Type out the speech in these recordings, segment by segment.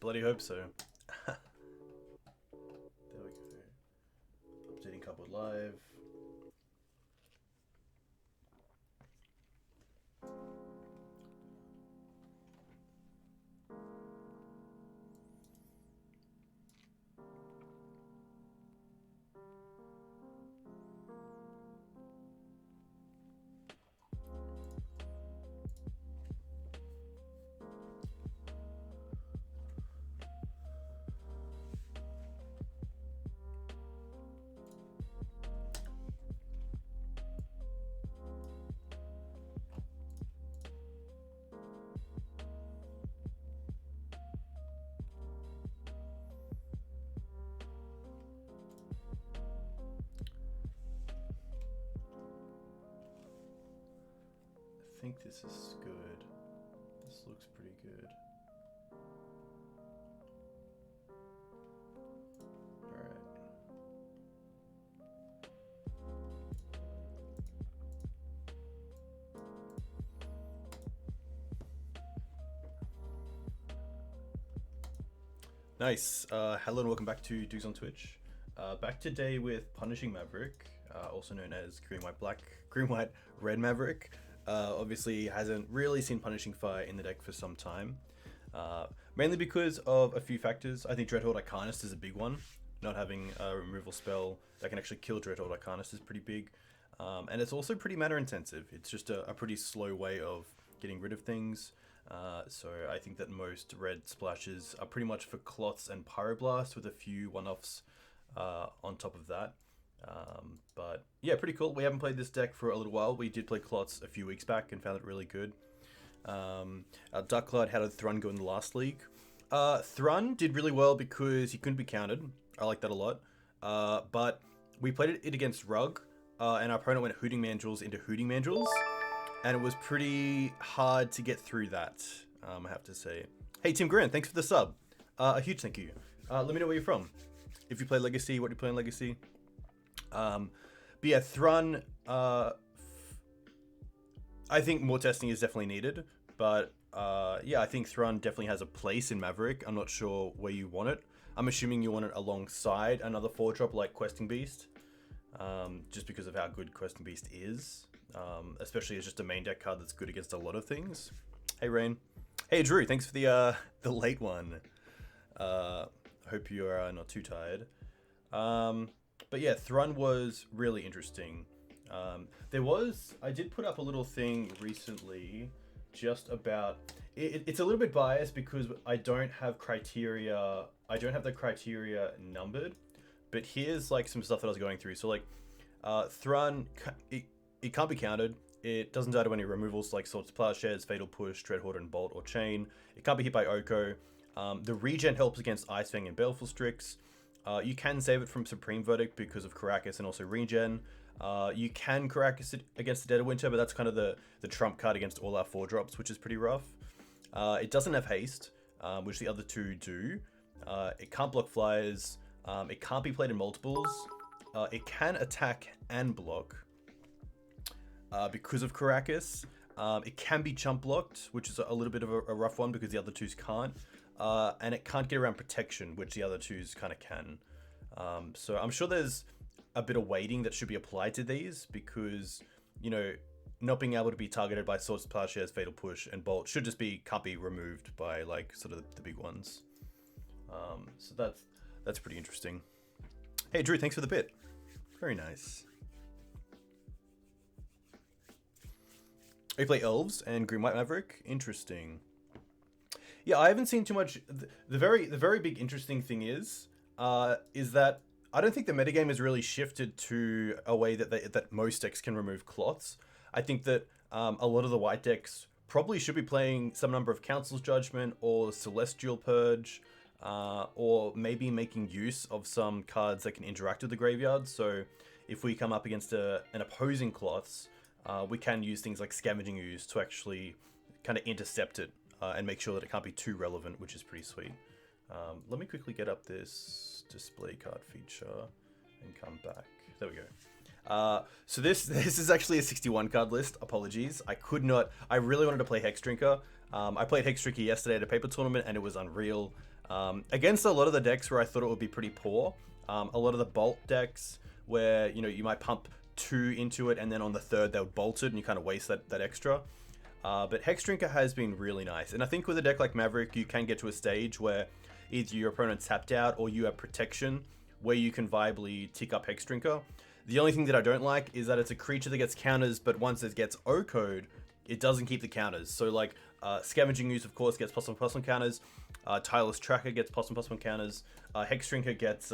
bloody hope so. There we go. Updating Cupboard Live. I think this is good. This looks pretty good. Alright. Nice. Hello and welcome back to Dukes on Twitch. Back today with Punishing Maverick, also known as Green White Red Maverick. Obviously hasn't really seen Punishing Fire in the deck for some time. Mainly because of a few factors. I think Dreadhorde Arcanist is a big one. Not having a removal spell that can actually kill Dreadhorde Arcanist is pretty big. And it's also pretty mana intensive. It's just a pretty slow way of getting rid of things. So I think that most red splashes are pretty much for Klothys and Pyroblast with a few one-offs on top of that. But yeah, pretty cool. We haven't played this deck for a little while. We did play Klothys a few weeks back and found it really good. Duckcloud had a Thrun go in the last league. Thrun did really well because he couldn't be countered. I like that a lot. But we played it against Rug, and our opponent went Hooting Mandrills into Hooting Mandrills, and it was pretty hard to get through that, I have to say. Hey, Tim Grant, thanks for the sub. A huge thank you. Let me know where you're from. If you play Legacy, what do you play in Legacy? But yeah, Thrun, I think more testing is definitely needed, but yeah, I think Thrun definitely has a place in Maverick. I'm not sure where you want it. I'm assuming you want it alongside another 4-drop like Questing Beast, just because of how good Questing Beast is, especially as just a main deck card that's good against a lot of things. Hey, Rain. Hey, Drew, thanks for the late one. Hope you're not too tired. But yeah, Thrun was really interesting. I did put up a little thing recently just about, it's a little bit biased because I don't have the criteria numbered, but here's like some stuff that I was going through. So like, Thrun, it can't be countered. It doesn't die to any removals like Swords to Plowshares, Fatal Push, Dreadhorde and Bolt or Chain. It can't be hit by Oko. The regen helps against Icefang and Baleful Strix. You can save it from Supreme Verdict because of Karakas and also regen. You can Karakas it against the Dead of Winter, but that's kind of the trump card against all our 4-drops, which is pretty rough. It doesn't have haste, which the other two do. It can't block flyers. It can't be played in multiples. It can attack and block because of Karakas. It can be chump blocked, which is a little bit of a rough one because the other twos can't. And it can't get around protection, which the other twos kind of can. So I'm sure there's a bit of weighting that should be applied to these because, you know, not being able to be targeted by Swords to Plowshares, Fatal Push, and Bolt should just can't be removed by like sort of the big ones. So that's pretty interesting. Hey Drew, thanks for the bit. Very nice. We play Elves and Green White Maverick. Interesting. Yeah, I haven't seen too much. The very big interesting thing is that I don't think the metagame has really shifted to a way that most decks can remove Klothys. I think that a lot of the white decks probably should be playing some number of Council's Judgment or Celestial Purge, or maybe making use of some cards that can interact with the graveyard. So if we come up against an opposing Klothys, we can use things like Scavenging Ooze to actually kind of intercept it and make sure that it can't be too relevant, which is pretty sweet. Let me quickly get up this display card feature and come back. There we go. So this is actually a 61 card list. Apologies. I really wanted to play Hexdrinker, I played Hexdrinker yesterday at a paper tournament, and it was unreal. Against a lot of the decks where I thought it would be pretty poor. A lot of the bolt decks where, you know, you might pump 2 into it, and then on the third they would bolt it, and you kind of waste that extra. But Hexdrinker has been really nice. And I think with a deck like Maverick, you can get to a stage where either your opponent's tapped out or you have protection where you can viably tick up Hexdrinker. The only thing that I don't like is that it's a creature that gets counters, but once it gets O-code, it doesn't keep the counters. So like Scavenging Ooze, of course, gets +1/+1 counters. Tireless Tracker gets +1/+1 counters. Hexdrinker gets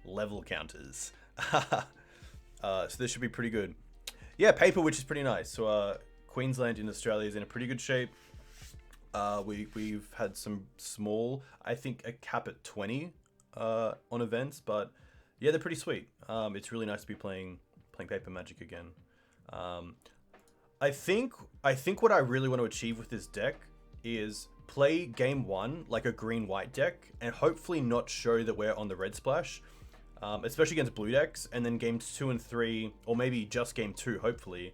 level counters. So this should be pretty good. Yeah, paper, which is pretty nice. So Queensland in Australia is in a pretty good shape. We've had some small, I think a cap at 20 on events, but yeah, they're pretty sweet. It's really nice to be playing paper Magic again. I think what I really want to achieve with this deck is play game 1 like a green-white deck, and hopefully not show that we're on the red splash, especially against blue decks, and then games 2 and 3, or maybe just game 2, hopefully,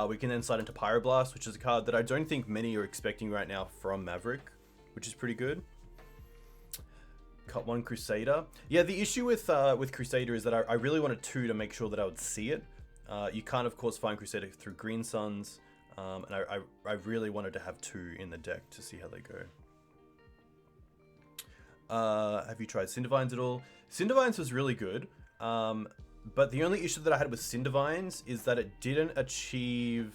we can then slide into Pyroblast, which is a card that I don't think many are expecting right now from Maverick, which is pretty good. Cut 1 Crusader. Yeah, the issue with Crusader is that I really wanted 2 to make sure that I would see it. You can't, of course, find Crusader through Green Suns, and I really wanted to have 2 in the deck to see how they go. Have you tried Cindervines at all? Cindervines was really good, but the only issue that I had with Cindervines is that it didn't achieve...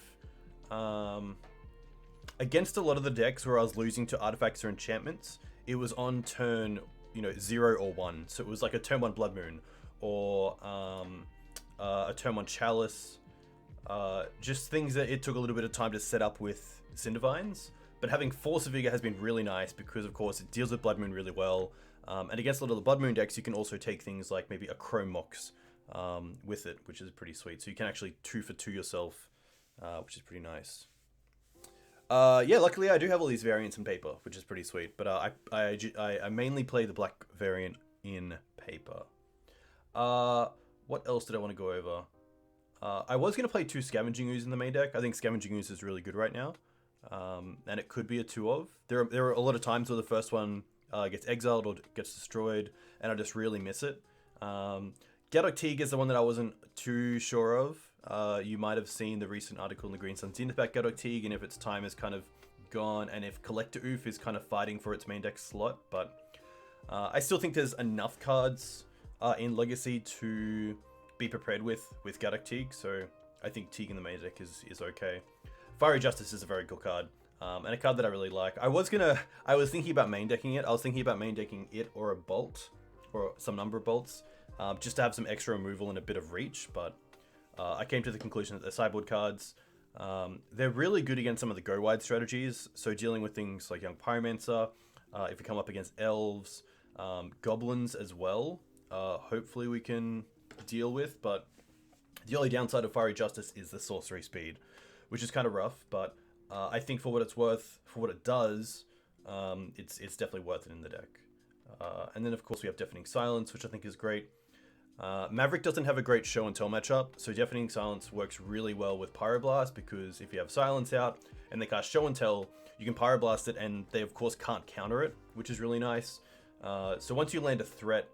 against a lot of the decks where I was losing to artifacts or enchantments, it was on turn, 0 or 1. So it was like a turn 1 Blood Moon, or a turn 1 Chalice. Just things that it took a little bit of time to set up with Cindervines. But having Force of Vigor has been really nice because, of course, it deals with Blood Moon really well. And against a lot of the Blood Moon decks, you can also take things like maybe a Chrome Mox with it, which is pretty sweet. So you can actually 2 for 2 yourself, which is pretty nice. Yeah, luckily I do have all these variants in paper, which is pretty sweet. But I mainly play the black variant in paper. What else did I want to go over? I was going to play 2 Scavenging Ooze in the main deck. I think Scavenging Ooze is really good right now. And it could be a 2 of. There are a lot of times where the first one gets exiled or gets destroyed, and I just really miss it. Gaddock Teeg is the one that I wasn't too sure of. You might have seen the recent article in the Green Sun Zenith about Gaddock Teeg, and if its time is kind of gone, and if Collector Ouphe is kind of fighting for its main deck slot. But I still think there's enough cards in Legacy to be prepared with Gaddock Teeg, so I think Teeg in the main deck is okay. Fiery Justice is a very good card, and a card that I really like. I was thinking about main decking it. I was thinking about main decking it or a bolt, or some number of bolts, just to have some extra removal and a bit of reach, but I came to the conclusion that the sideboard cards, they're really good against some of the go-wide strategies, so dealing with things like Young Pyromancer, if we come up against elves, goblins as well, hopefully we can deal with, but the only downside of Fiery Justice is the sorcery speed, which is kind of rough, but I think for what it's worth, for what it does, it's definitely worth it in the deck. And then of course we have Deafening Silence, which I think is great. Maverick doesn't have a great show and tell matchup, so Deafening Silence works really well with Pyroblast, because if you have Silence out and they cast show and tell, you can Pyroblast it, and they of course can't counter it, which is really nice. So once you land a threat,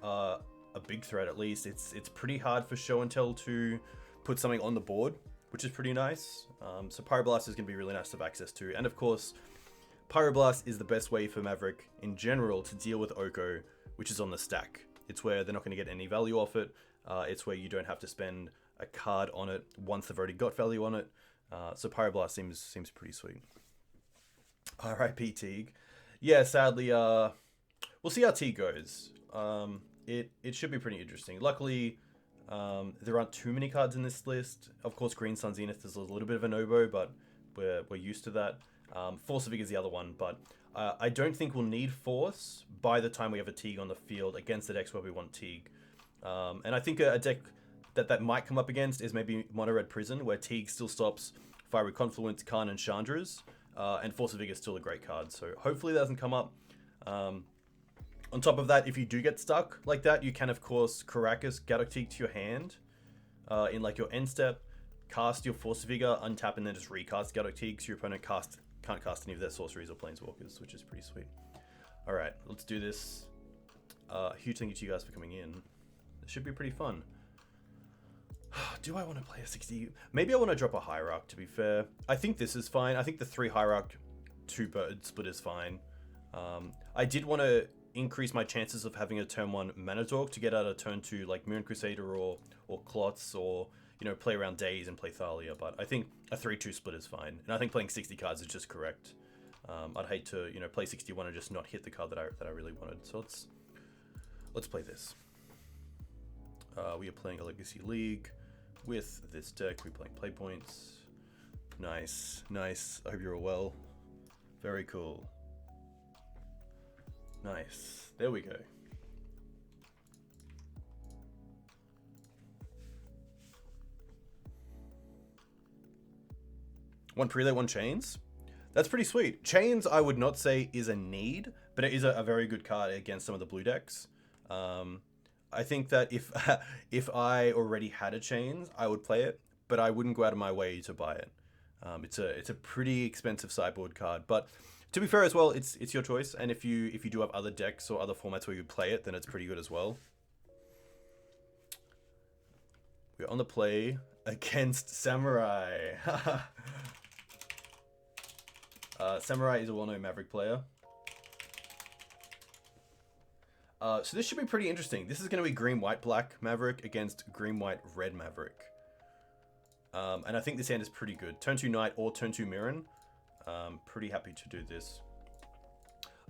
a big threat at least, it's pretty hard for show and tell to put something on the board, which is pretty nice. So Pyroblast is going to be really nice to have access to, and of course Pyroblast is the best way for Maverick in general to deal with Oko, which is on the stack. It's where they're not going to get any value off it. It's where you don't have to spend a card on it once they've already got value on it. So Pyroblast seems pretty sweet. R.I.P. Teeg. Yeah, sadly, we'll see how Teeg goes. It should be pretty interesting. Luckily, there aren't too many cards in this list. Of course, Green Sun Zenith is a little bit of an oboe, but we're used to that. Force of Vigor is the other one, but I don't think we'll need Force by the time we have a Teeg on the field against the decks where we want Teeg. And I think a deck that might come up against is maybe Mono Red Prison, where Teeg still stops Fiery Confluence, Khan, and Chandra's, and Force of Vigor is still a great card. So hopefully that doesn't come up. On top of that, if you do get stuck like that, you can of course Karakas Gaddock Teeg to your hand in like your end step, cast your Force of Vigor, untap, and then just recast Gaddock Teeg so your opponent casts can't cast any of their sorceries or planeswalkers, which is pretty sweet. All right, let's do this. Huge thank you to you guys for coming in. It should be pretty fun. Do I want to play a 60? Maybe I want to drop a Hierarch, to be fair. I think this is fine. I think the 3 Hierarch, 2 bird split is fine. I did want to increase my chances of having a turn 1 mana dork to get out a turn 2 like Mirran Crusader or Klothys, or you know, play around Days and play Thalia, but I think a 3-2 split is fine. And I think playing 60 cards is just correct. I'd hate to, you know, play 61 and just not hit the card that I really wanted. So let's play this. We are playing a Legacy League with this deck. We're playing play points. Nice, nice. I hope you're all well. Very cool. Nice. There we go. One prelate, 1 chains. That's pretty sweet. Chains, I would not say is a need, but it is a very good card against some of the blue decks. I think that if I already had a chains, I would play it, but I wouldn't go out of my way to buy it. It's a pretty expensive sideboard card, but to be fair as well, it's your choice. And if you do have other decks or other formats where you play it, then it's pretty good as well. We're on the play against Samurai. Samurai is a well-known Maverick player. So this should be pretty interesting. This is going to be green-white-black Maverick against green-white-red Maverick. And I think this hand is pretty good. Turn 2 Knight or turn 2 Mirran. Pretty happy to do this.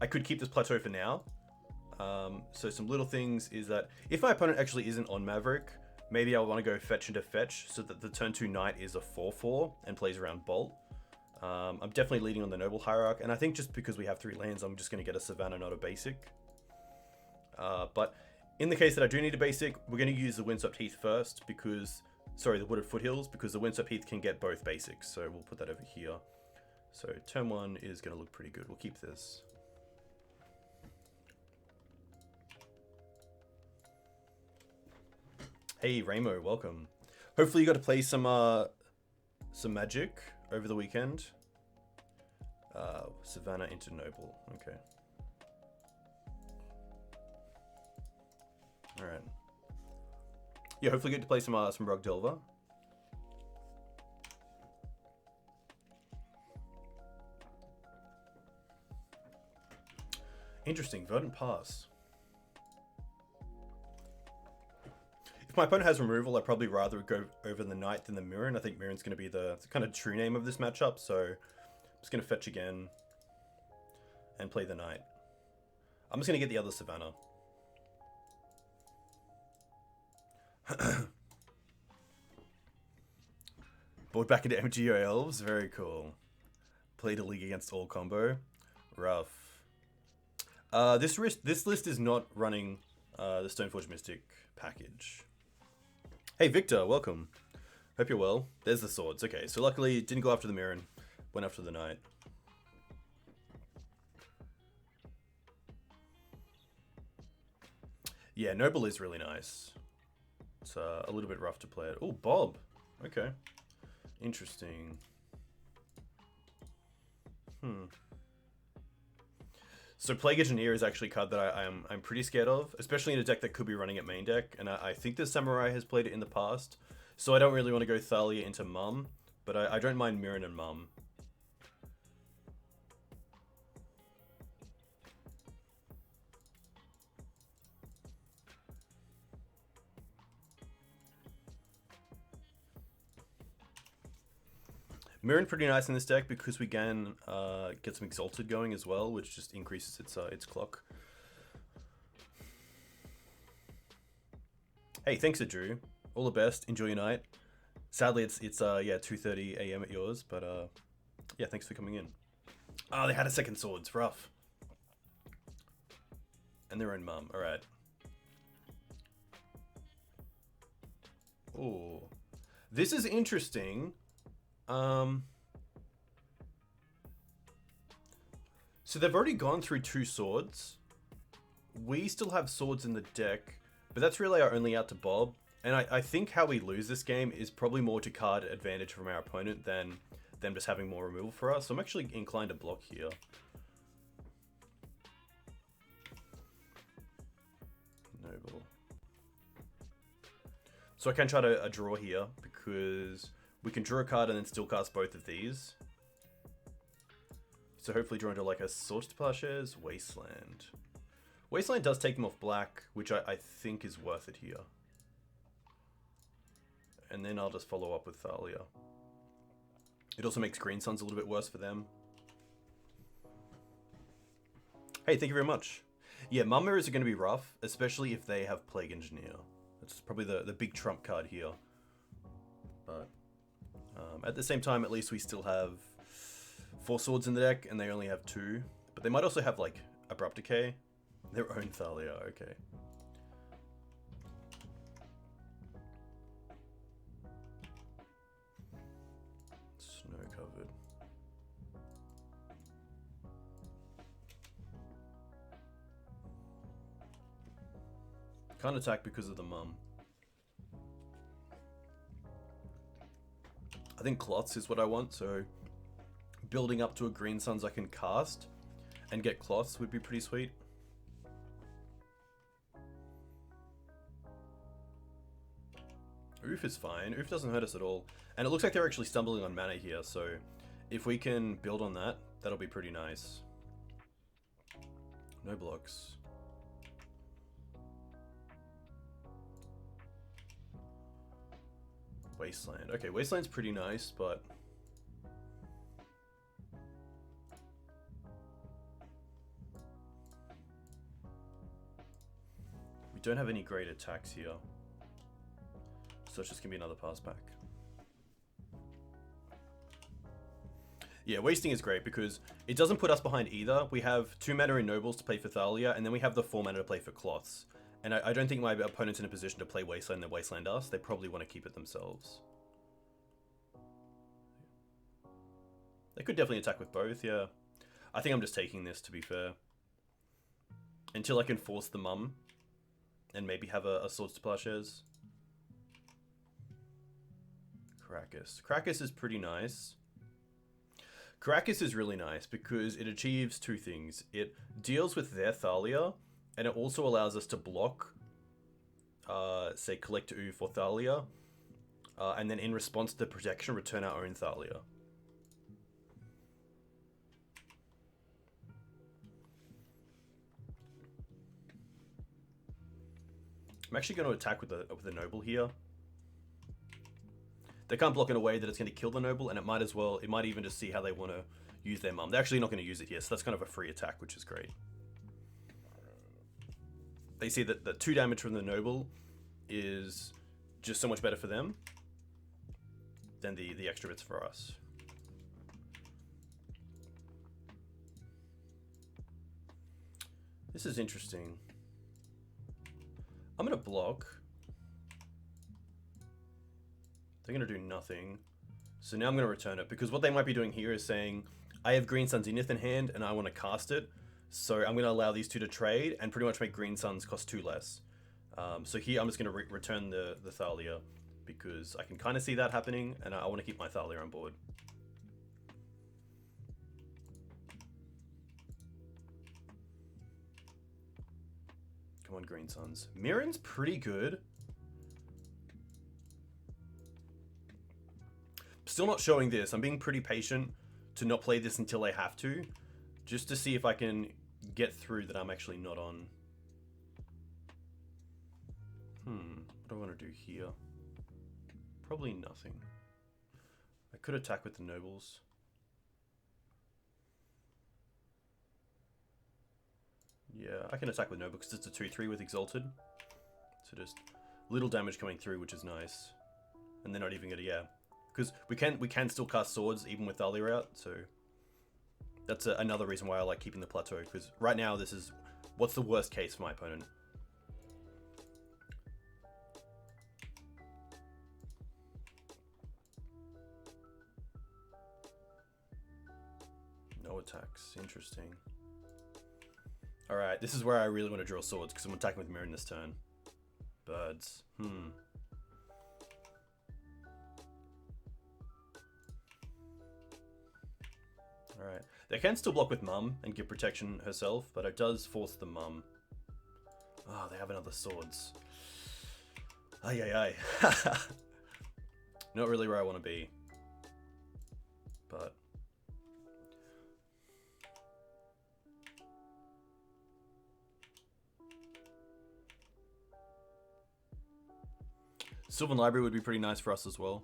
I could keep this Plateau for now. So some little things is that if my opponent actually isn't on Maverick, maybe I want to go fetch into fetch so that the turn 2 Knight is a 4/4 and plays around Bolt. I'm definitely leading on the Noble Hierarch, and I think just because we have 3 lands, I'm just going to get a Savannah, not a basic. But in the case that I do need a basic, we're going to use the Windswept Heath first because, sorry, the Wooded Foothills, because the Windswept Heath can get both basics. So we'll put that over here. So turn 1 is going to look pretty good. We'll keep this. Hey, Ramo, welcome. Hopefully you got to play some Magic over the weekend. Savannah into Noble. Okay. All right. Yeah, hopefully get to play some Rug Delver. Interesting. Verdant Pass. If my opponent has removal, I'd probably rather go over the Knight than the Mirran. I think Mirran's going to be the kind of true name of this matchup, so I'm just going to fetch again and play the Knight. I'm just going to get the other Savannah. Board back into MTGO Elves. Very cool. Played a league against all combo. Rough. This list is not running the Stoneforge Mystic package. Hey Victor, welcome. Hope you're well. There's the swords. Okay, so luckily didn't go after the Mirran, went after the Knight. Yeah, Noble is really nice. It's a little bit rough to play it. Oh, Bob. Okay. Interesting. So Plague Engineer is actually a card that I'm pretty scared of, especially in a deck that could be running at main deck. And I think the Samurai has played it in the past, so I don't really want to go Thalia into Mum, but I don't mind Mirran and Mum. Mirran pretty nice in this deck because we can get some Exalted going as well, which just increases its clock. Hey, thanks to Drew. All the best. Enjoy your night. Sadly, it's yeah 2:30 a.m. at yours, but yeah, thanks for coming in. Oh, they had a second swords. Rough. And their own Mum. All right. Oh, this is interesting. So they've already gone through 2 swords. We still have swords in the deck, but that's really our only out to Bob. And I think how we lose this game is probably more to card advantage from our opponent than them just having more removal for us. So I'm actually inclined to block here. Noble. So I can try to draw here because we can draw a card and then still cast both of these. So hopefully draw into like a Source to Plowshares, Wasteland. Wasteland does take them off black, which I think is worth it here. And then I'll just follow up with Thalia. It also makes Green Suns a little bit worse for them. Hey, thank you very much. Yeah, Mum Mirrors are going to be rough, especially if they have Plague Engineer. That's probably the big trump card here. But at the same time, at least we still have 4 swords in the deck, and they only have 2. But they might also have, like, Abrupt Decay. Their own Thalia, okay. Snow-covered. Can't attack because of the Mum. I think Kloths is what I want, so building up to a Green Suns I can cast and get Kloths would be pretty sweet. Ouphe is fine. Ouphe doesn't hurt us at all. And it looks like they're actually stumbling on mana here, so if we can build on that, that'll be pretty nice. No blocks. Wasteland. Okay, Wasteland's pretty nice, but we don't have any great attacks here. So it's just gonna be another pass back. Yeah, wasting is great because it doesn't put us behind either. We have 2 mana in Nobles to play for Thalia, and then we have the 4 mana to play for Kloths. And I don't think my opponent's in a position to play Wasteland and Wasteland us. They probably want to keep it themselves. They could definitely attack with both, yeah. I think I'm just taking this, to be fair. Until I can force the Mum. And maybe have a Swords to Plowshares. Karakas. Karakas is pretty nice. Karakas is really nice because it achieves 2 things. It deals with their Thalia, and it also allows us to block, say, Collector Ouphe or Thalia, and then in response to the protection, return our own Thalia. I'm actually going to attack with the Noble here. They can't block in a way that it's going to kill the Noble, and it might even just see how they want to use their Mum. They're actually not going to use it here, so that's kind of a free attack, which is great. They see that the 2 damage from the Noble is just so much better for them than the extra bits for us. This is interesting. I'm going to block. They're going to do nothing. So now I'm going to return it, because what they might be doing here is saying, I have Green Sun's Zenith in hand and I want to cast it. So I'm going to allow these 2 to trade and pretty much make Green Suns cost 2 less. So here I'm just going to return the Thalia, because I can kind of see that happening and I want to keep my Thalia on board. Come on, Green Suns. Mirran's pretty good. Still not showing this. I'm being pretty patient to not play this until I have to, just to see if I can get through that I'm actually not on. What do I want to do here? Probably nothing. I could attack with the Nobles. Yeah, I can attack with Noble because it's a 2/3 with Exalted. So just little damage coming through, which is nice. And they're not even gonna, yeah. Because we can still cast swords even with Thalia out, so that's another reason why I like keeping the Plateau, because right now this is what's the worst case for my opponent. No attacks, interesting. Alright, this is where I really want to draw swords, because I'm attacking with Mirran this turn. Birds. Alright. They can still block with Mum and give protection herself, but it does force the Mum. Oh, they have another swords. Ay, ay, ay. Not really where I want to be. But... Sylvan Library would be pretty nice for us as well.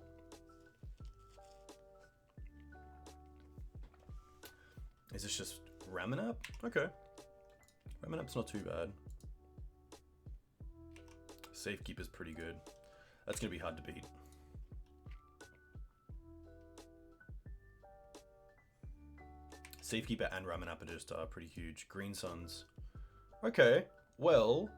Is this just Ramanap? Okay. Ramanap's not too bad. Safekeeper's pretty good. That's going to be hard to beat. Safekeeper and Ramanap are just pretty huge. Green Suns. Okay. Well.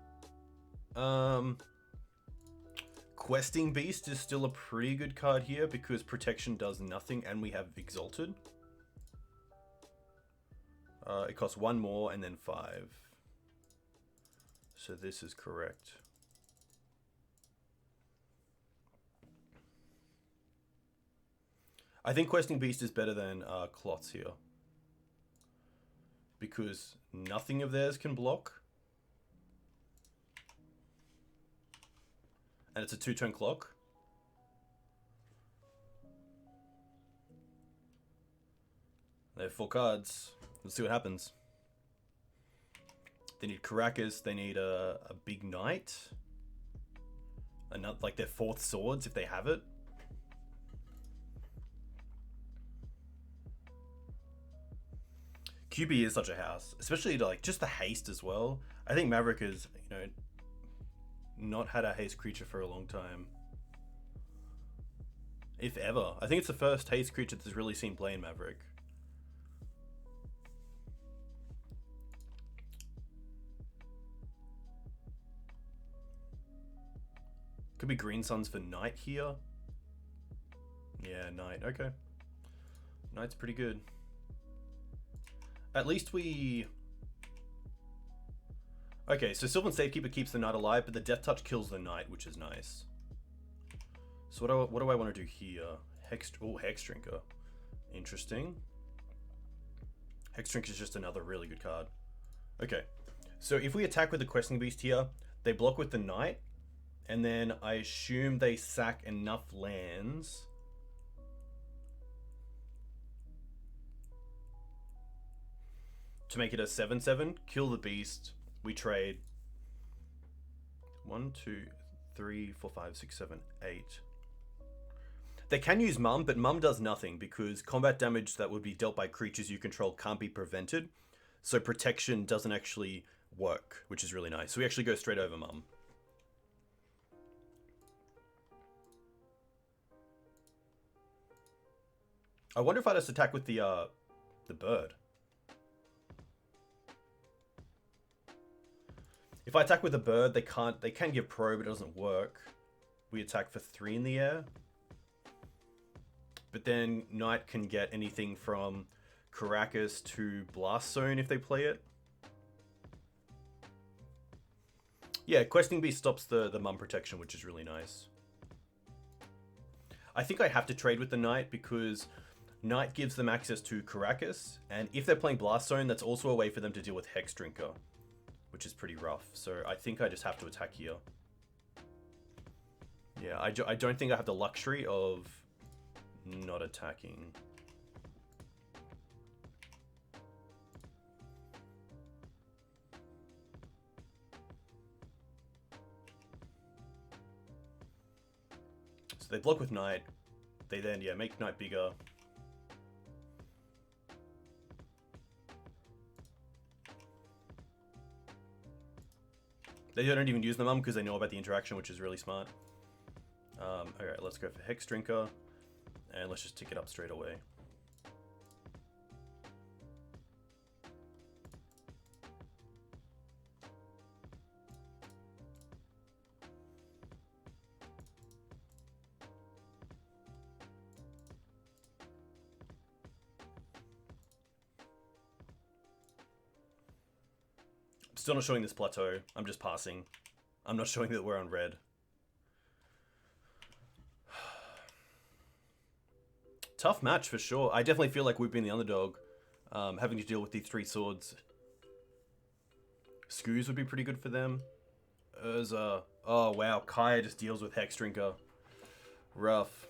Questing Beast is still a pretty good card here because protection does nothing and we have Exalted. It costs 1 more and then 5. So this is correct. I think Questing Beast is better than Klothys here. Because nothing of theirs can block. And it's a 2-turn clock. They have 4 cards. Let's see what happens. They need Karakas. They need a big knight. Another, like their 4th swords if they have it. QB is such a house, especially like just the haste as well. I think Maverick has, you know, not had a haste creature for a long time, if ever. I think it's the first haste creature that's really seen play in Maverick. Could be Green Suns for Knight here. Yeah, Knight. Okay, Knight's pretty good. At least we... Okay, so Sylvan Safekeeper keeps the Knight alive, but the Death Touch kills the Knight, which is nice. So what do I want to do here? Hexdrinker. Interesting. Hexdrinker is just another really good card. Okay, so if we attack with the Questing Beast here, they block with the Knight, and then I assume they sack enough lands... to make it a 7/7, kill the beast, we trade 1, 2, 3, 4, 5, 6, 7, 8. They can use Mum, but Mum does nothing because combat damage that would be dealt by creatures you control can't be prevented. So protection doesn't actually work, which is really nice. So we actually go straight over Mum. I wonder if I just attack with the bird. If I attack with a bird, they can give pro, but it doesn't work. We attack for 3 in the air. But then Knight can get anything from Karakas to Blast Zone if they play it. Yeah, Questing Beast stops the Mum protection, which is really nice. I think I have to trade with the Knight because Knight gives them access to Karakas, and if they're playing Blast Zone, that's also a way for them to deal with Hexdrinker, which is pretty rough. So I think I just have to attack here. Yeah, I don't think I have the luxury of not attacking. So they block with Knight. They then, yeah, make Knight bigger. They don't even use the Mum because they know about the interaction, which is really smart. Alright, let's go for Hexdrinker. And let's just tick it up straight away. Still not showing this plateau. I'm just passing. I'm not showing that we're on red. Tough match for sure. I definitely feel like we've been the underdog. Having to deal with these 3 swords. Skoos would be pretty good for them. Urza. Oh wow, Gaea just deals with Hexdrinker. Rough.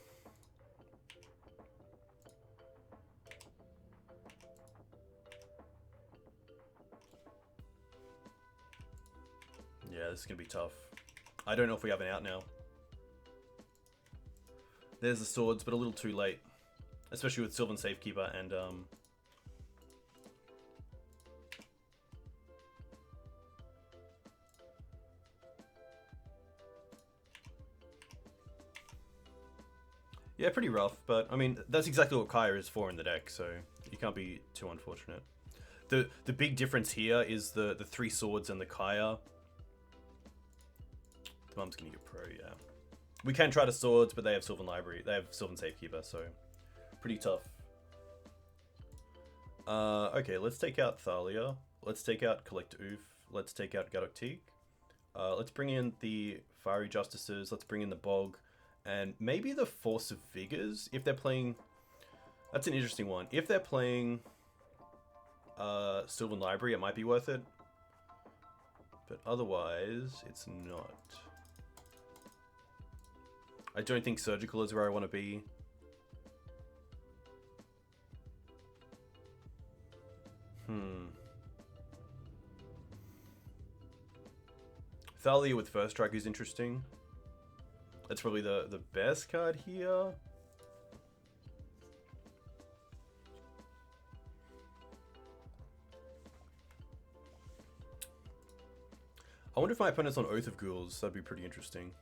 Yeah, this is going to be tough. I don't know if we have an out now. There's the swords, but a little too late. Especially with Sylvan Safekeeper and... Yeah, pretty rough, but I mean, that's exactly what Gaea is for in the deck, so you can't be too unfortunate. The big difference here is the 3 swords and the Gaea. The Mum's gonna get pro, yeah. We can try the swords, but they have Sylvan Library. They have Sylvan Safekeeper, so pretty tough. Okay, let's take out Thalia. Let's take out Collector Ouphe. Let's take out Gaddock Teeg. Let's bring in the Fiery Justices. Let's bring in the Bog. And maybe the Force of Vigors, if they're playing... That's an interesting one. If they're playing Sylvan Library, it might be worth it. But otherwise, it's not. I don't think Surgical is where I want to be. Thalia with First Strike is interesting. That's probably the best card here. I wonder if my opponent's on Oath of Ghouls. That'd be pretty interesting.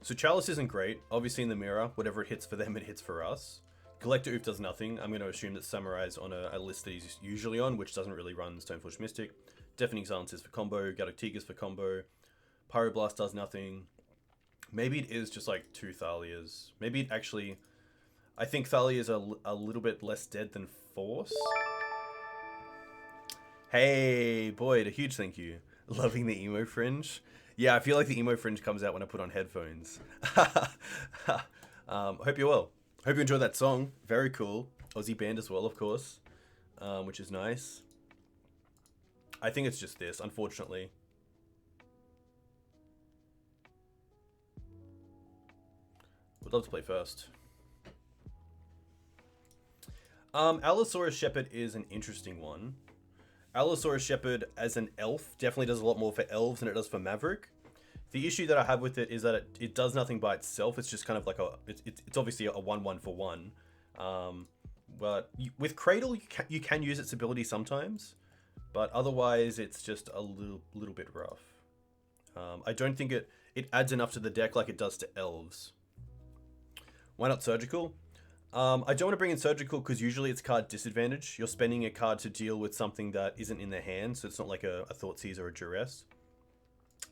So Chalice isn't great. Obviously in the mirror, whatever it hits for them, it hits for us. Collector Ouphe does nothing. I'm going to assume that Samurai's on a list that he's usually on, which doesn't really run Stoneforge Mystic. Deafening Silence is for combo. Gaddock Teeg is for combo. Pyroblast does nothing. Maybe it is just like 2 Thalias. Maybe it actually... I think Thalia is a little bit less dead than Force. Hey, Boyd, a huge thank you. Loving the emo fringe. Yeah, I feel like the emo fringe comes out when I put on headphones. Hope you're well. Hope you enjoyed that song. Very cool. Aussie band as well, of course. Which is nice. I think it's just this, unfortunately. Would love to play first. Allosaurus Shepherd is an interesting one. Allosaurus Shepherd as an elf definitely does a lot more for elves than it does for Maverick. The issue that I have with it is that it does nothing by itself. It's just kind of like it's obviously a 1/1 for 1. But with Cradle, you can use its ability sometimes, but otherwise it's just a little bit rough. I don't think it adds enough to the deck like it does to elves. Why not Surgical? I don't want to bring in Surgical because usually it's card disadvantage. You're spending a card to deal with something that isn't in their hand, so it's not like a Thoughtseize or a Duress.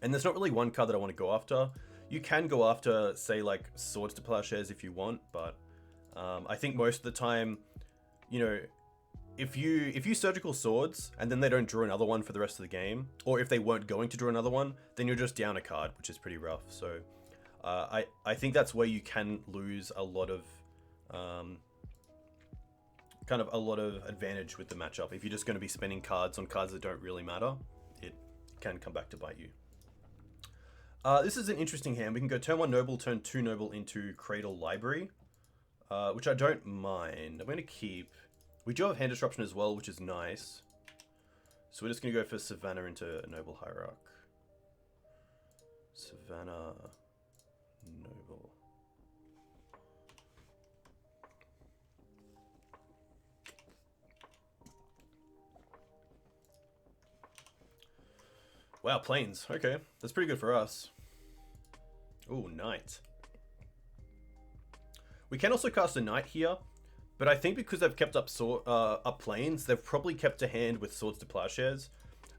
And there's not really one card that I want to go after. You can go after, say, like Swords to Plowshares if you want, but I think most of the time, you know, if you Surgical Swords and then they don't draw another one for the rest of the game, or if they weren't going to draw another one, then you're just down a card, which is pretty rough. So I think that's where you can lose a lot of kind of a lot of advantage with the matchup. If you're just going to be spending cards on cards that don't really matter, it can come back to bite you. This is an interesting hand. We can go turn 1 Noble, turn 2 Noble into Cradle Library, which I don't mind. I'm going to keep... We do have hand disruption as well, which is nice. So we're just going to go for Savannah into Noble Hierarch. Savannah, Noble. Wow, Plains. Okay, that's pretty good for us. Ooh, Knight. We can also cast a Knight here, but I think because they've kept up Plains, they've probably kept a hand with Swords to Plowshares.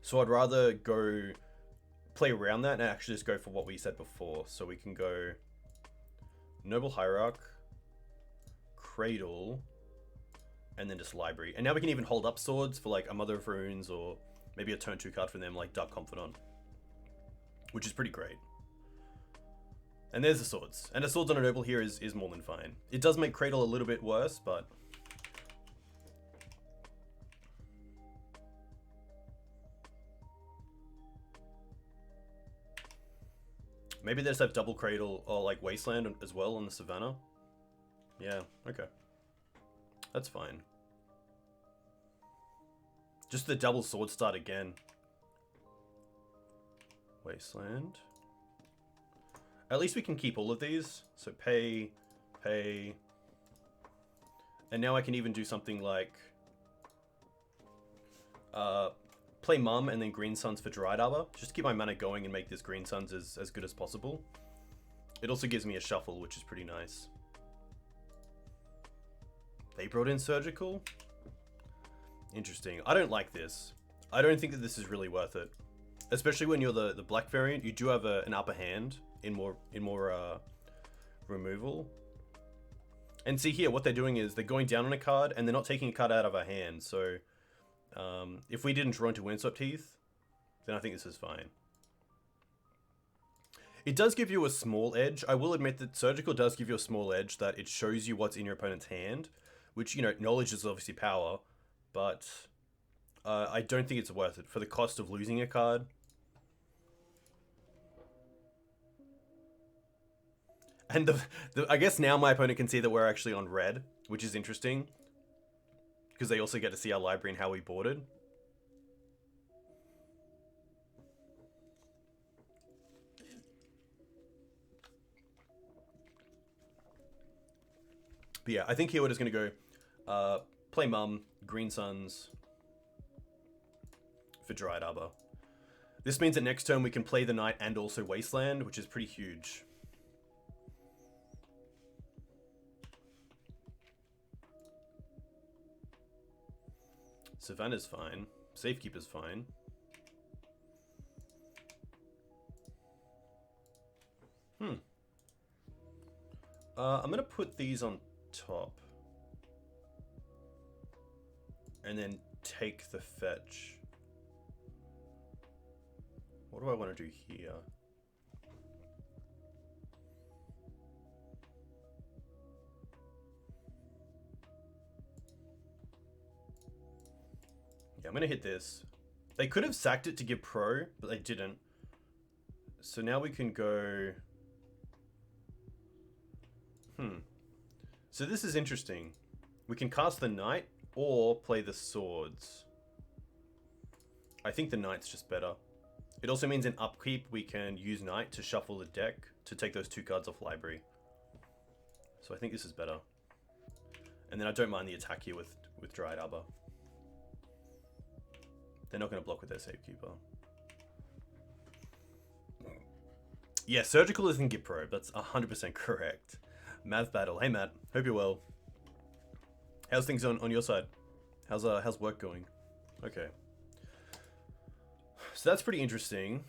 So I'd rather go play around that and actually just go for what we said before. So we can go Noble Hierarch, Cradle, and then just Library. And now we can even hold up Swords for like a Mother of Runes or maybe a turn 2 card from them like Dark Confidant, which is pretty great. And there's the swords. And the swords on a noble here is more than fine. It does make Cradle a little bit worse, but... maybe they just have double Cradle or like Wasteland as well on the Savannah. Yeah, okay. That's fine. Just the double sword start again. Wasteland. At least we can keep all of these. So pay, pay. And now I can even do something like play Mum and then Green Suns for Dryad Arbor. Just to keep my mana going and make this Green Suns as good as possible. It also gives me a shuffle, which is pretty nice. They brought in Surgical? Interesting. I don't like this. I don't think that this is really worth it. Especially when you're the black variant, you do have an upper hand in more removal. And see here, what they're doing is they're going down on a card and they're not taking a card out of our hand. So if we didn't draw into Windswept Heath, then I think this is fine. It does give you a small edge. I will admit that Surgical does give you a small edge, that it shows you what's in your opponent's hand, which, you know, knowledge is obviously power, but I don't think it's worth it for the cost of losing a card. And I guess now my opponent can see that we're actually on red, which is interesting, because they also get to see our library and how we boarded. But yeah, I think here we're just going to go play Mum, Green Suns for Dryad Arbor. This means that next turn we can play the Knight and also Wasteland, which is pretty huge. Savannah's fine. Safekeeper's fine. I'm going to put these on top. And then take the fetch. What do I want to do here? Yeah, I'm going to hit this. They could have sacked it to give pro, but they didn't. So now we can go... So this is interesting. We can cast the Knight or play the swords. I think the Knight's just better. It also means in upkeep we can use Knight to shuffle the deck to take those 2 cards off library. So I think this is better. And then I don't mind the attack here with Dryad Arbor. They're not going to block with their Safekeeper. Yeah, Surgical isn't Git Pro. That's 100% correct. Mav Battle. Hey, Matt. Hope you're well. How's things on your side? How's work going? Okay. So that's pretty interesting.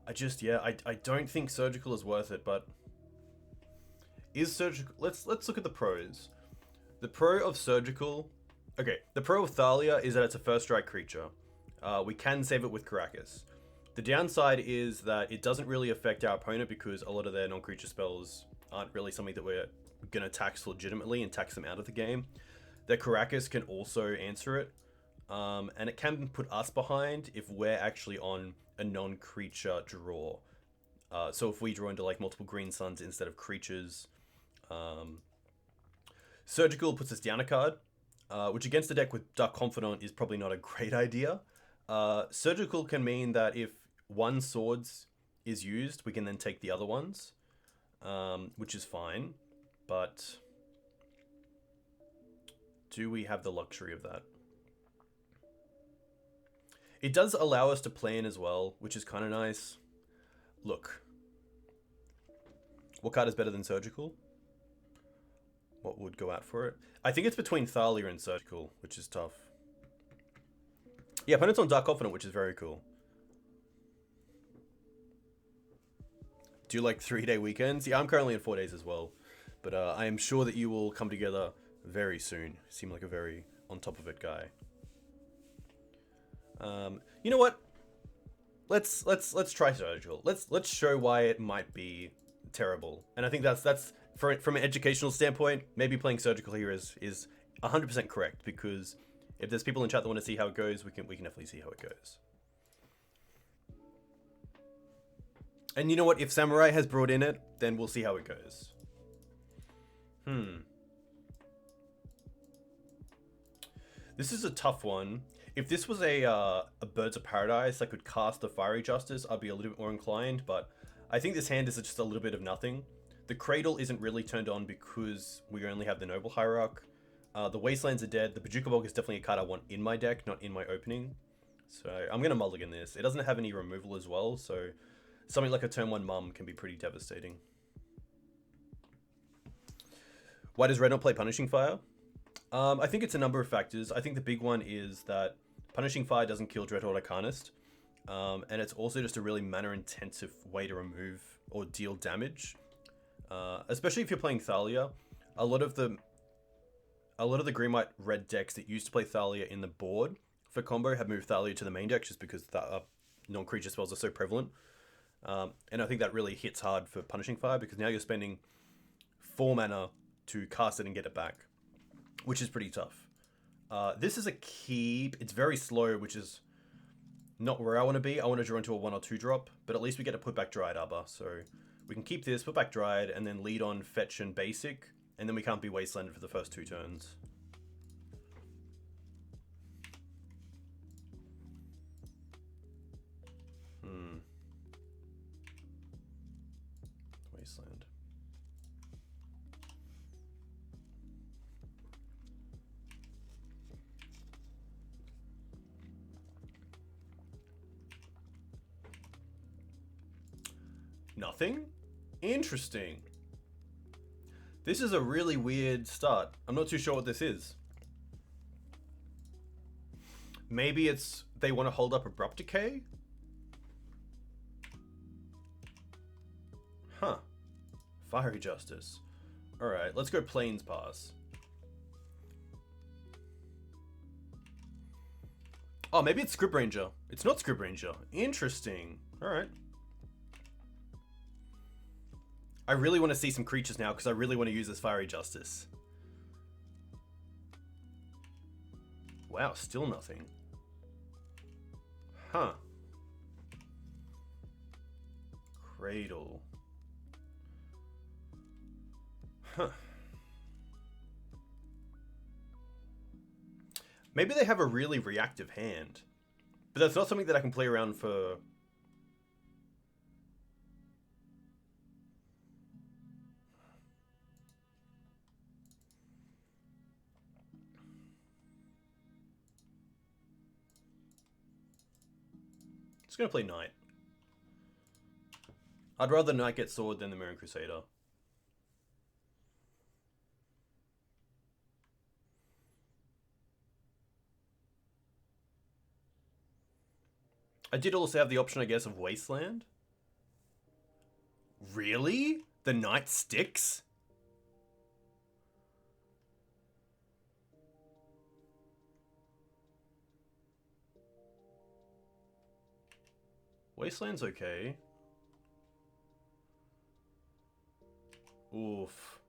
I don't think Surgical is worth it, but is Surgical... Let's look at the pros. The pro of Surgical... Okay, the pro of Thalia is that it's a first strike creature. We can save it with Karakas. The downside is that it doesn't really affect our opponent because a lot of their non-creature spells aren't really something that we're going to tax legitimately and tax them out of the game. Their Karakas can also answer it. And it can put us behind if we're actually on a non-creature draw. So if we draw into like multiple Green Suns instead of creatures. Surgical puts us down a card, which against the deck with Dark Confidant is probably not a great idea. Surgical can mean that if one swords is used, we can then take the other ones, which is fine. But do we have the luxury of that? It does allow us to plan as well, which is kind of nice. Look. What card is better than Surgical? What would go out for it? I think it's between Thalia and Surgical, which is tough. Yeah, opponent's on Dark Confidant, which is very cool. Do you like 3-day weekends? Yeah, I'm currently in 4 days as well. But I am sure that you will come together very soon. You seem like a very on top of it guy. You know what? let's try surgical. Let's show why it might be terrible. And I think that's from an educational standpoint, maybe playing surgical here is 100% correct, because if there's people in chat that want to see how it goes, we can definitely see how it goes. And you know what? If Samurai has brought in it, then we'll see how it goes. This is a tough one. If this was a Birds of Paradise that could cast the Fiery Justice, I'd be a little bit more inclined, but I think this hand is just a little bit of nothing. The Cradle isn't really turned on because we only have the Noble Hierarch. The Wastelands are dead. The Bojuka Bog is definitely a card I want in my deck, not in my opening. So I'm going to mulligan this. It doesn't have any removal as well, so something like a turn 1 Mum can be pretty devastating. Why does Red not play Punishing Fire? I think it's a number of factors. I think the big one is that Punishing Fire doesn't kill Dreadhorde Arcanist. And it's also just a really mana-intensive way to remove or deal damage. Especially if you're playing Thalia. A lot of the green-white red decks that used to play Thalia in the board for combo have moved Thalia to the main deck just because non-creature spells are so prevalent. And I think that really hits hard for Punishing Fire, because now you're spending 4 mana to cast it and get it back, which is pretty tough. This is a keep. It's very slow, which is not where I want to be. I want to draw into a 1 or 2 drop, but at least we get to put back Dryad Arbor. So we can keep this, put back Dryad, and then lead on Fetch and Basic, and then we can't be Wastelanded for the first 2 turns. Wasteland. Nothing? Interesting. This is a really weird start. I'm not too sure what this is. Maybe it's they want to hold up Abrupt Decay? Huh. Fiery Justice. Alright, let's go Plains Pass. Oh, maybe it's Scryb Ranger. It's not Scryb Ranger. Interesting. Alright. I really want to see some creatures now because I really want to use this Fiery Justice. Wow, still nothing. Huh. Cradle. Huh. Maybe they have a really reactive hand. But that's not something that I can play around for... Just gonna play Knight. I'd rather Knight get Sword than the Mirran Crusader. I did also have the option, I guess, of Wasteland. Really? The Knight sticks? Wasteland's okay. Oof.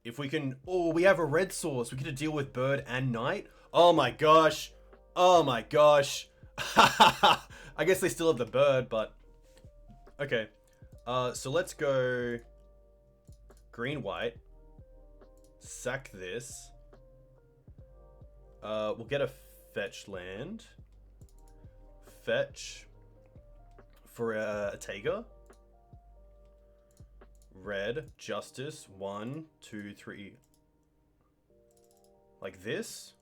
If we can... Oh, we have a red source. We get to deal with Bird and Knight. Oh my gosh. Oh my gosh. I guess they still have the Bird, but... Okay. So let's go... Green-white. Sack this. We'll get a fetch land. Fetch... For a Taiga. Red, Justice, 1, 2, 3. Like this.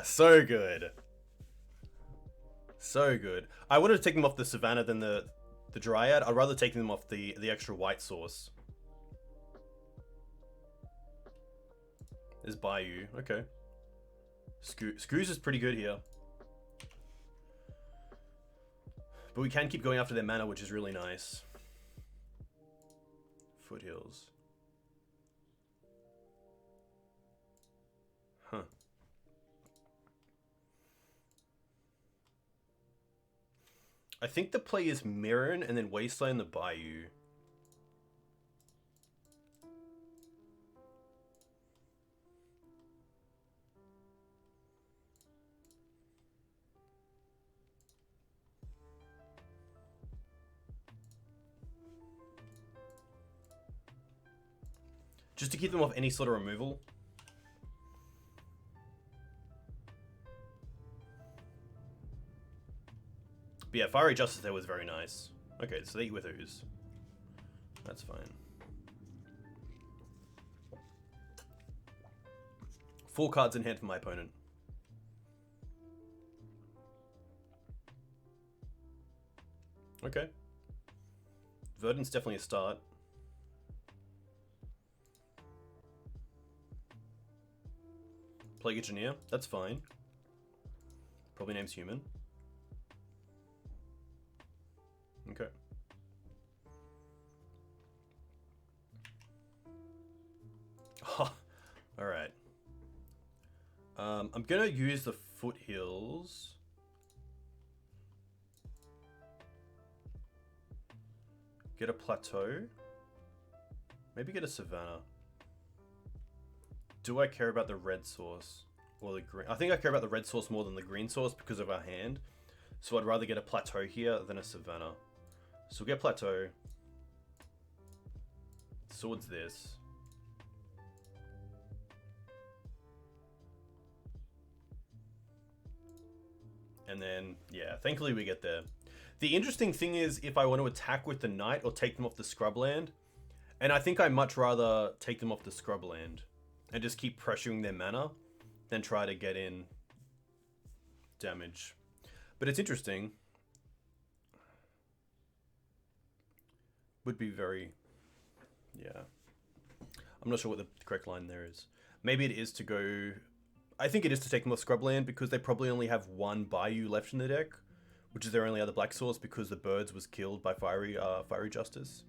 So good. So good. I would have taken them off the Savannah than the Dryad. I'd rather take them off the extra white source. There's Bayou. Okay. Scooze is pretty good here. But we can keep going after their mana, which is really nice. Foothills. Huh. I think the play is Mirran and then Wasteland the Bayou. Just to keep them off any sort of removal. But yeah, Fiery Justice there was very nice. Okay, so they eat with Ooze. That's fine. 4 cards in hand for my opponent. Okay. Verdant's definitely a start. Plague Engineer, that's fine. Probably name's human. Okay. Alright. I'm gonna use the Foothills. Get a Plateau. Maybe get a Savannah. Do I care about the red source or the green? I think I care about the red source more than the green source because of our hand. So I'd rather get a Plateau here than a Savannah. So we'll get Plateau. Swords this. And then, yeah, thankfully we get there. The interesting thing is if I want to attack with the Knight or take them off the Scrubland. And I think I'd much rather take them off the Scrubland and just keep pressuring their mana than try to get in damage. But it's interesting. Would be very... yeah. I'm not sure what the correct line there is. Maybe it is to go... I think it is to take them off Scrubland because they probably only have 1 Bayou left in the deck, which is their only other black source because the Birds was killed by Fiery Justice.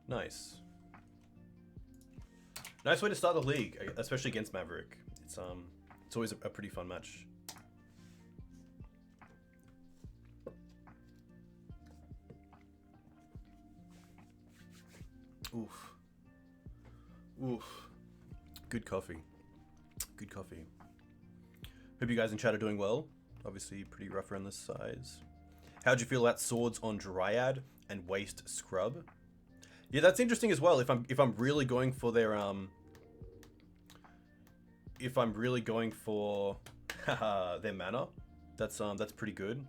Nice. Nice way to start the league, especially against Maverick. It's always a pretty fun match. Oof. Oof. Good coffee. Good coffee. Hope you guys in chat are doing well. Obviously pretty rough around the sides. How'd you feel about swords on Dryad and waste Scrub? Yeah, that's interesting as well. If I'm really going for their if I'm really going for their mana, that's pretty good.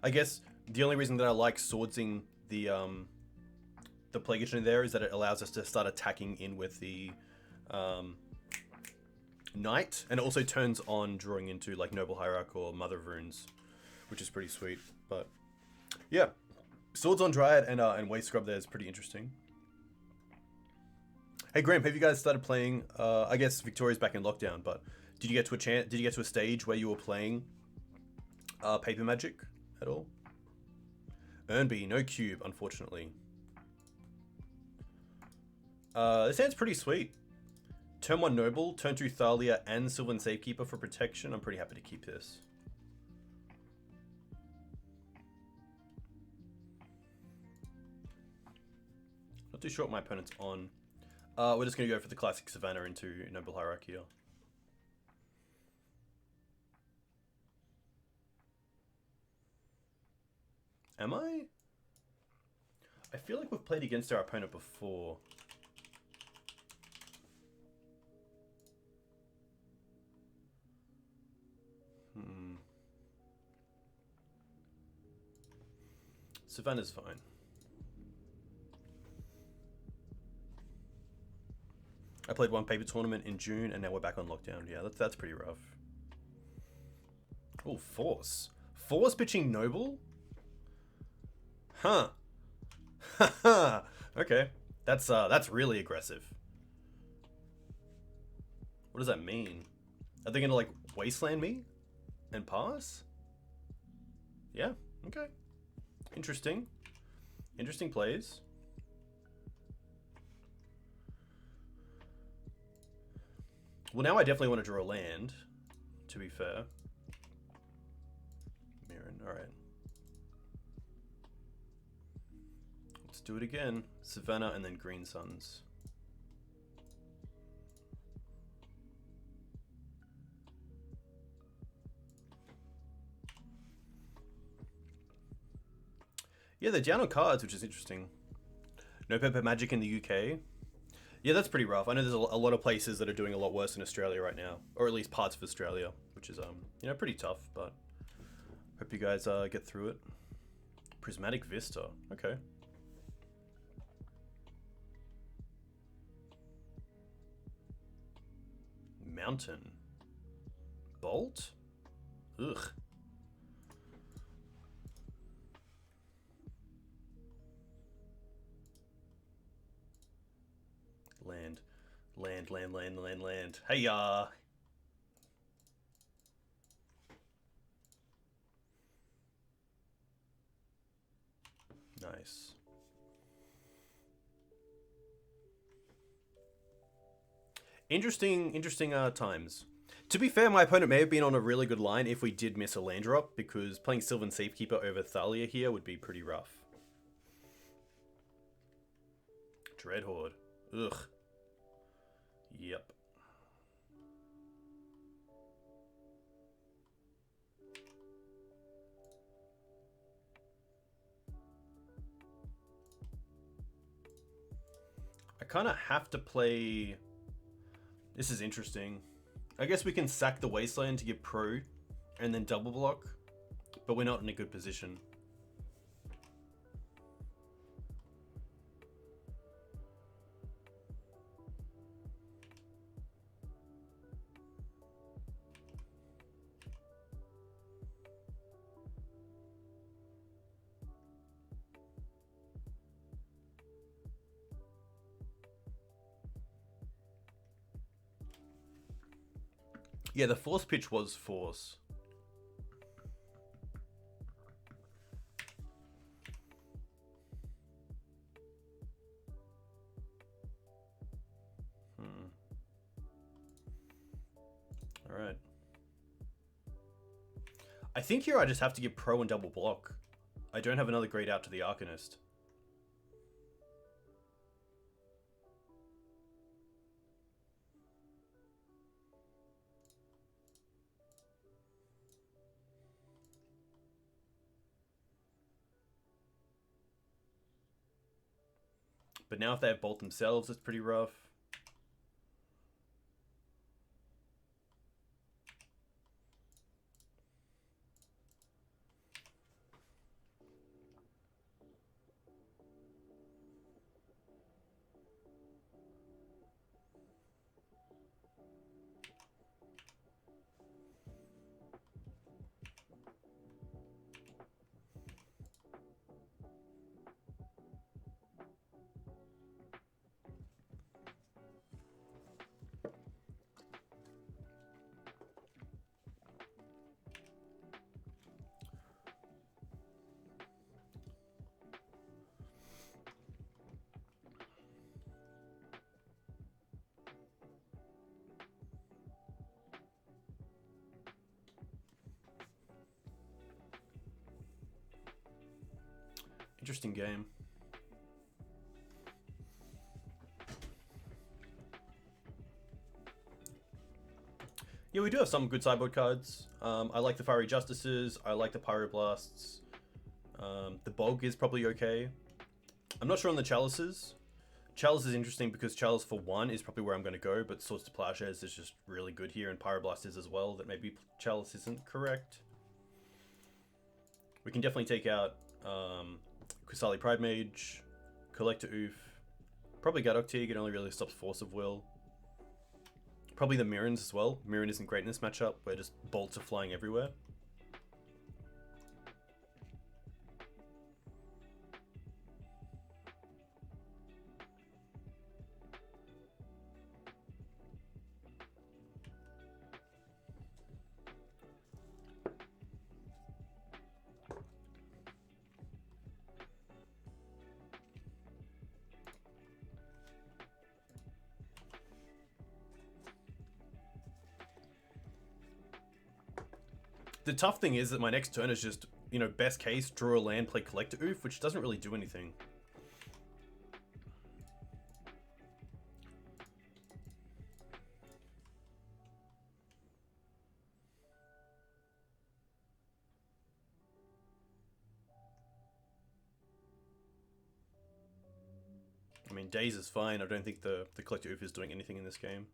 I guess the only reason that I like swordsing the Plague Engineer there is that it allows us to start attacking in with the Knight, and it also turns on drawing into like Noble Hierarch or Mother of Runes, which is pretty sweet. But yeah, swords on Dryad and waste Scrub there is pretty interesting. Hey Graham, have you guys started playing? I guess Victoria's back in lockdown, but did you get to a Did you get to a stage where you were playing Paper Magic at all? Urnby, no cube, unfortunately. This hand's pretty sweet. Turn 1 Noble, turn 2 Thalia and Sylvan Safekeeper for protection. I'm pretty happy to keep this. Not too sure what my opponent's on. We're just going to go for the classic Savannah into Noble Hierarch here. Am I? I feel like we've played against our opponent before. Savannah's fine. I played one paper tournament in June and now we're back on lockdown. Yeah, that's pretty rough. Oh, Force. Force pitching Noble? Huh. Haha. Okay. That's really aggressive. What does that mean? Are they gonna like Wasteland me? And pass? Yeah, Okay. Interesting. Interesting plays. Well, now I definitely want to draw a land, to be fair. Mirran, alright. Let's do it again. Savannah and then Green Suns. Yeah, they're down on cards, which is interesting. No Paper Magic in the UK. Yeah, that's pretty rough. I know there's a lot of places that are doing a lot worse in Australia right now, or at least parts of Australia, which is you know, pretty tough. But hope you guys get through it. Prismatic Vista, okay. Mountain, Bolt, ugh. Land. Hey, nice. Interesting times. To be fair, my opponent may have been on a really good line if we did miss a land drop, because playing Sylvan Safekeeper over Thalia here would be pretty rough. Dreadhorde. Ugh. Yep. I kind of have to play... This is interesting. I guess we can sack the Wasteland to get pro and then double block, but we're not in a good position. Yeah, the force pitch was force. Alright. I think here I just have to get pro and double block. I don't have another grade out to the Arcanist. But now if they have bolt themselves, it's pretty rough. Interesting game. Yeah, we do have some good sideboard cards. I like the Fiery Justices. I like the Pyroblasts. The Bog is probably okay. I'm not sure on the Chalices. Chalice is interesting because Chalice for 1 is probably where I'm going to go, but Swords to Plowshares is just really good here, and Pyroblast is as well, that maybe Chalice isn't correct. We can definitely take out Qasali Pridemage, Collector Ouphe, probably Gaddock Teeg, it only really stops Force of Will. Probably the Mirrans as well. Mirran isn't great in this matchup, where just bolts are flying everywhere. The tough thing is that my next turn is just, you know, best case, draw a land, play Collector Ouphe, which doesn't really do anything. I mean, Daze is fine. I don't think the Collector Ouphe is doing anything in this game.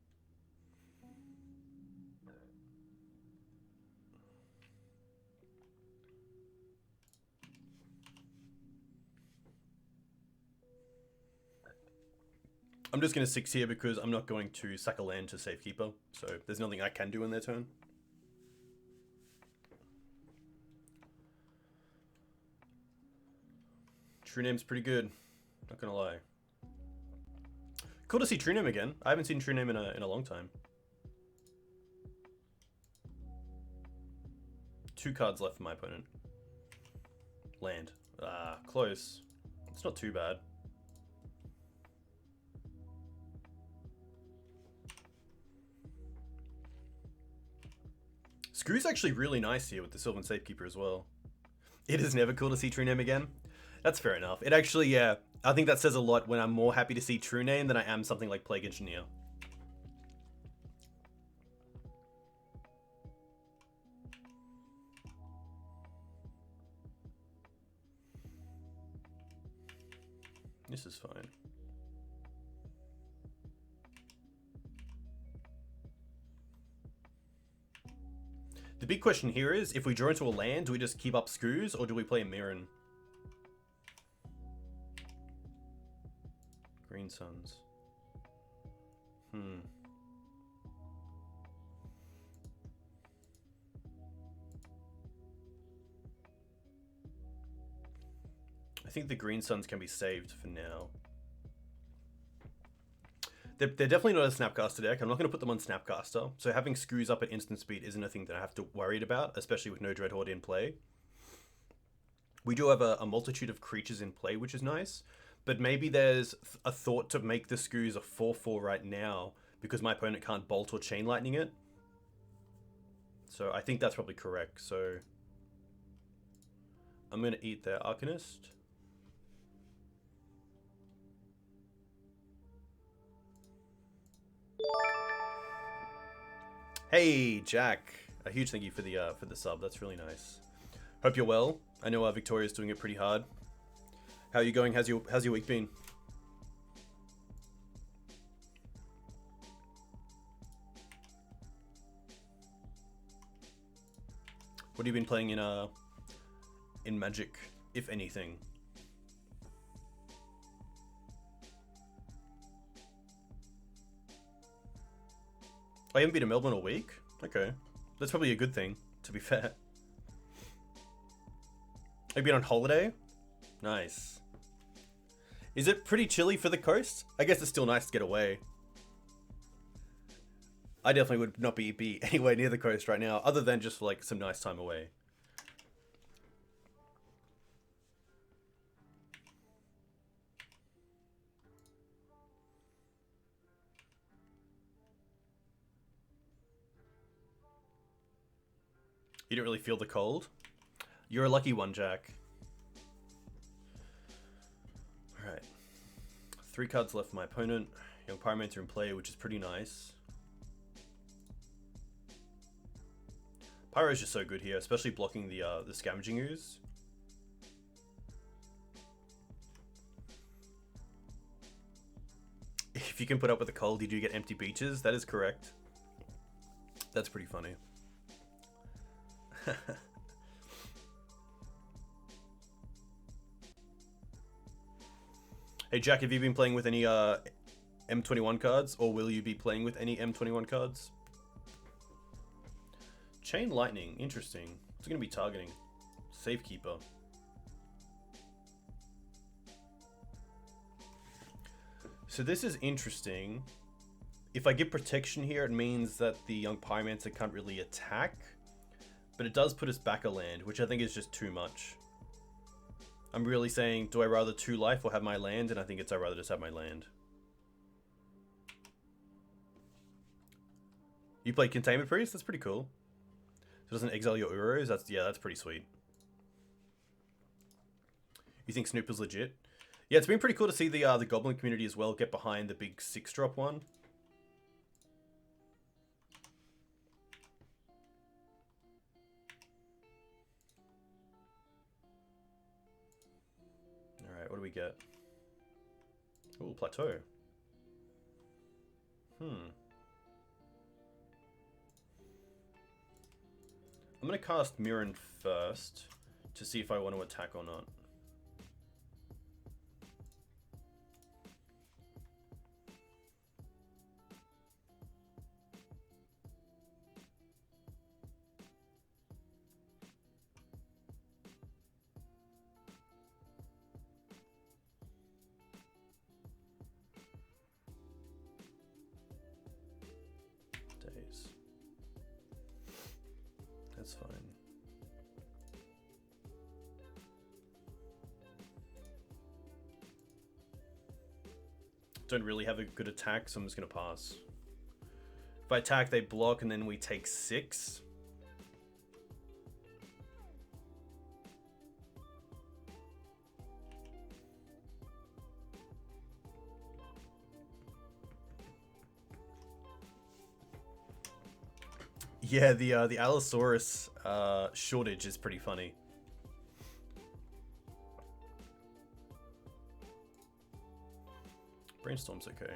I'm just going to 6 here because I'm not going to sack a land to Safekeeper, so there's nothing I can do in their turn. True Name's pretty good, not going to lie. Cool to see True Name again. I haven't seen True Name in a long time. 2 cards left for my opponent. Land. Ah, close. It's not too bad. Screw's actually really nice here with the Sylvan Safekeeper as well. It is never cool to see True Name again. That's fair enough. It actually, yeah, I think that says a lot when I'm more happy to see True Name than I am something like Plague Engineer. This is fine. The big question here is, if we draw into a land, do we just keep up Screws, or do we play a Mirran? Green Suns. I think the Green Suns can be saved for now. They're definitely not a Snapcaster deck. I'm not going to put them on Snapcaster, so having Screws up at instant speed isn't a thing that I have to worry about, especially with no Dreadhorde in play. We do have a multitude of creatures in play, which is nice, but maybe there's a thought to make the Screws a 4/4 right now, because my opponent can't Bolt or Chain Lightning it. So I think that's probably correct, so I'm going to eat their Arcanist. Hey, Jack. A huge thank you for the sub. That's really nice. Hope you're well. I know Victoria's doing it pretty hard. How are you going? How's your week been? What have you been playing in Magic, if anything? I haven't been to Melbourne all week? Okay. That's probably a good thing, to be fair. Have you been on holiday? Nice. Is it pretty chilly for the coast? I guess it's still nice to get away. I definitely would not be anywhere near the coast right now, other than just for like some nice time away. You don't really feel the cold? You're a lucky one, Jack. Alright. 3 cards left for my opponent. Young Pyromancer in play, which is pretty nice. Pyro is just so good here, especially blocking the Scavenging Ooze. If you can put up with the cold, you do get empty beaches. That is correct. That's pretty funny. Hey Jack, have you been playing with any M21 cards, or will you be playing with any M21 cards? Chain Lightning, interesting. What's it going to be targeting? Safekeeper. So this is interesting. If I get protection here, it means that the Young Pyromancer can't really attack. But it does put us back a land, which I think is just too much. I'm really saying, do I rather 2 life or have my land? And I think it's I'd rather just have my land. You play Containment Priest? That's pretty cool. it doesn't exile your Uros? That's pretty sweet. You think Snooper's legit? Yeah, it's been pretty cool to see the Goblin community as well get behind the big 6-drop one. Alright, what do we get? Ooh, Plateau. I'm going to cast Mirran first to see if I want to attack or not. Days. That's fine. Don't really have a good attack, so I'm just going to pass. If I attack, they block, and then we take 6. Yeah, the Allosaurus shortage is pretty funny. Brainstorm's okay.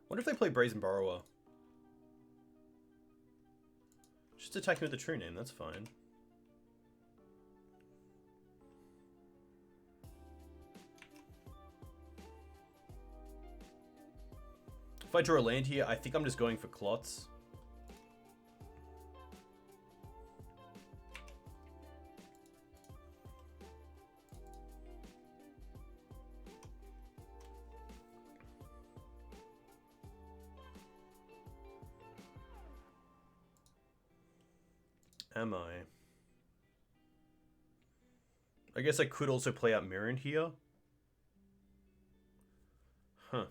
Wonder if they play Brazen Borrower. Just attacking with the true name, that's fine. If I draw a land here, I think I'm just going for Klothys. Am I? I guess I could also play out Mirran here. Huh.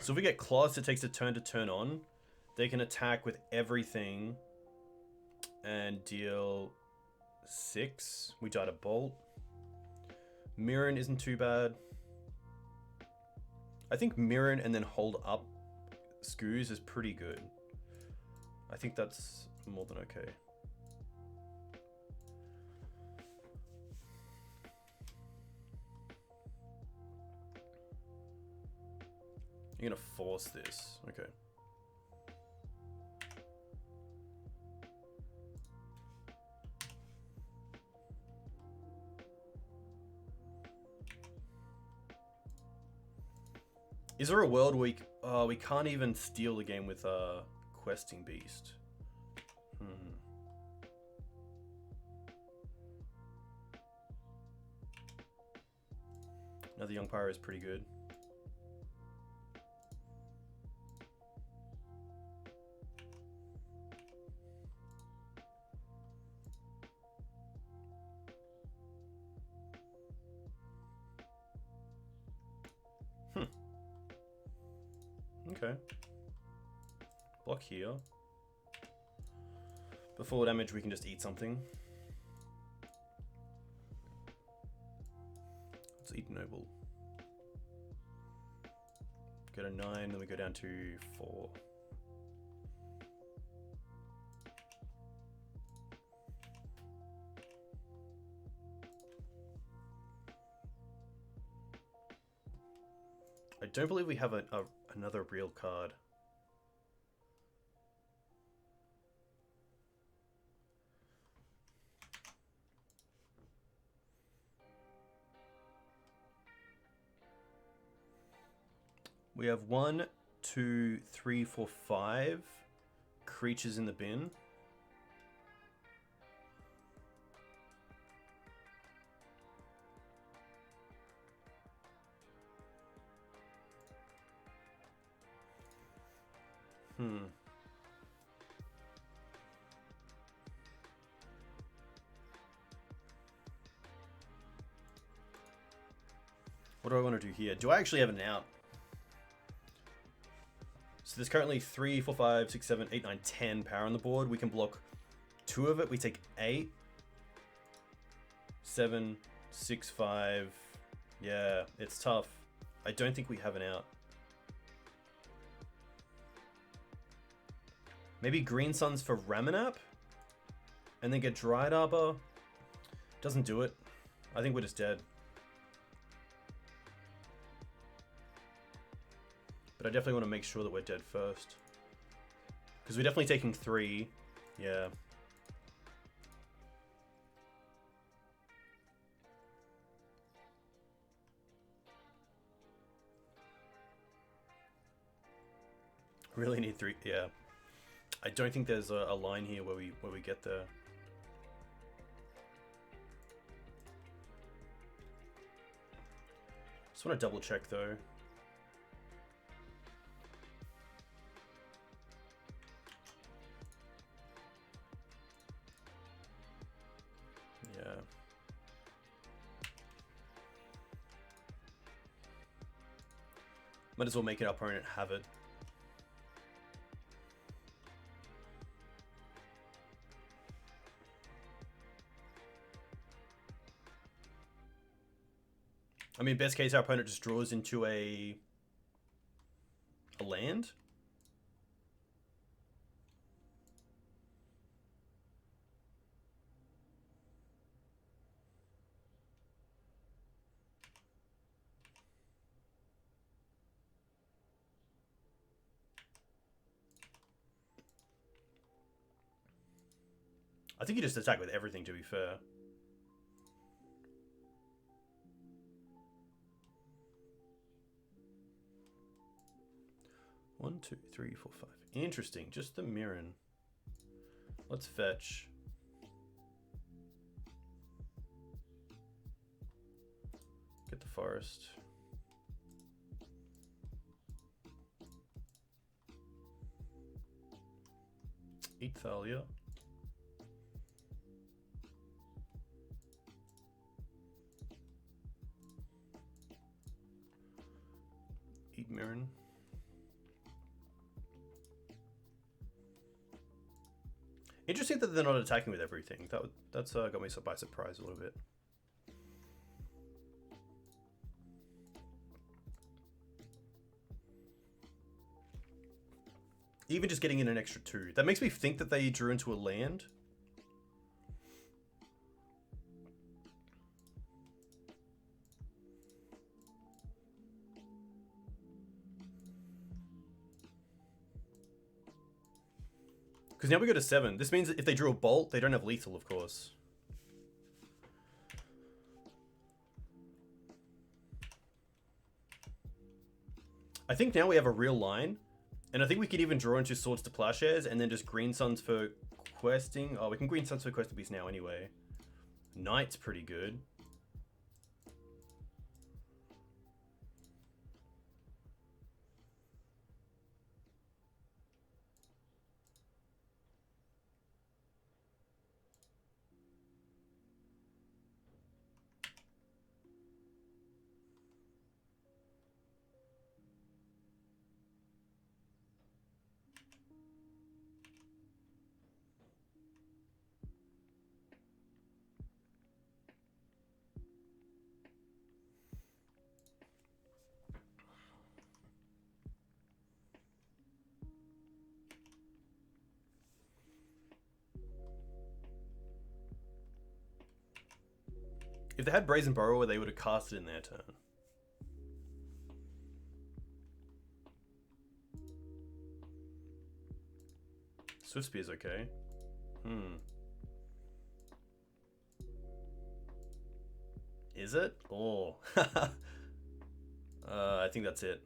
So if we get Klothys, it takes a turn to turn on. They can attack with everything and deal 6. We died a bolt. Mirran isn't too bad. I think Mirran and then hold up Scooze is pretty good. I think that's more than okay. You're gonna force this. Okay. Is there a world we can't even steal the game with Questing Beast? Another Young Pyro is pretty good. Okay. Block here. Before damage, we can just eat something. Let's eat Noble. Go to 9, then we go down to 4. I don't believe we have another real card. We have 1, 2, 3, 4, 5 creatures in the bin. What do I want to do here? Do I actually have an out? So there's currently 3, 4, 5, 6, 7, 8, 9, 10 power on the board. We can block 2 of it. We take 8, 7, 6, 5. Yeah, it's tough. I don't think we have an out. Maybe Green Suns for Ramanap? And then get Dryad Arbor? Doesn't do it. I think we're just dead. But I definitely want to make sure that we're dead first. Because we're definitely taking 3. Yeah. Really need 3. Yeah. I don't think there's a line here where we get there. Just want to double check though. Yeah. Might as well make our opponent have it. I mean, best case, our opponent just draws into a land. I think you just attack with everything, to be fair. One, two, three, four, five. Interesting. Just the Mirran. Let's fetch. Get the forest. Eat Thalia. Eat Mirran. Interesting that they're not attacking with everything. That's got me by surprise a little bit. Even just getting in an extra 2. That makes me think that they drew into a land. Because now we go to 7. This means that if they drew a bolt, they don't have lethal, of course. I think now we have a real line. And I think we could even draw into Swords to Plowshares and then just Green Suns for questing. Oh, we can Green Suns for Questing Beast now anyway. Knight's pretty good. If they had Brazen Borrower, they would have cast it in their turn. Swift Spear's okay. Is it? Oh. I think that's it.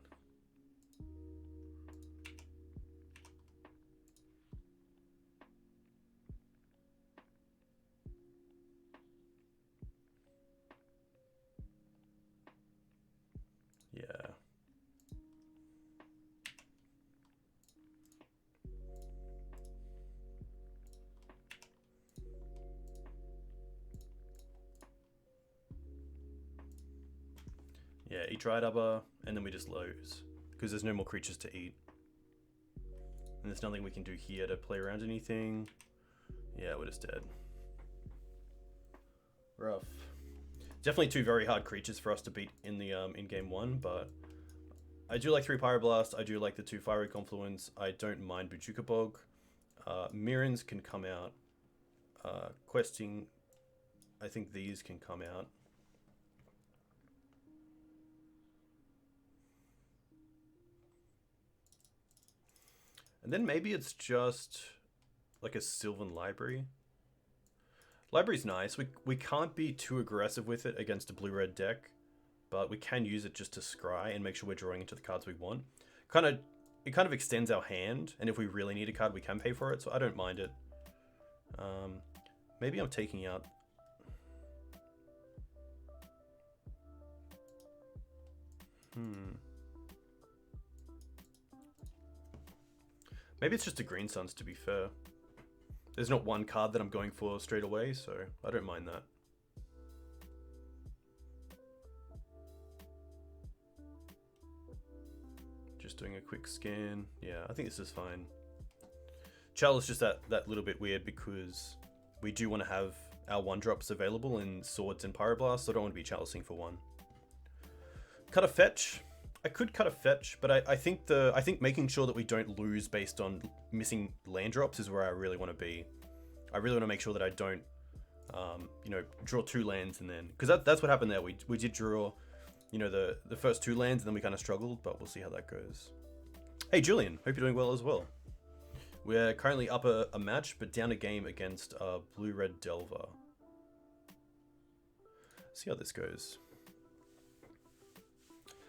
Yeah, eat Dryad Arbor, and then we just lose. Because there's no more creatures to eat. And there's nothing we can do here to play around anything. Yeah, we're just dead. Rough. Definitely two very hard creatures for us to beat in the in game one, but I do like 3 Pyroblast. I do like the 2 Fiery Confluence. I don't mind Bojuka Bog. Mirrans can come out. Questing, I think these can come out. And then maybe it's just like a Sylvan Library. Library's nice. We can't be too aggressive with it against a blue-red deck, but we can use it just to scry and make sure we're drawing into the cards we want. It kind of extends our hand, and if we really need a card, we can pay for it, so I don't mind it. Maybe I'm taking out... Maybe it's just a Green Suns, to be fair. There's not one card that I'm going for straight away, so I don't mind that. Just doing a quick scan. Yeah, I think this is fine. Chalice is just that little bit weird because we do want to have our 1-drops available in Swords and Pyroblast, so I don't want to be chalicing for 1. Cut a fetch. I could cut a fetch, but I think making sure that we don't lose based on missing land drops is where I really want to be. I really want to make sure that I don't, you know, draw 2 lands and then... Because that's what happened there. We did draw, you know, the first 2 lands and then we kind of struggled, but we'll see how that goes. Hey, Julian. Hope you're doing well as well. We're currently up a match, but down a game against Blue-Red Delver. See how this goes.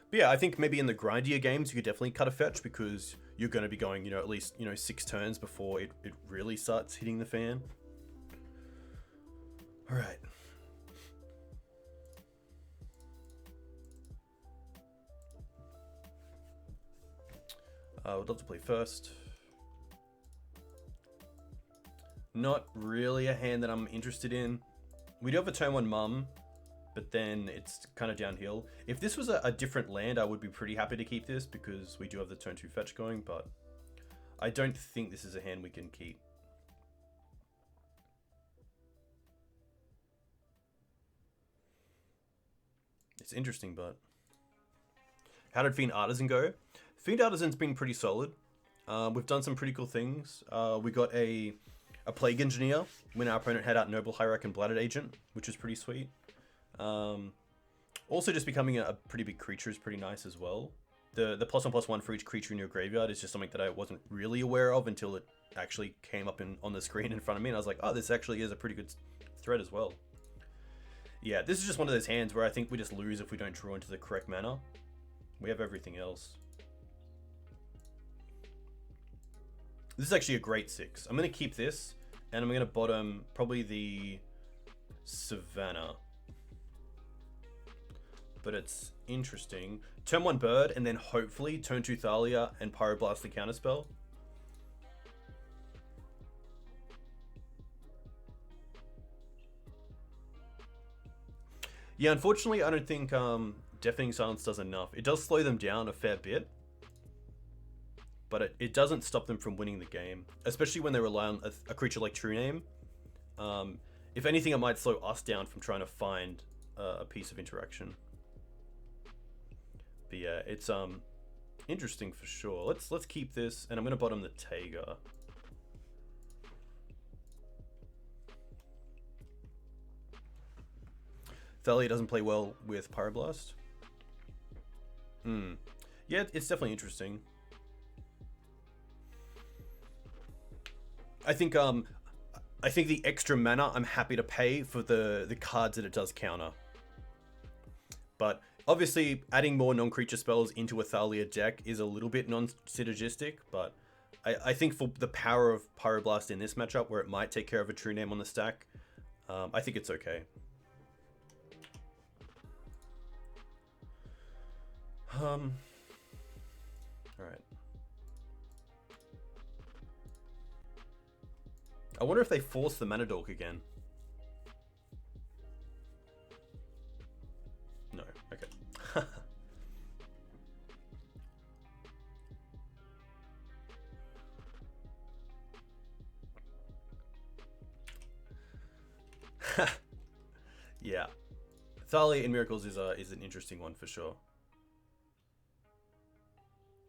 But yeah, I think maybe in the grindier games, you could definitely cut a fetch because you're going to be going, you know, at least, you know, 6 turns before it really starts hitting the fan. All right. Would love to play first. Not really a hand that I'm interested in. We do have a turn 1 mum, but then it's kind of downhill. If this was a different land, I would be pretty happy to keep this because we do have the turn 2 fetch going, but I don't think this is a hand we can keep. It's interesting, but... How did Fiend Artisan go? Fiend Artisan's been pretty solid. We've done some pretty cool things. We got a Plague Engineer when our opponent had out Noble Hierarch and Blooded Agent, which is pretty sweet. Also just becoming a pretty big creature is pretty nice as well. The +1/+1 for each creature in your graveyard is just something that I wasn't really aware of until it actually came up on the screen in front of me, and I was like, oh, this actually is a pretty good threat as well. Yeah, this is just one of those hands where I think we just lose if we don't draw into the correct manner. We have everything else. This is actually a great 6. I'm going to keep this, and I'm going to bottom probably the Savannah. But it's interesting. Turn 1 Bird, and then hopefully turn 2 Thalia and Pyroblast the counterspell. Yeah, unfortunately, I don't think Deafening Silence does enough. It does slow them down a fair bit, but it doesn't stop them from winning the game, especially when they rely on a creature like True Name. If anything, it might slow us down from trying to find a piece of interaction. But yeah, it's interesting for sure. Let's keep this, and I'm gonna bottom the Taiga. Thalia doesn't play well with Pyroblast. Yeah, it's definitely interesting. I think the extra mana I'm happy to pay for the cards that it does counter. But obviously adding more non-creature spells into a Thalia deck is a little bit non-synergistic, but I think for the power of Pyroblast in this matchup where it might take care of a True Name on the stack, I think it's okay. Alright. I wonder if they force the Mana Dork again. No, okay. Yeah. Thalia in Miracles is an interesting one for sure.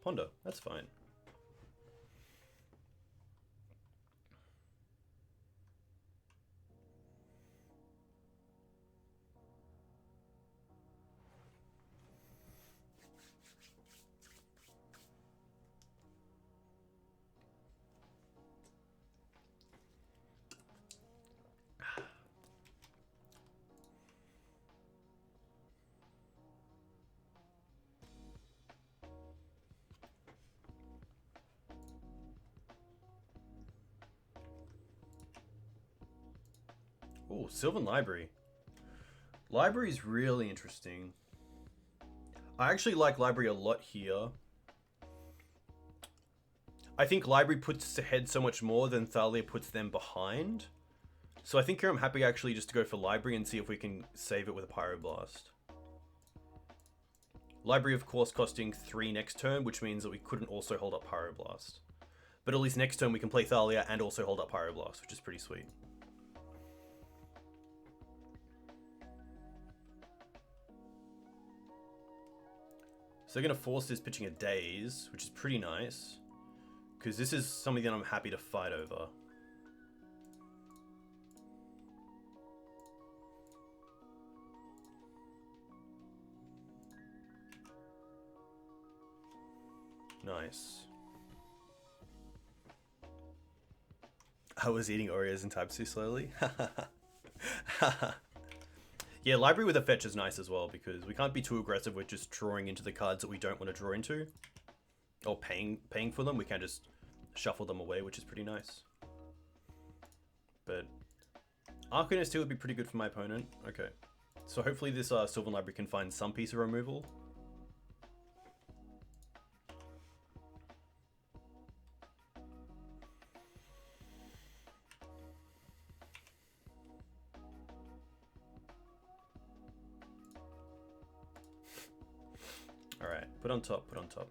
Ponder, that's fine. Oh, Sylvan Library. Library is really interesting. I actually like Library a lot here. I think Library puts us ahead so much more than Thalia puts them behind. So I think here I'm happy actually just to go for Library and see if we can save it with a Pyroblast. Library, of course, costing 3 next turn, which means that we couldn't also hold up Pyroblast. But at least next turn we can play Thalia and also hold up Pyroblast, which is pretty sweet. So they're going to force this pitching a Daze, which is pretty nice. Because this is something that I'm happy to fight over. Nice. I was eating Oreos and types too slowly. Yeah, Library with a fetch is nice as well, because we can't be too aggressive with just drawing into the cards that we don't want to draw into. Or paying for them. We can just shuffle them away, which is pretty nice. But Arcanist 2 would be pretty good for my opponent. Okay. So hopefully this Sylvan Library can find some piece of removal. Alright, put on top, put on top.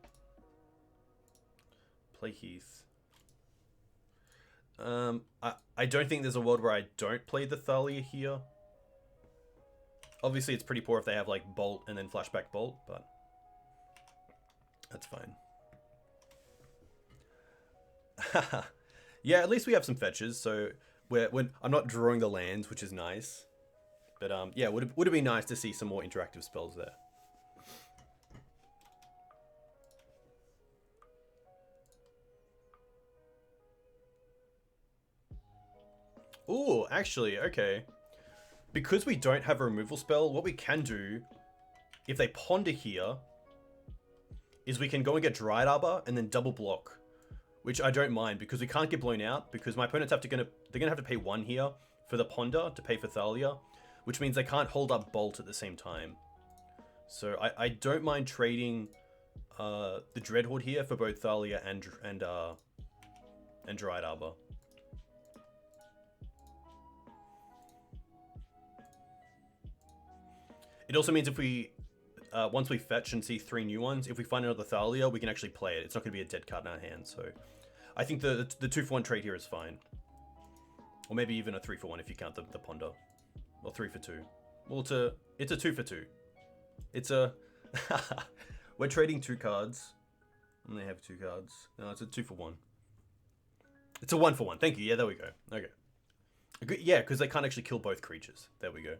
Play Heath. I don't think there's a world where I don't play the Thalia here. Obviously, it's pretty poor if they have, like, Bolt and then Flashback Bolt, but that's fine. Yeah, at least we have some fetches, so I'm not drawing the lands, which is nice. But, yeah, would it be nice to see some more interactive spells there. Ooh, actually, okay. Because we don't have a removal spell, what we can do, if they ponder here, is we can go and get Dryad Arbor and then double block. Which I don't mind, because we can't get blown out, because my opponents they're gonna have to pay 1 here for the ponder to pay for Thalia, which means they can't hold up Bolt at the same time. So I don't mind trading the Dreadhorde here for both Thalia and Dryad Arbor. It also means if we, once we fetch and see 3 new ones, if we find another Thalia, we can actually play it. It's not going to be a dead card in our hand, so I think the 2-for-1 trade here is fine. Or maybe even a 3-for-1 if you count the Ponder. Or 3-for-2. Well, it's a 2-for-2. It's a... We're trading 2 cards. And they have 2 cards. No, it's a 2-for-1. It's a 1-for-1. Thank you. Yeah, there we go. Okay. Yeah, because they can't actually kill both creatures. There we go.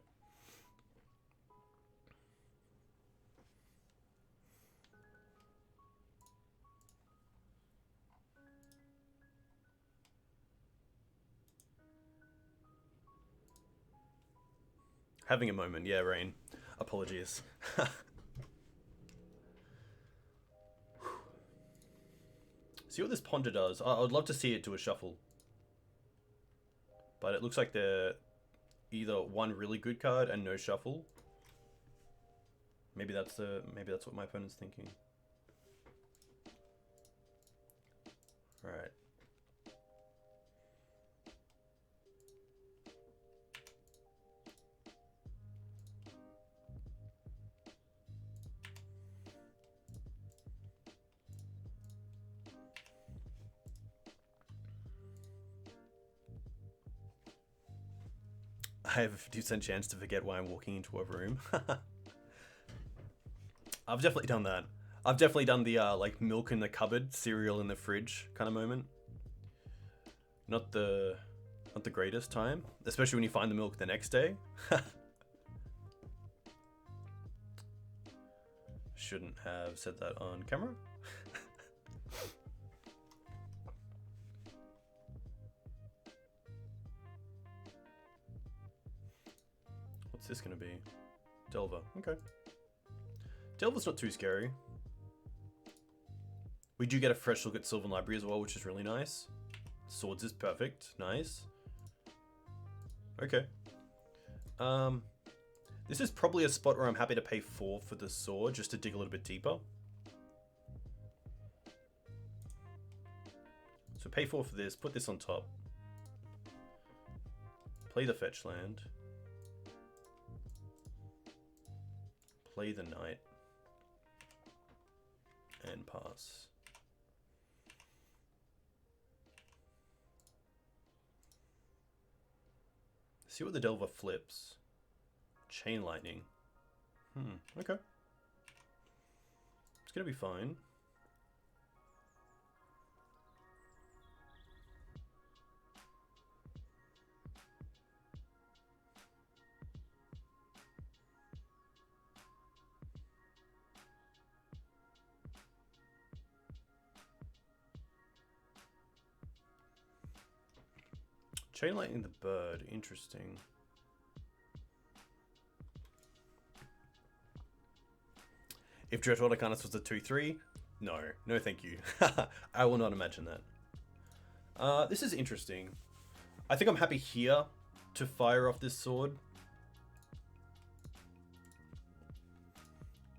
Having a moment. Yeah, Rain. Apologies. See what this Ponder does. I would love to see it do a shuffle. But it looks like they're either one really good card and no shuffle. Maybe that's what my opponent's thinking. Alright. I have a 50% chance to forget why I'm walking into a room. I've definitely done that. I've definitely done the like milk in the cupboard, cereal in the fridge kind of moment. Not the greatest time, especially when you find the milk the next day. Shouldn't have said that on camera. What's this gonna be? Delver. Okay. Delver's not too scary. We do get a fresh look at Sylvan Library as well, which is really nice. Swords is perfect. Nice. Okay. This is probably a spot where I'm happy to pay 4 for the sword, just to dig a little bit deeper. So pay 4 for this, put this on top. Play the fetch land. Play the knight. And pass. See what the Delver flips. Chain lightning. Okay. It's gonna be fine. Chain lightning the bird, interesting. If Dreadhorde Arcanus was a 2/3, no, no thank you. I will not imagine that. This is interesting. I think I'm happy here to fire off this sword.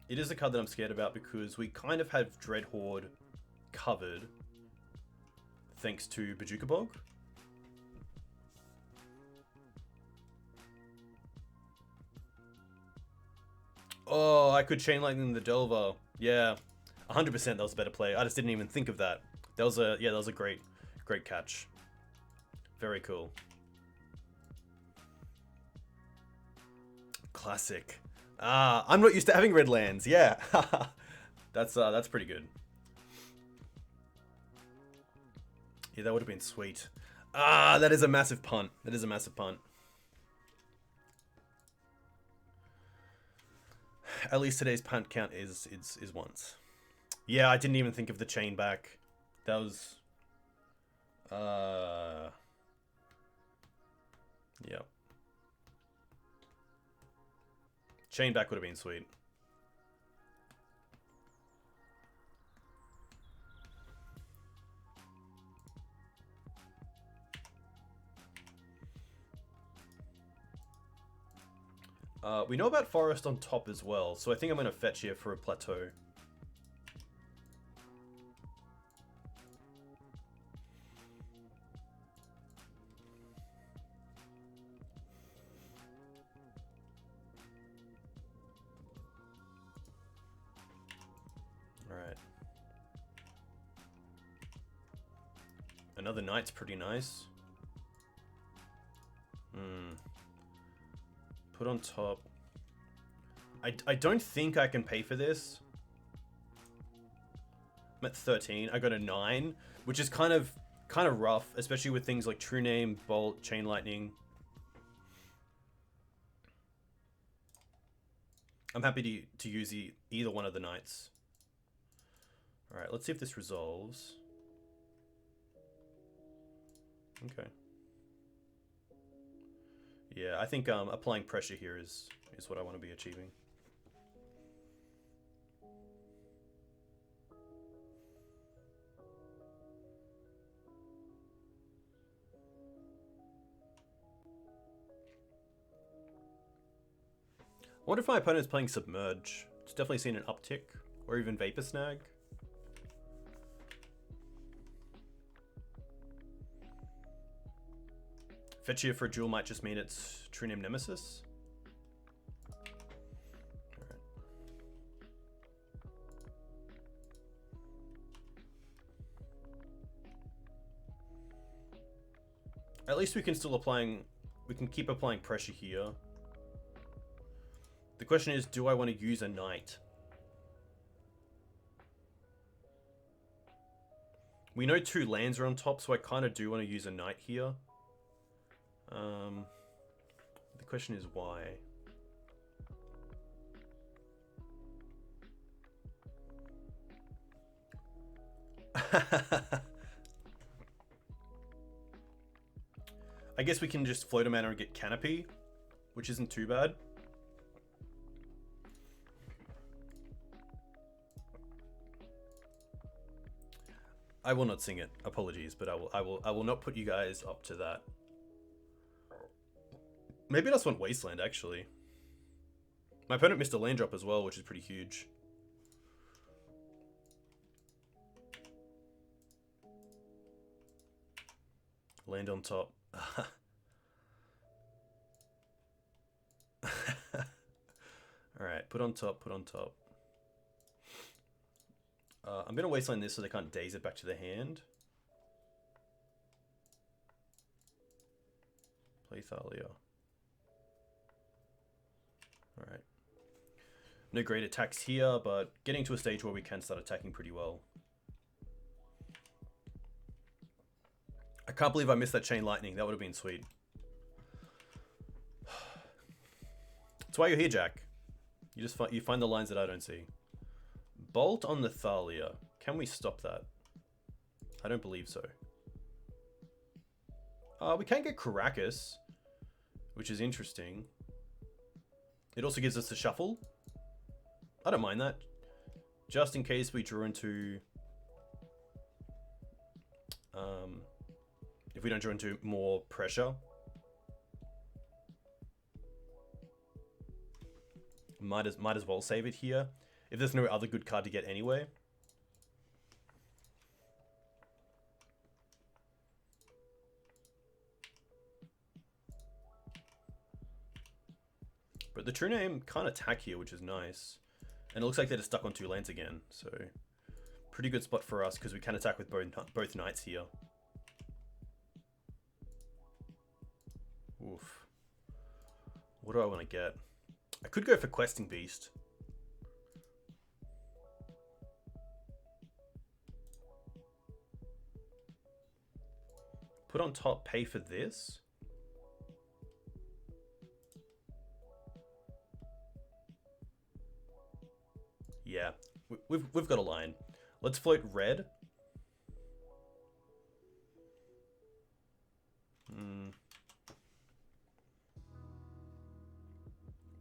It is a card that I'm scared about because we kind of have Dreadhorde covered thanks to Bojuka Bog. Oh, I could Chain Lightning the Delver. Yeah, 100% that was a better play. I just didn't even think of that. That was a great catch. Very cool. Classic. I'm not used to having red lands. Yeah, that's pretty good. Yeah, that would have been sweet. That is a massive punt. That is a massive punt. At least today's punt count is once. Yeah, I didn't even think of the chain back. That was yeah. Chain back would have been sweet. We know about forest on top as well, so I think I'm going to fetch here for a plateau. Alright. Another knight's pretty nice. Put on top. I don't think I can pay for this. I'm at 13. I got a 9, which is kind of rough, especially with things like True Name, Bolt, Chain Lightning. I'm happy to use either one of the knights. All right, let's see if this resolves. Okay. Yeah, I think applying pressure here is what I want to be achieving. I wonder if my opponent's playing Submerge. It's definitely seen an uptick, or even Vapor Snag. Fetch here for a duel might just mean it's True Name Nemesis. Alright. At least we can still applying we can keep applying pressure here. The question is, do I want to use a knight? We know 2 lands are on top, so I kind of do want to use a knight here. The question is why? I guess we can just float a mana and get Canopy, which isn't too bad. I will not sing it. Apologies, but I will not put you guys up to that. Maybe I just want Wasteland, actually. My opponent missed a land drop as well, which is pretty huge. Land on top. Alright, put on top, put on top. I'm going to Wasteland this so they can't daze it back to the hand. Play Thalia. Alright. No great attacks here, but getting to a stage where we can start attacking pretty well. I can't believe I missed that Chain Lightning. That would have been sweet. That's why you're here, Jack. You find the lines that I don't see. Bolt on the Thalia. Can we stop that? I don't believe so. We can get Karakas, which is interesting. It also gives us the shuffle. I don't mind that. Just in case we draw into... if we don't draw into more pressure. Might as well save it here. If there's no other good card to get anyway. But the true name can't attack here, which is nice. And it looks like they're just stuck on 2 lands again. So pretty good spot for us because we can attack with both knights here. Oof. What do I want to get? I could go for Questing Beast. Put on top, pay for this. Yeah, we've got a line. Let's float red.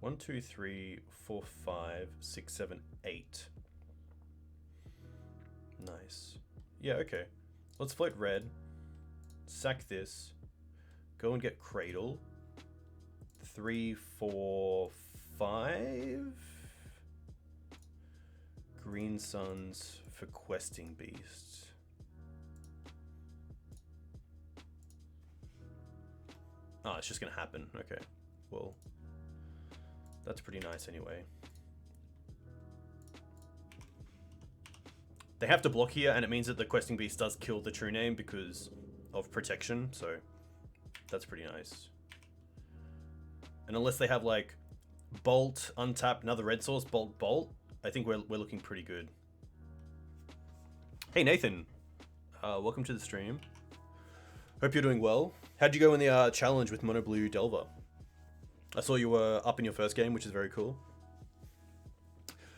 1, 2, 3, 4, 5, 6, 7, 8. Nice. Yeah, okay. Let's float red. Sack this. Go and get Cradle. 3, 4, 5. Green Suns for Questing Beast. Oh, it's just gonna happen. Okay. Well, that's pretty nice anyway. They have to block here, and it means that the Questing Beast does kill the true name because of protection, so that's pretty nice. And unless they have like Bolt, untap, another red source, Bolt, Bolt, I think we're looking pretty good. Hey Nathan, welcome to the stream. Hope you're doing well. How'd you go in the challenge with Mono Blue Delver? I saw you were up in your first game, which is very cool.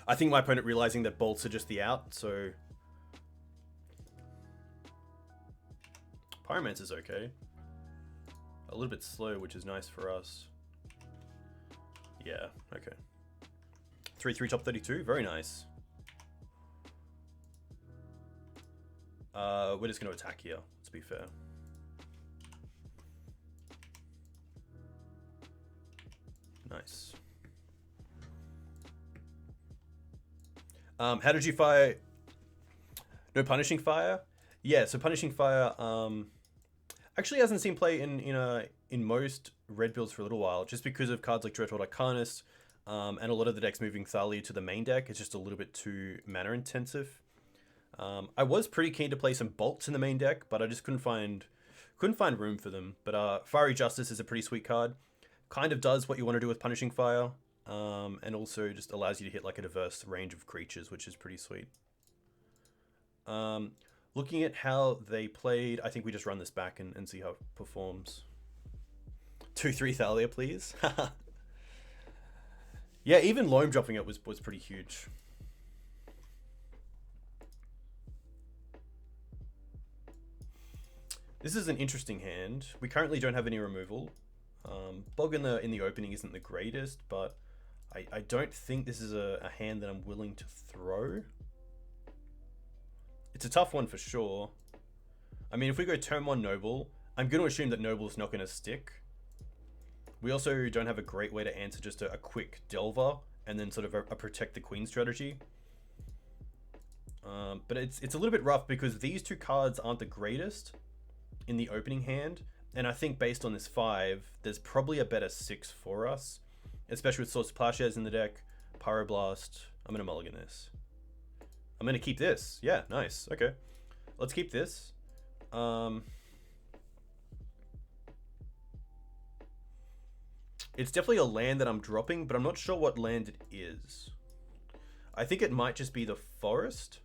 I think my opponent realizing that bolts are just the out, so... Pyromancer's okay. A little bit slow, which is nice for us. Yeah, okay. 3/3 top 32, very nice. We're just going to attack here, let's be fair. Nice. How did you fire? No Punishing Fire? Yeah, so Punishing Fire actually hasn't seen play in most red builds for a little while, just because of cards like Dreadhorde Arcanist, and a lot of the decks moving Thalia to the main deck. It's just a little bit too mana intensive. I was pretty keen to play some bolts in the main deck, but I just couldn't find Couldn't find room for them, but Fiery Justice is a pretty sweet card. Kind of does what you want to do with Punishing Fire, and also just allows you to hit like a diverse range of creatures, which is pretty sweet. Looking at how they played, I think we just run this back and see how it performs. 2/3 Thalia, please. Yeah, even Loam dropping it was pretty huge. This is an interesting hand. We currently don't have any removal. Bog in the opening isn't the greatest, but I don't think this is a hand that I'm willing to throw. It's a tough one for sure. I mean, if we go turn 1 Noble, I'm going to assume that Noble's not going to stick. We also don't have a great way to answer just a quick Delver and then sort of a protect the Queen strategy. But it's a little bit rough because these two cards aren't the greatest in the opening hand, and I think based on this 5, there's probably a better 6 for us, especially with Source of Plowshares in the deck, Pyroblast. I'm going to mulligan this. I'm going to keep this. Yeah, nice. Okay. Let's keep this. It's definitely a land that I'm dropping, but I'm not sure what land it is. I think it might just be the forest,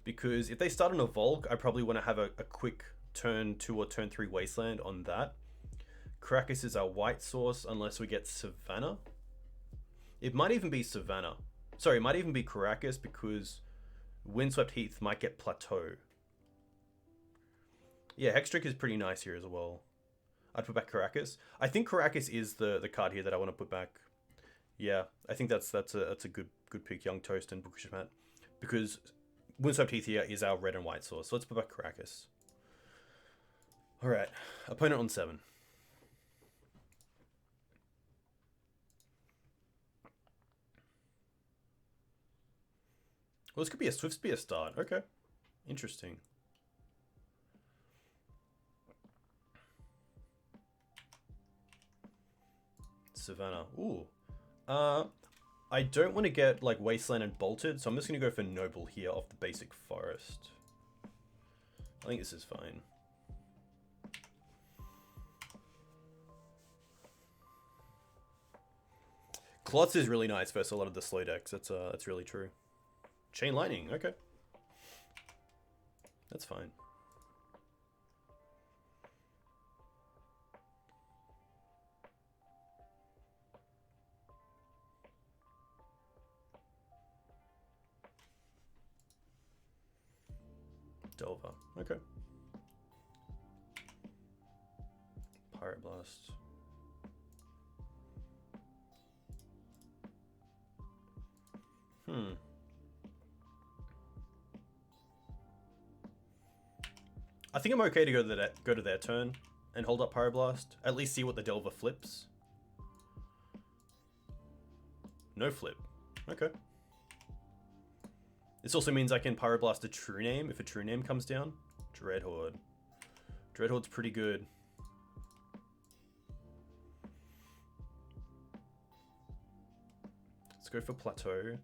because if they start on a Volk, I probably want to have a quick turn 2 or turn 3 Wasteland on that. Karakas is our white source unless we get Savannah. It might even be Savannah. Sorry, it might even be Karakas because Windswept Heath might get Plateau. Yeah, Hexdrinker is pretty nice here as well. I'd put back Karakas. I think Karakas is the card here that I want to put back. Yeah, I think that's a good pick, Young Toast and Bookish Mat, because Windswept Heath here is our red and white source. So let's put back Karakas. All right, opponent on 7. Well, this could be a Swift Spear start. Okay, interesting. Savannah. Ooh. I don't want to get like Wasteland and Bolted, so I'm just going to go for Noble here off the basic forest. I think this is fine. Klothys is really nice versus a lot of the slow decks. That's really true. Chain Lightning, okay. That's fine. Delver, okay. Pyroblast. I think I'm okay to go to their turn and hold up Pyroblast. At least see what the Delver flips. No flip. Okay. This also means I can Pyroblast a True Name if a True Name comes down. Dreadhorde. Dreadhorde's pretty good. Let's go for Plateau.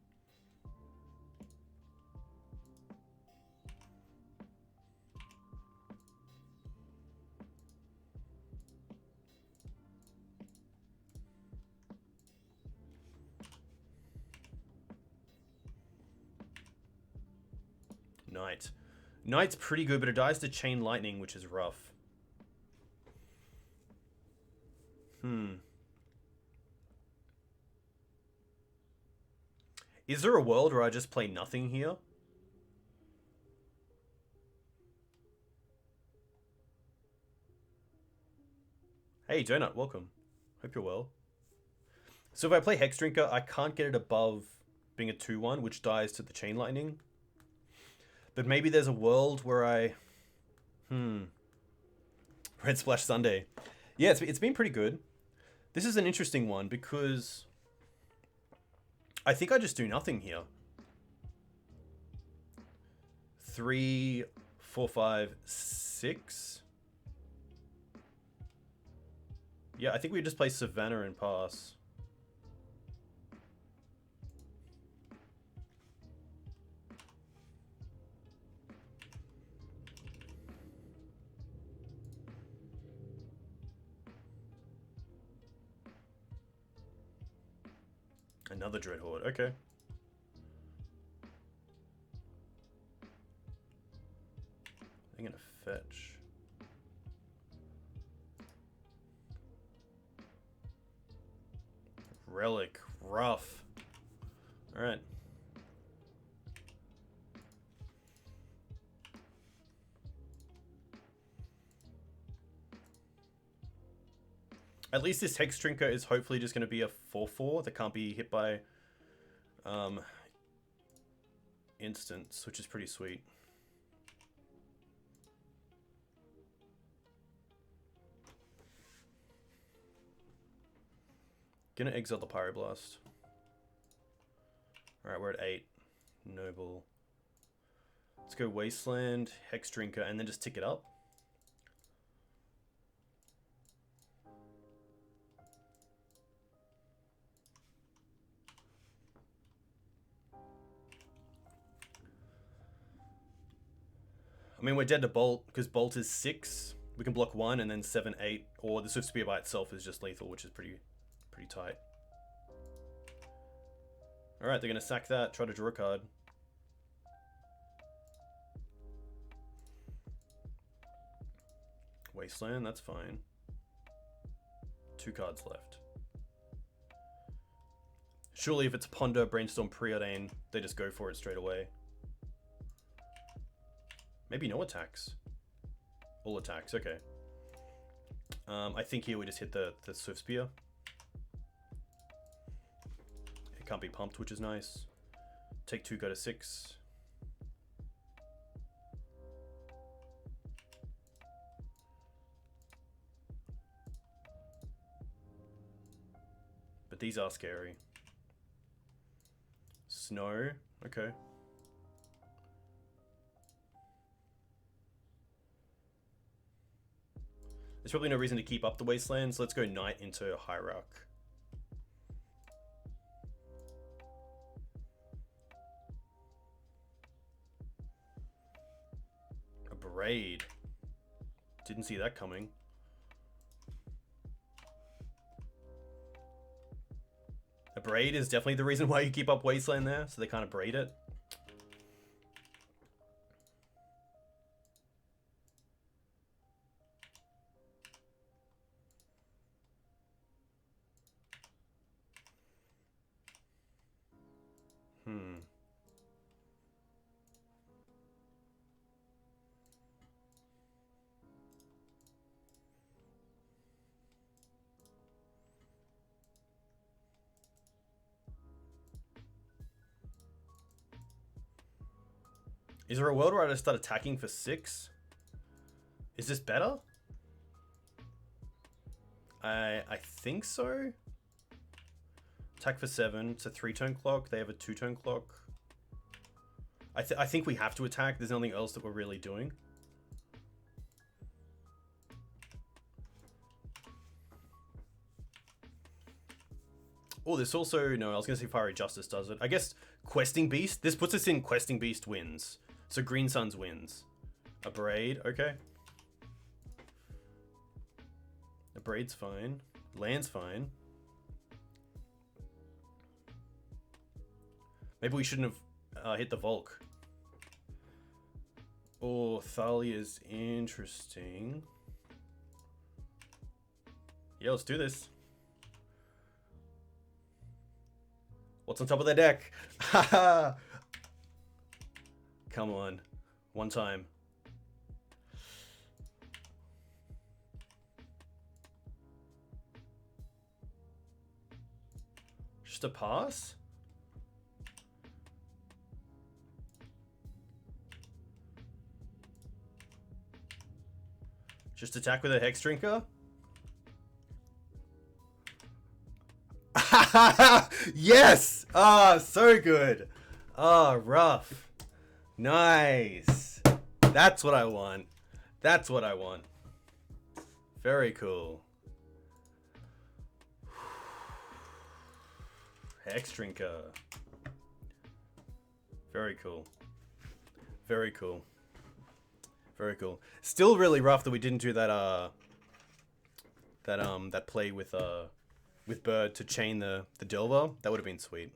Knight. Knight's pretty good, but it dies to Chain Lightning, which is rough. Is there a world where I just play nothing here? Hey, Donut, welcome. Hope you're well. So if I play Hexdrinker, I can't get it above being a 2/1, which dies to the Chain Lightning. But maybe there's a world where I... Red Splash Sunday. Yeah, it's been pretty good. This is an interesting one because I think I just do nothing here. 3, 4, 5, 6. Yeah, I think we just play Savannah and pass. Another Dreadhorde, okay. I'm gonna fetch. Relic, rough. Alright. At least this Hexdrinker is hopefully just going to be a 4/4 that can't be hit by instants, which is pretty sweet. Gonna exile the Pyroblast. Alright, we're at 8. Noble. Let's go Wasteland, Hexdrinker, and then just tick it up. I mean, we're dead to Bolt, because Bolt is 6. We can block 1, and then 7, 8, or the Swift Spear by itself is just lethal, which is pretty tight. Alright, they're going to sack that, try to draw a card. Wasteland, that's fine. 2 cards left. Surely if it's Ponder, Brainstorm, Preordain, they just go for it straight away. Maybe no attacks. All attacks, okay. I think here we just hit the Swift Spear. It can't be pumped, which is nice. Take 2, go to 6. But these are scary. Snow, okay. There's probably no reason to keep up the Wasteland, so let's go Knight into Hierarch. A Braid. Didn't see that coming. A Braid is definitely the reason why you keep up Wasteland there, so they kind of braid it. Is there a world where I just start attacking for 6? Is this better? I think so. Attack for 7. It's a 3-turn clock. They have a 2-turn clock. I think we have to attack. There's nothing else that we're really doing. Oh, this also... No, I was going to say Fiery Justice does it. I guess Questing Beast. This puts us in Questing Beast wins. So Green Suns wins. A Braid, okay. A Braid's fine. Land's fine. Maybe we shouldn't have hit the Volk. Oh, Thalia's interesting. Yeah, let's do this. What's on top of the deck? Haha! Come on. One time. Just a pass? Just attack with a Hexdrinker? Yes! Ah, so good. Ah, rough. Nice. That's what I want. That's what I want. Very cool. Hexdrinker. Very cool. Very cool. Very cool. Still really rough that we didn't do that that play with with Bird to chain the Delver. That would have been sweet.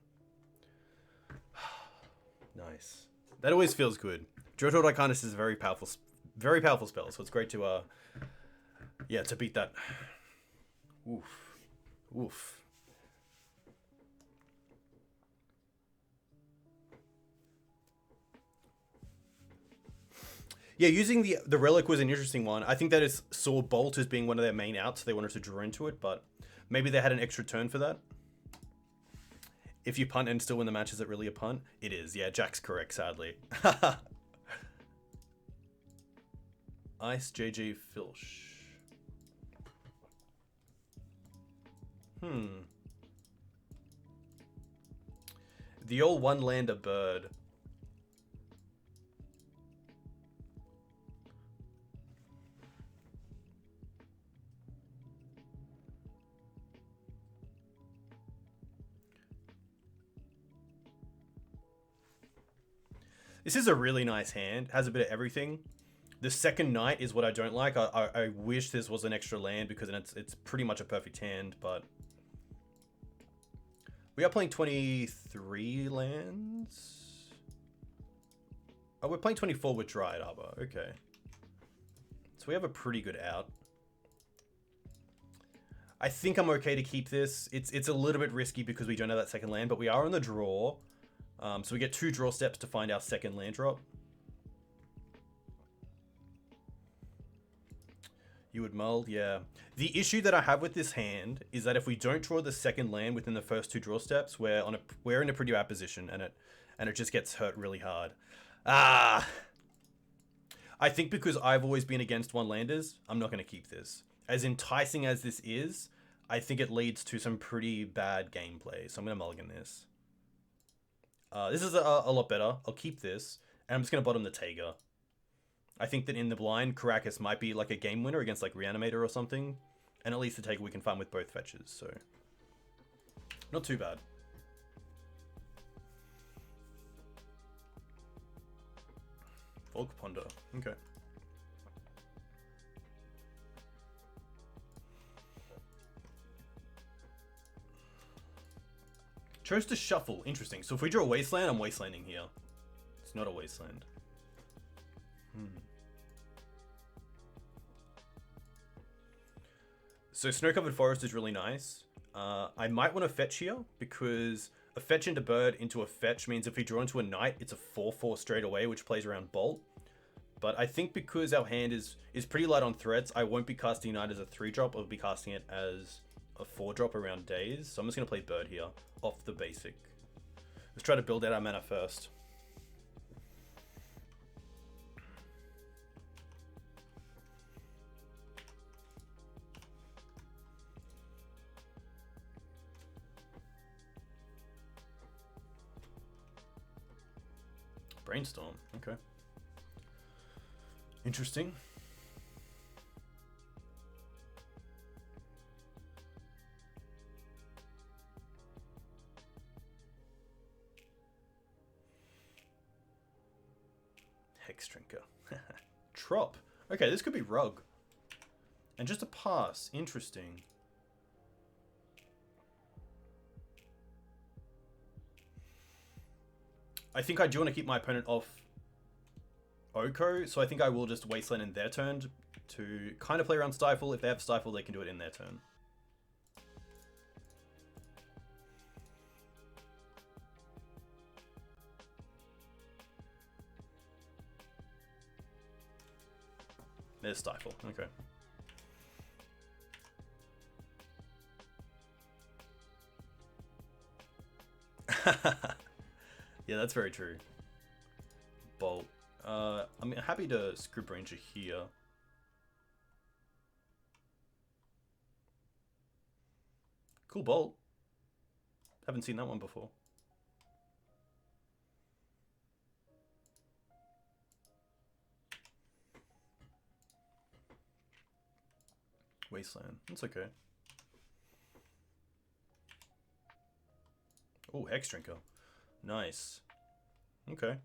Nice. That always feels good. Jotord Icanus is a very powerful spell, so it's great to yeah, to beat that. Oof. Oof. Yeah, using the Relic was an interesting one. I think that is saw Bolt as being one of their main outs, so they wanted to draw into it, but maybe they had an extra turn for that. If you punt and still win the match, is it really a punt? It is, yeah, Jack's correct, sadly. Ice JJ Filch. The old one-lander Bird. This is a really nice hand. Has a bit of everything. The second Knight is what I don't like. I wish this was an extra land because it's pretty much a perfect hand, but we are playing 23 lands. Oh, we're playing 24 with Dryad Arbor. Okay. So we have a pretty good out. I think I'm okay to keep this. It's a little bit risky because we don't have that second land, but we are on the draw. So we get 2 draw steps to find our second land drop. You would mull, yeah. The issue that I have with this hand is that if we don't draw the second land within the first 2 draw steps, we're in a pretty bad position, and it just gets hurt really hard. I think because I've always been against one-landers, I'm not going to keep this. As enticing as this is, I think it leads to some pretty bad gameplay, so I'm going to mulligan this. This is a lot better. I'll keep this, and I'm just going to bottom the Taiga. I think that in the blind, Karakas might be like a game winner against like Reanimator or something, and at least the Taiga we can farm with both fetches, so not too bad. Volk Ponder, okay. Chose to shuffle. Interesting. So if we draw a Wasteland, I'm Wastelanding here. It's not a Wasteland. So Snow-Covered Forest is really nice. I might want to fetch here because a fetch into Bird into a fetch means if we draw into a Knight, it's a 4/4 straight away, which plays around Bolt. But I think because our hand is pretty light on threats, I won't be casting Knight as a 3-drop. I'll be casting it as a 4-drop around days. So I'm just going to play Bird here off the basic. Let's try to build out our mana first. Brainstorm, okay. Interesting. Hexdrinker. Trop. Okay, this could be Rug. And just a pass. Interesting. I think I do want to keep my opponent off Oko, so I think I will just Wasteland in their turn to kind of play around Stifle. If they have Stifle, they can do it in their turn. There's Stifle, okay. Yeah, that's very true. Bolt. I'm happy to Scryb Ranger here. Cool Bolt. Haven't seen that one before. Wasteland. That's okay. Oh, Hexdrinker. Nice. Okay.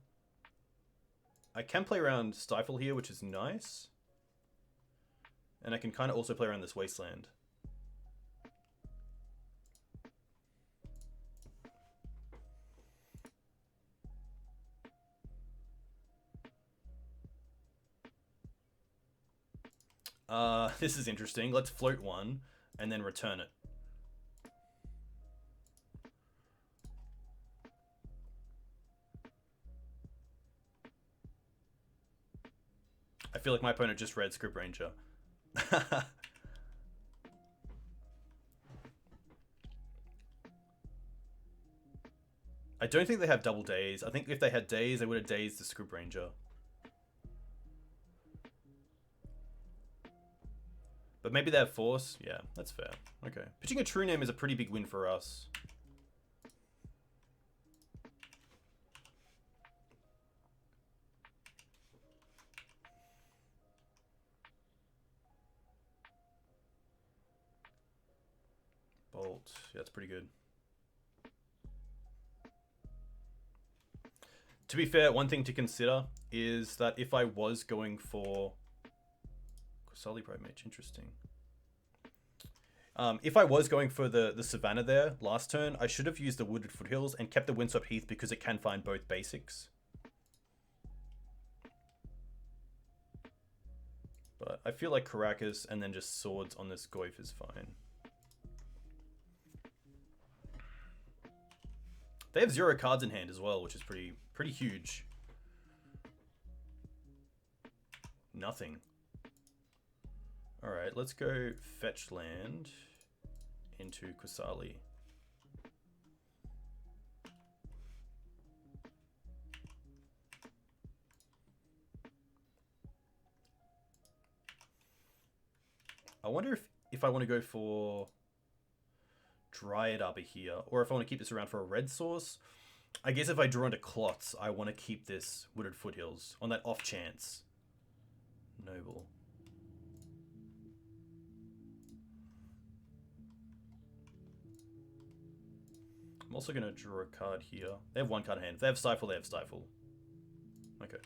I can play around Stifle here, which is nice. And I can kind of also play around this Wasteland. This is interesting. Let's float one and then return it. I feel like my opponent just read Scryb Ranger. I don't think they have double days. I think if they had days, they would have dazed the Scryb Ranger. But maybe they have force. Yeah, that's fair. Okay. Pitching a True Name is a pretty big win for us. Bolt. Yeah, that's pretty good. To be fair, one thing to consider is that if I was going for Qasali Pridemage, interesting. If I was going for the Savannah there last turn, I should have used the Wooded Foothills and kept the Windswept Heath because it can find both basics. But I feel like Karakas and then just swords on this Goyf is fine. They have 0 cards in hand as well, which is pretty huge. Nothing. Alright, let's go fetch land into Qasali. I wonder if I want to go for Dryad Arbor here, or if I want to keep this around for a red source. I guess if I draw into Klothys, I want to keep this Wooded Foothills on that off chance. Noble. I'm also going to draw a card here. They have 1 card in hand. If they have Stifle, they have Stifle. Okay.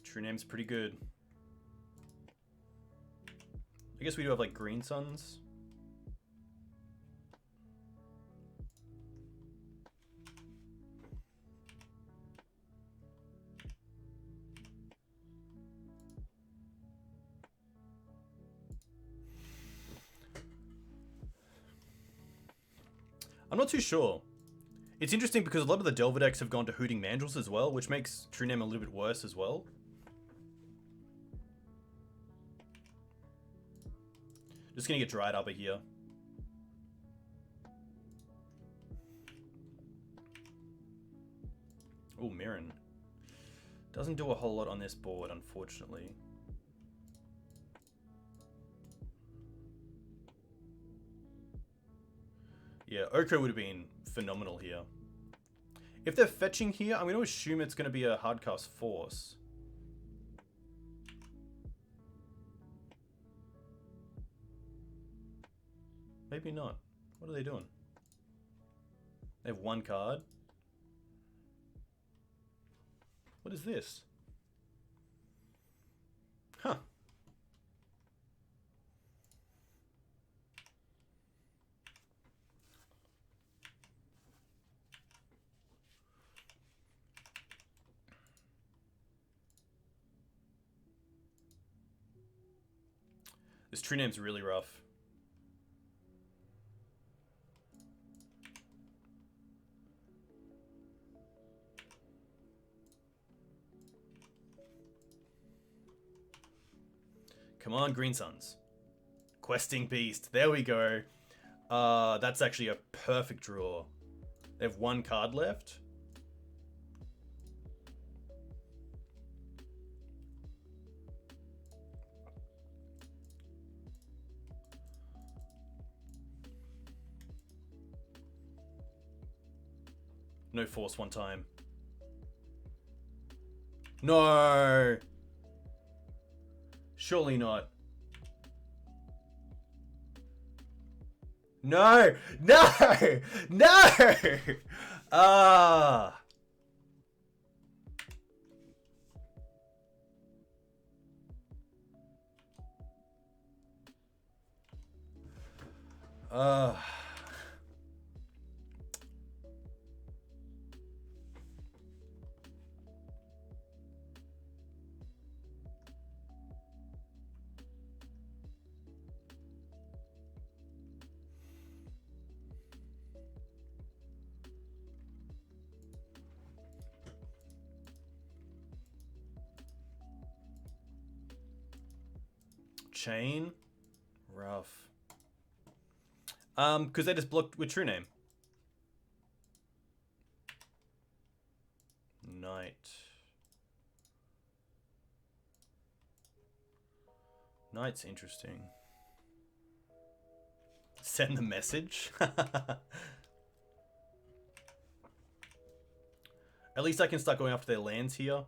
True Name's pretty good. I guess we do have like Green Suns. I'm not too sure. It's interesting because a lot of the Delver decks have gone to Hooting Mandrills as well, which makes True Name a little bit worse as well. Just gonna get Dryad Arbor here. Oh, Mirran. Doesn't do a whole lot on this board, unfortunately. Yeah, Oko would have been phenomenal here. If they're fetching here, I'm going to assume it's going to be a hardcast force. Maybe not. What are they doing? They have 1 card. What is this? Huh. This True Name's really rough. Come on, Green Suns. Questing Beast. There we go. That's actually a perfect draw. They have 1 card left. No force 1 time. No! Surely not. No! No! No! Ah. Chain? Rough. Because they just blocked with True Name. Knight. Knight's interesting. Send the message? At least I can start going after their lands here.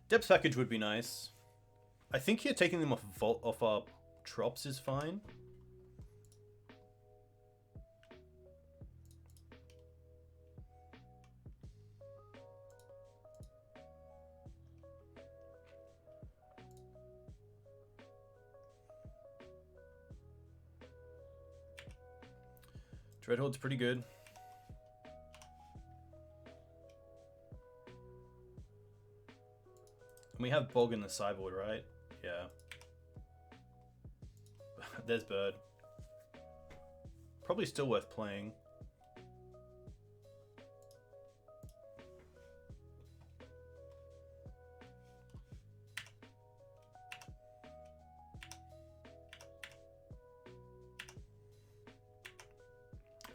Depth package would be nice. I think here taking them off our drops is fine. Dreadhold's pretty good. We have Bog in the sideboard, right? Yeah. There's Bird. Probably still worth playing.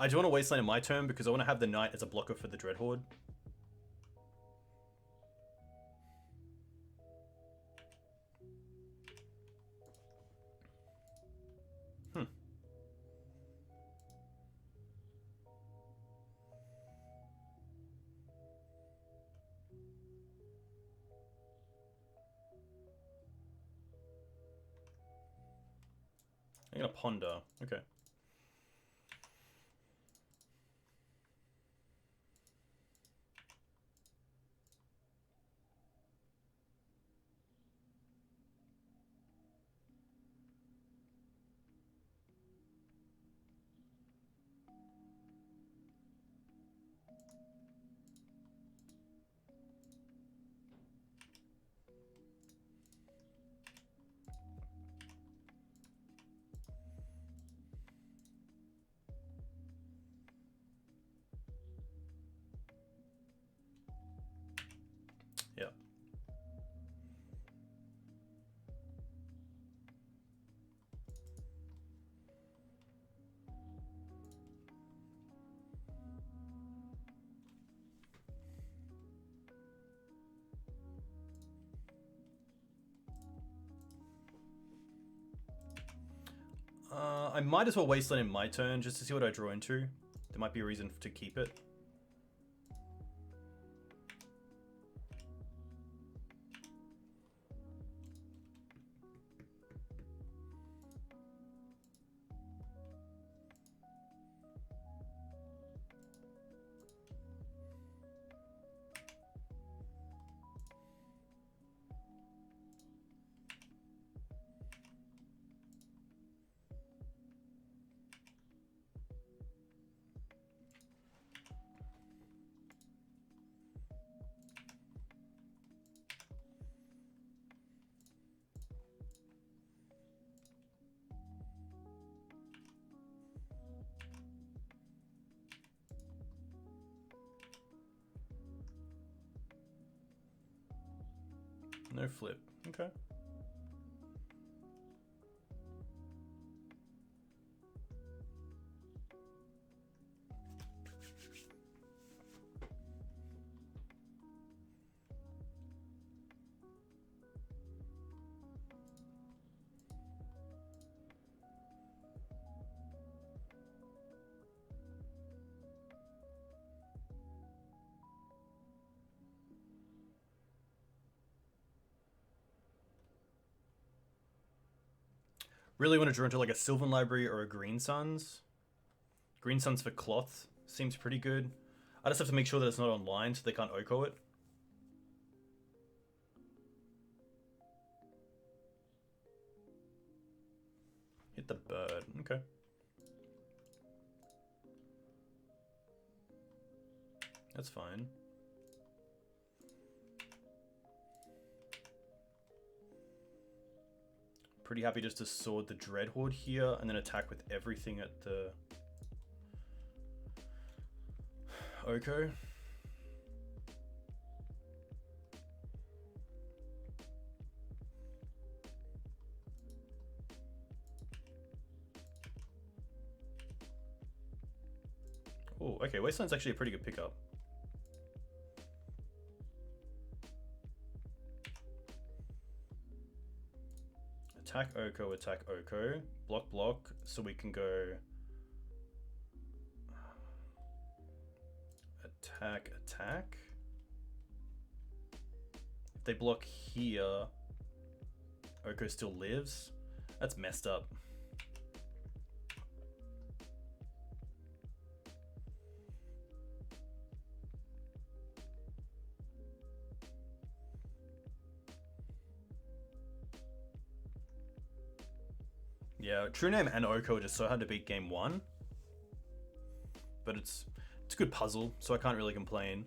I do want to Wasteland in my turn because I want to have the Knight as a blocker for the Dreadhorde. I'm gonna ponder. Okay. Yeah. I might as well Wasteland in my turn just to see what I draw into. There might be a reason to keep it. No flip. Okay. Really want to draw into like a Sylvan Library or a Green Suns. Green Suns for Cloth seems pretty good. I just have to make sure that it's not online so they can't Oko it. Hit the bird. Okay. That's fine. Pretty happy just to sword the Dreadhorde here and then attack with everything at the Oko. Oh, okay, Wasteland's actually a pretty good pickup. Attack Oko, attack Oko. Block, block, so we can go... Attack, attack. If they block here, Oko still lives. That's messed up. Yeah, True Name and Oko are just so hard to beat game one. But it's a good puzzle, so I can't really complain.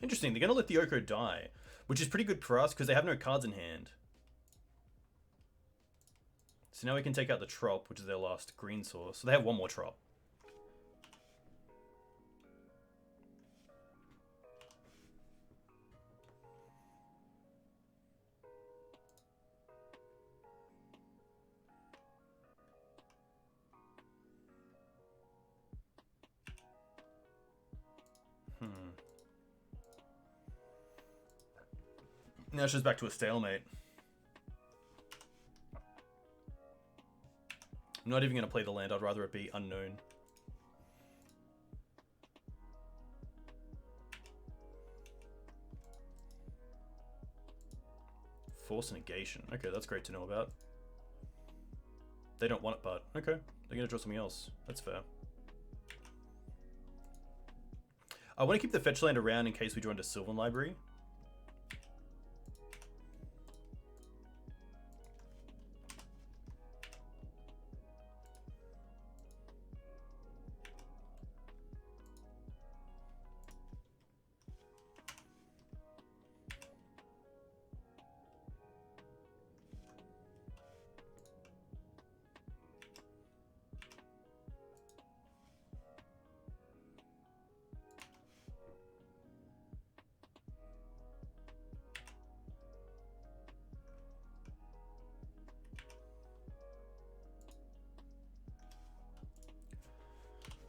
Interesting, they're going to let the Oko die, which is pretty good for us because they have no cards in hand. So now we can take out the Trop, which is their last green source. So they have one more Trop. Now it's just back to a stalemate. I'm not even going to play the land, I'd rather it be unknown. Force negation. Okay, that's great to know about. They don't want it, but okay. They're going to draw something else. That's fair. I want to keep the fetch land around in case we draw into Sylvan Library.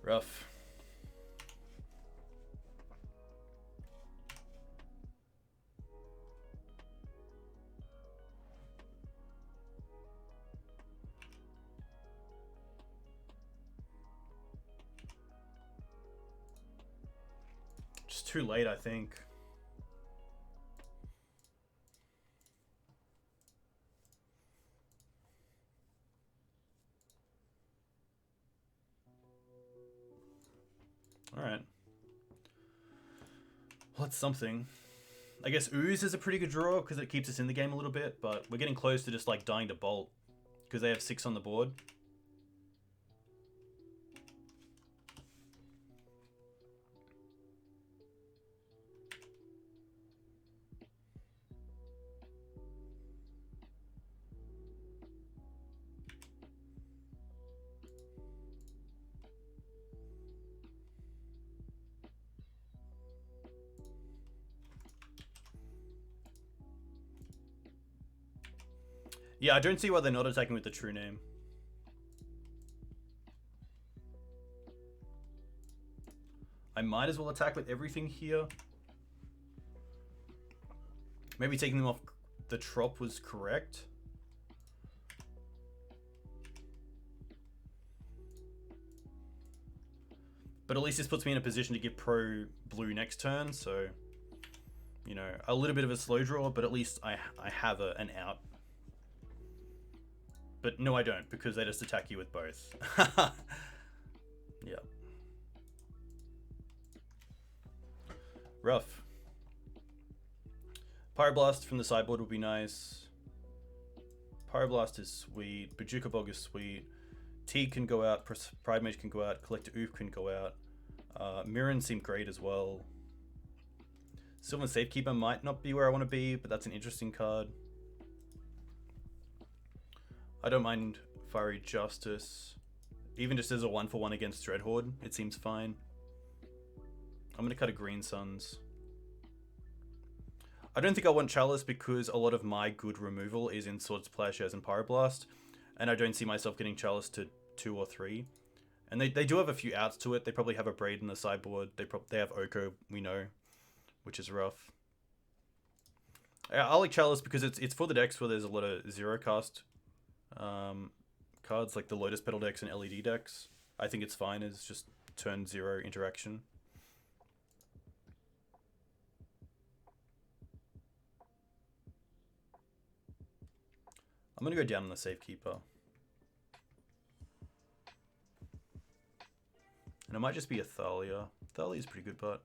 Rough. Just too late, I think. Alright. Well, that's something. I guess Ooze is a pretty good draw because it keeps us in the game a little bit, but we're getting close to just like dying to Bolt because they have 6 on the board. Yeah, I don't see why they're not attacking with the True Name. I might as well attack with everything here. Maybe taking them off the Trop was correct. But at least this puts me in a position to get pro blue next turn, so, you know, a little bit of a slow draw, but at least I have an out. But no, I don't, because they just attack you with both. Yeah. Rough. Pyroblast from the sideboard would be nice. Pyroblast is sweet. Bajuka Bog is sweet. Teeg can go out. Pridemage can go out. Collector Ouphe can go out. Mirran seemed great as well. Sylvan Safekeeper might not be where I want to be, but that's an interesting card. I don't mind Fiery Justice. Even just as a 1-for-1 against Dreadhorde, it seems fine. I'm going to cut a Green Suns. I don't think I want Chalice because a lot of my good removal is in Swords, Plowshares, and Pyroblast. And I don't see myself getting Chalice to 2 or 3. And they do have a few outs to it. They probably have a Braid in the sideboard. They have Oko, we know, which is rough. I like Chalice because it's for the decks where there's a lot of zero cast cards, like the Lotus Petal decks and LED decks. I think it's fine as just turn 0 interaction. I'm going to go down on the Safekeeper. And it might just be a Thalia. Thalia is pretty good, but...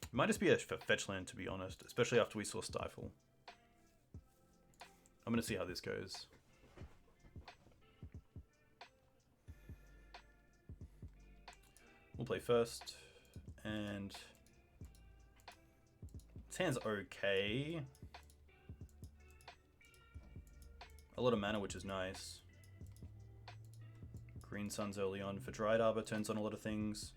it might just be a fetch land, to be honest. Especially after we saw Stifle. I'm going to see how this goes. We'll play first. And... this hand's okay. A lot of mana, which is nice. Green Suns early on for Dryad Arbor turns on a lot of things.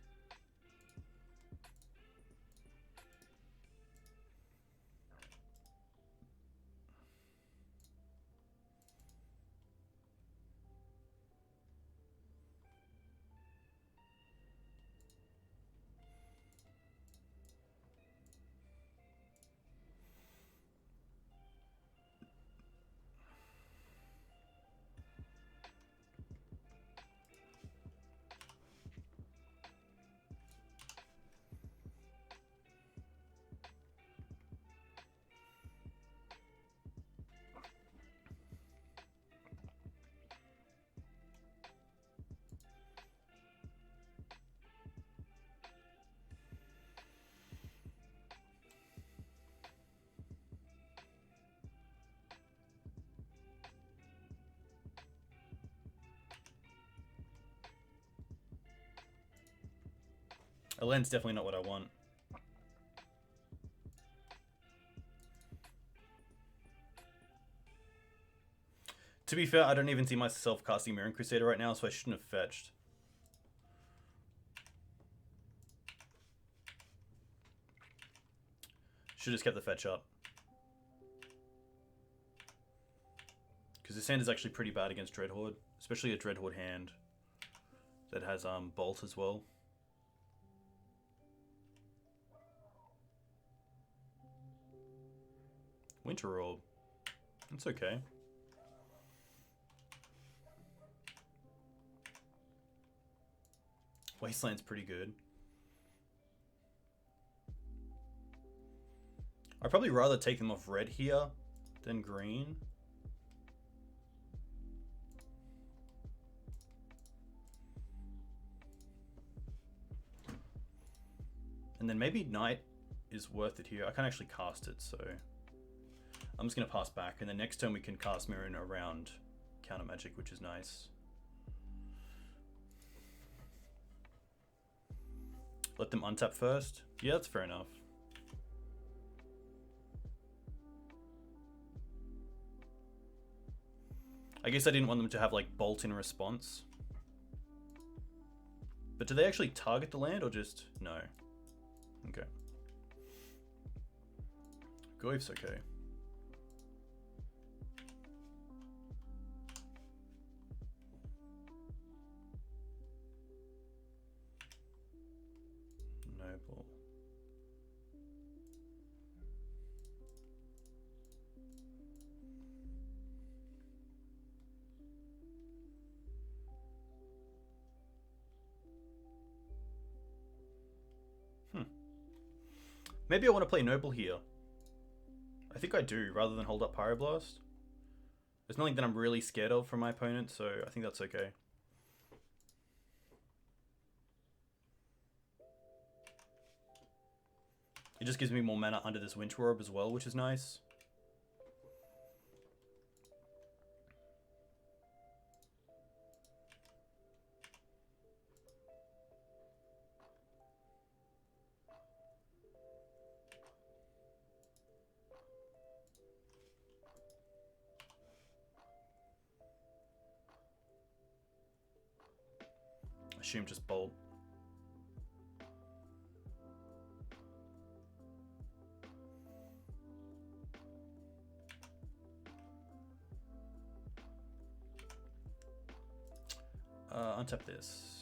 A land's definitely not what I want. To be fair, I don't even see myself casting Mirran Crusader right now, so I shouldn't have fetched. Should have just kept the fetch up. Because this hand is actually pretty bad against Dreadhorde, especially a Dreadhorde hand that has Bolt as well. Winter Orb. It's okay. Wasteland's pretty good. I'd probably rather take them off red here than green. And then maybe Knight is worth it here. I can't actually cast it, so... I'm just going to pass back, and then next turn we can cast Mirran around counter magic, which is nice. Let them untap first? Yeah, that's fair enough. I guess I didn't want them to have, like, Bolt in response. But do they actually target the land, or just... no. Okay. Goyf's okay. Noble. Maybe I want to play Noble here. I think I do, rather than hold up Pyroblast. There's nothing that I'm really scared of from my opponent, so I think that's okay. It just gives me more mana under this Winter Orb as well, which is nice. Assume just bolt. Untap this.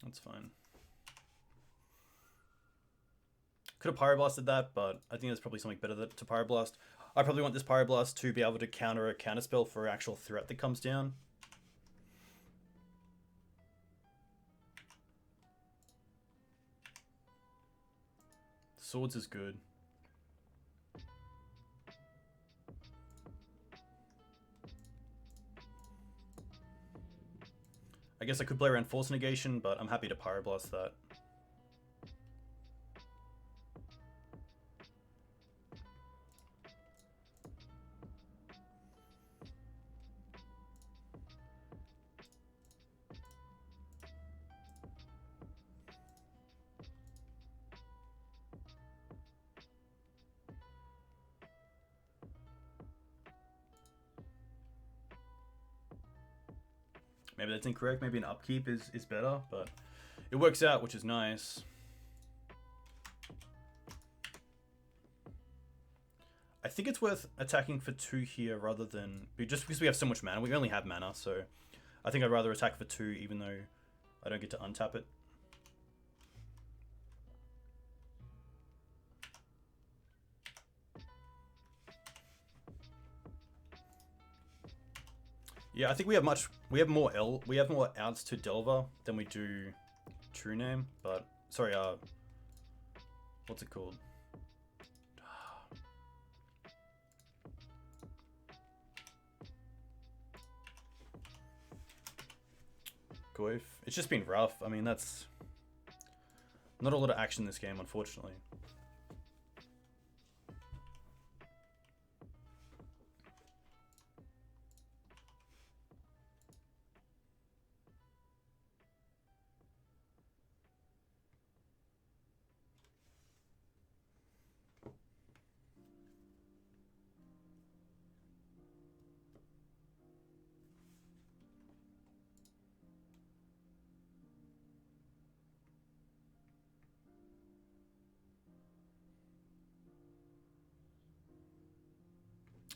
That's fine. Could have Pyroblasted that, but I think there's probably something better to Pyroblast. I probably want this Pyroblast to be able to counter a counterspell for actual threat that comes down. Swords is good. I guess I could play around Force Negation, but I'm happy to Pyroblast that. Maybe that's incorrect. Maybe an upkeep is better, but it works out, which is nice. I think it's worth attacking for 2 here rather than... Just because we have so much mana. We only have mana, so I think I'd rather attack for 2 even though I don't get to untap it. Yeah, I think we have more outs to Delver than we do True Name, but sorry, what's it called? Goif. It's just been rough. I mean, that's not a lot of action in this game, unfortunately.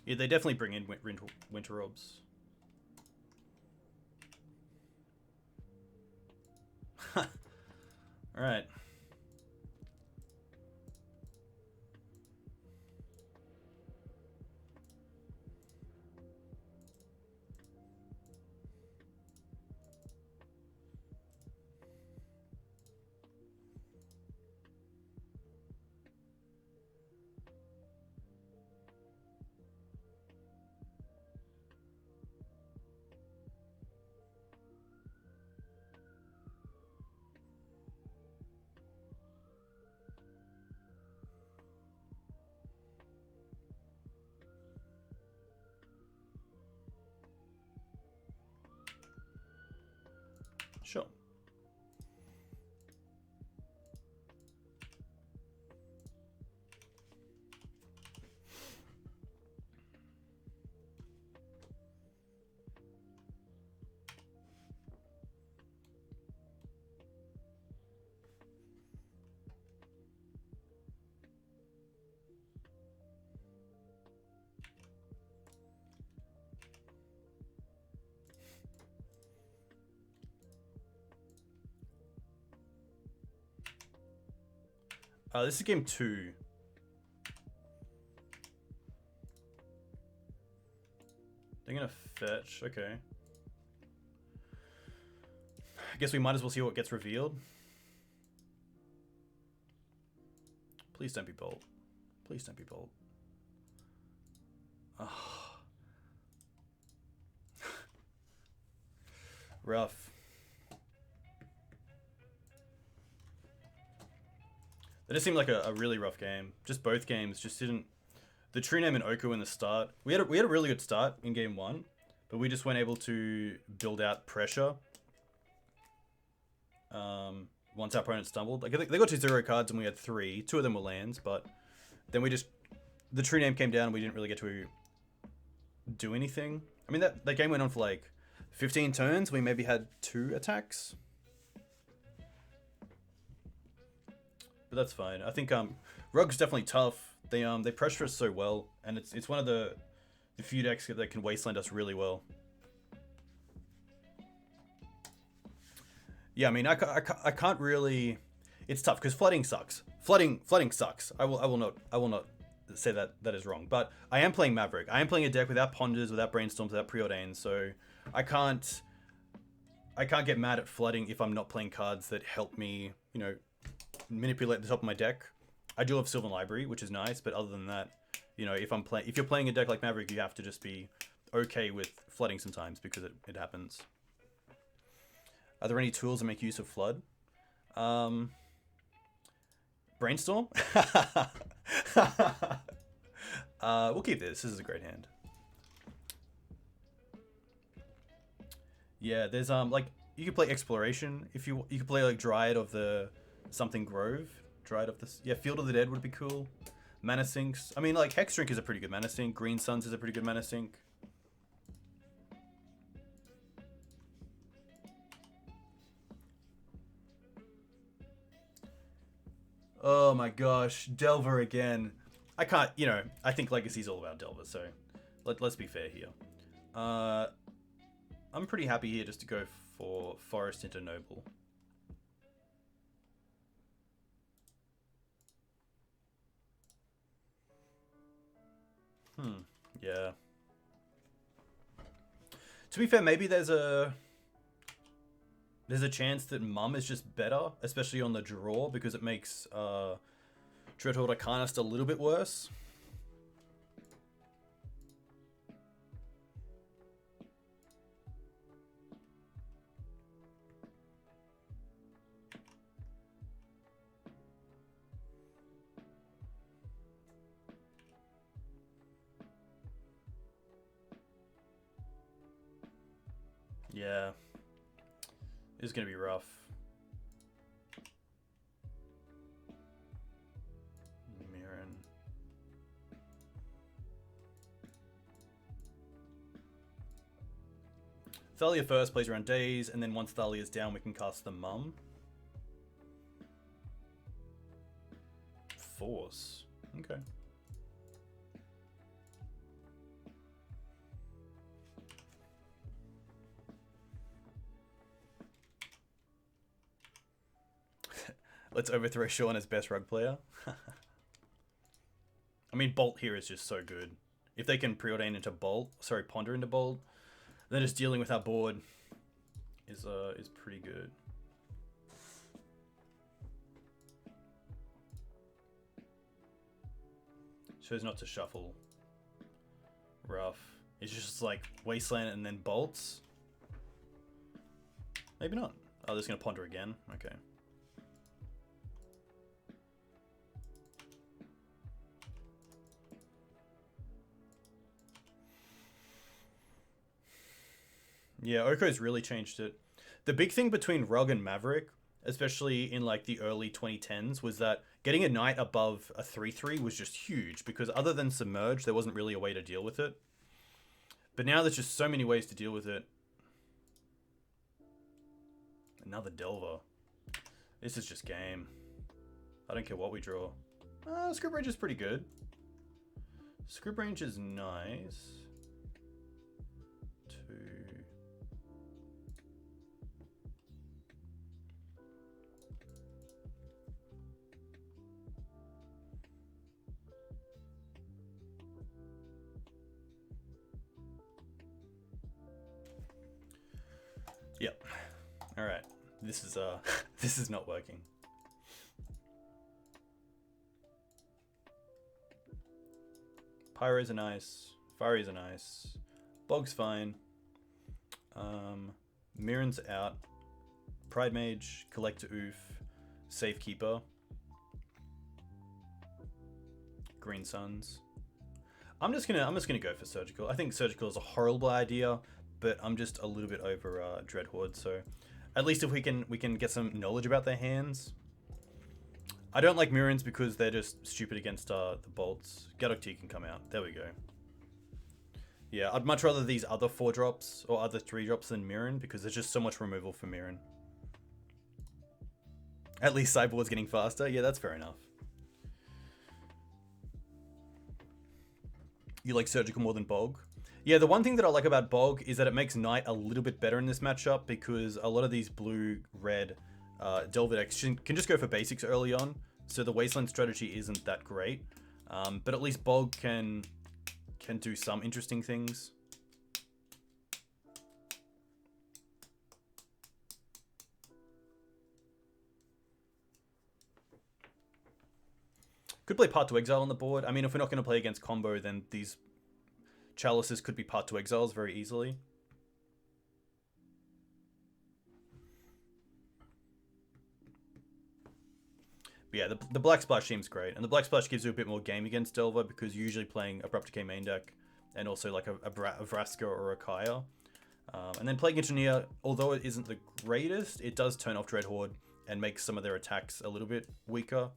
Yeah, they definitely bring in Winter Orbs. Alright. Sure. This is game 2. They're gonna fetch, okay. I guess we might as well see what gets revealed. Please don't be bold. Please don't be bold. Oh. Rough. That just seemed like a really rough game. Just both games just didn't... The True Name and Oko in the start. We had a really good start in game 1, but we just weren't able to build out pressure. Once our opponent stumbled. Like, they got to 0 cards and we had 3. 2 of them were lands, but then we just... The True Name came down and we didn't really get to do anything. I mean, that game went on for like 15 turns. We maybe had 2 attacks. But that's fine. I think Rogue's definitely tough. They pressure us so well, and it's one of the few decks that can Wasteland us really well. Yeah, I mean, I can't really. It's tough because flooding sucks. Flooding sucks. I will not say that is wrong. But I am playing Maverick. I am playing a deck without Ponders, without Brainstorms, without Preordains. So I can't get mad at flooding if I'm not playing cards that help me, you know, manipulate the top of my deck. I do have Sylvan Library, which is nice, but other than that, you know, if you're playing a deck like Maverick, you have to just be okay with flooding sometimes because it happens. Are there any tools that make use of flood? Brainstorm? We'll keep this. This is a great hand. Yeah, there's like you can play Exploration if you could play like Dryad of the something Grove. Dryad of this. Yeah, Field of the Dead would be cool. Mana Sinks. I mean, like Hexdrinker is a pretty good mana sink. Green Suns is a pretty good mana sink. Oh my gosh, Delver again. I can't, you know, I think Legacy's all about Delver, so let's be fair here. I'm pretty happy here just to go for Forest into Noble. Yeah. To be fair, maybe there's a chance that Mum is just better, especially on the draw, because it makes Dreadhorde Arcanist a little bit worse. Yeah. It's gonna be rough. Mirran. Thalia first, plays around days, and then once Thalia's down, we can cast the Mum. Force. Okay. Let's overthrow Sean as best rug player. I mean, Bolt here is just so good. If they can preordain into Bolt, sorry, Ponder into Bolt, then just dealing with our board is pretty good. Chose not to shuffle. Rough. It's just like Wasteland and then Bolts. Maybe not. Oh, they're just gonna Ponder again. Okay. Yeah, Oko's really changed it. The big thing between Rug and Maverick, especially in like the early 2010s, was that getting a knight above a 3/3 was just huge, because other than Submerge, there wasn't really a way to deal with it. But now there's just so many ways to deal with it. Another Delver. This is just game. I don't care what we draw. Scryb Ranger's pretty good. Scryb Ranger's nice. Yep. All right. This is this is not working. Pyros are nice. Firies are nice. Bog's fine. Mirran's out. Pridemage, Collector Ouphe, Safekeeper. Green Suns. I'm just gonna go for Surgical. I think Surgical is a horrible idea, but I'm just a little bit over Dreadhorde, so at least if we can get some knowledge about their hands. I don't like Mirrans because they're just stupid against the bolts. Gaddock Teeg can come out. There we go. Yeah, I'd much rather these other 4-drops or other 3-drops than Mirran, because there's just so much removal for Mirran. At least Cyborg's getting faster. Yeah, that's fair enough. You like Surgical more than Bog? Yeah, the one thing that I like about Bog is that it makes Knight a little bit better in this matchup, because a lot of these blue-red Delver decks can just go for basics early on, so the Wasteland strategy isn't that great. But at least Bog can do some interesting things. Could play Part to Exile on the board. I mean, if we're not going to play against combo, then these Chalices could be Part to Exiles very easily. But yeah, the Black Splash seems great. And the Black Splash gives you a bit more game against Delver, because you're usually playing Abrupt Decay main deck, and also like a Vraska or a Kaya. And then Plague Engineer, although it isn't the greatest, it does turn off Dreadhorde and makes some of their attacks a little bit weaker.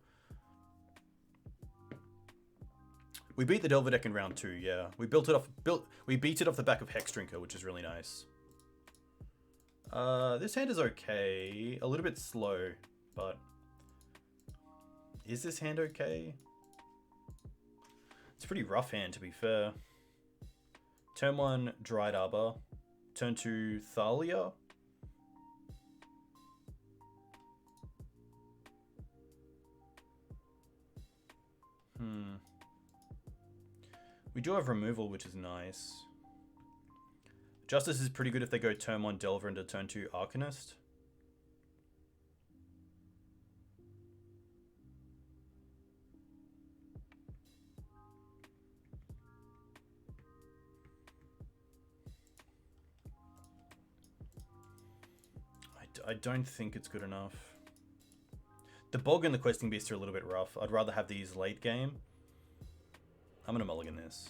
We beat the Delver deck in round 2, yeah. We beat it off the back of Hexdrinker, which is really nice. This hand is okay. A little bit slow, but is this hand okay? It's a pretty rough hand, to be fair. Turn 1, Dryad Arbor. Turn 2, Thalia. We do have removal, which is nice. Justice is pretty good if they go turn 1 Delver into turn 2 Arcanist. I don't think it's good enough. The Bog and the Questing Beast are a little bit rough. I'd rather have these late game. I'm gonna mulligan this.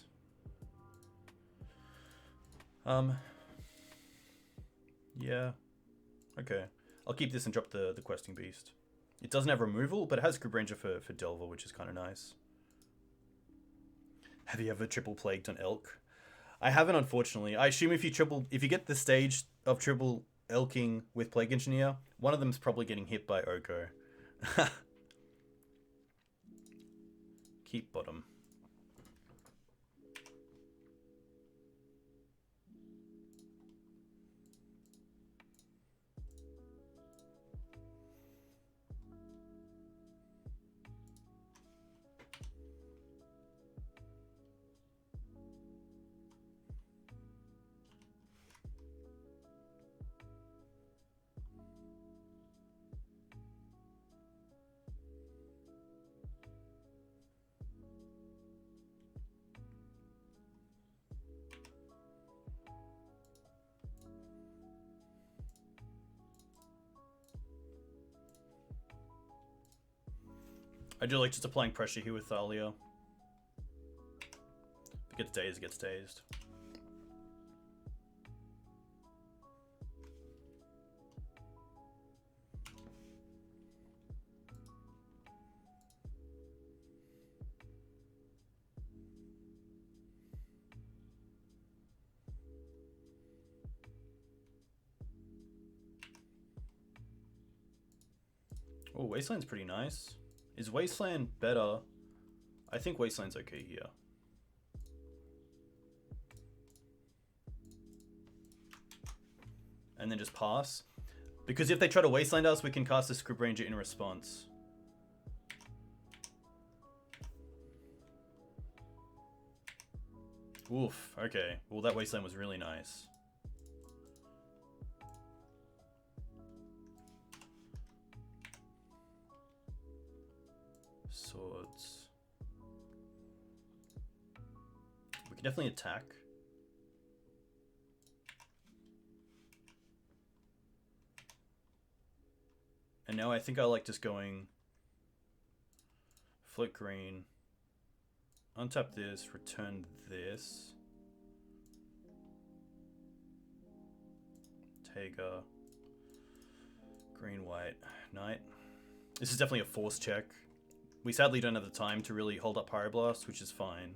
Yeah. Okay. I'll keep this and drop the Questing Beast. It doesn't have removal, but it has Scryb Ranger for Delver, which is kind of nice. Have you ever triple plagued on Elk? I haven't, unfortunately. I assume if you get the stage of triple elking with Plague Engineer, one of them's probably getting hit by Oko. Keep bottom. I do like just applying pressure here with Thalia. If it gets dazed, it gets dazed. Oh, Wasteland's pretty nice. Is Wasteland better? I think Wasteland's okay here. And then just pass. Because if they try to Wasteland us, we can cast a Scryb Ranger in response. Oof, okay. Well, that Wasteland was really nice. Swords. We can definitely attack. And now I think I like just going float green, untap this, return this, Taiga, green, white, knight. This is definitely a force check. We sadly don't have the time to really hold up Pyroblast, which is fine.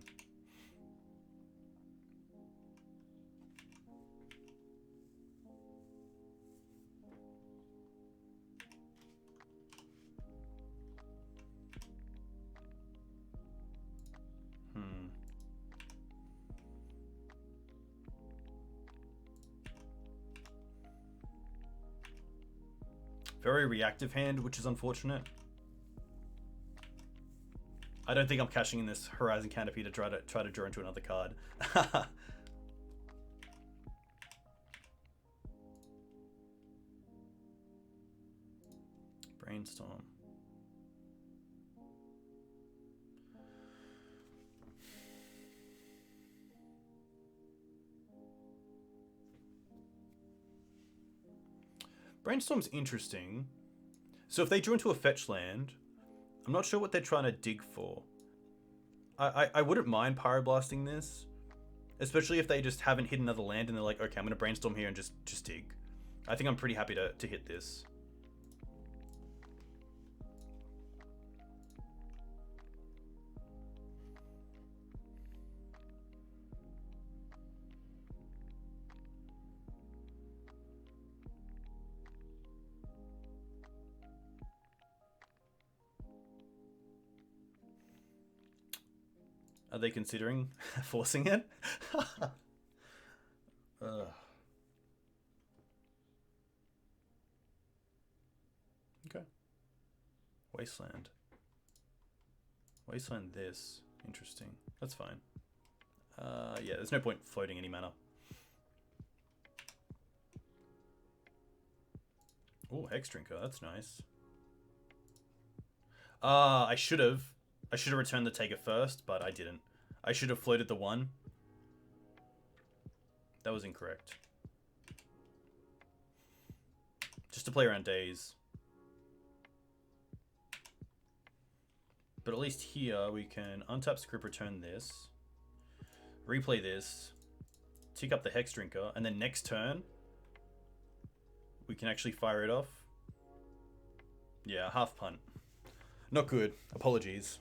Very reactive hand, which is unfortunate. I don't think I'm cashing in this Horizon Canopy to try to draw into another card. Brainstorm. Brainstorm's interesting. So if they drew into a fetch land, I'm not sure what they're trying to dig for. I wouldn't mind Pyroblasting this, especially if they just haven't hit another land and they're like, okay, I'm going to Brainstorm here and just dig. I think I'm pretty happy to hit this. Are they considering forcing it? Okay. Wasteland. Wasteland this. Interesting. That's fine. Yeah, there's no point floating any mana. Oh, Hexdrinker. That's nice. I should have returned the Taker first, but I didn't. I should have floated the 1. That was incorrect. Just to play around days. But at least here we can untap Scryb, return this, replay this, tick up the Hexdrinker, and then next turn we can actually fire it off. Yeah, half punt. Not good. Apologies.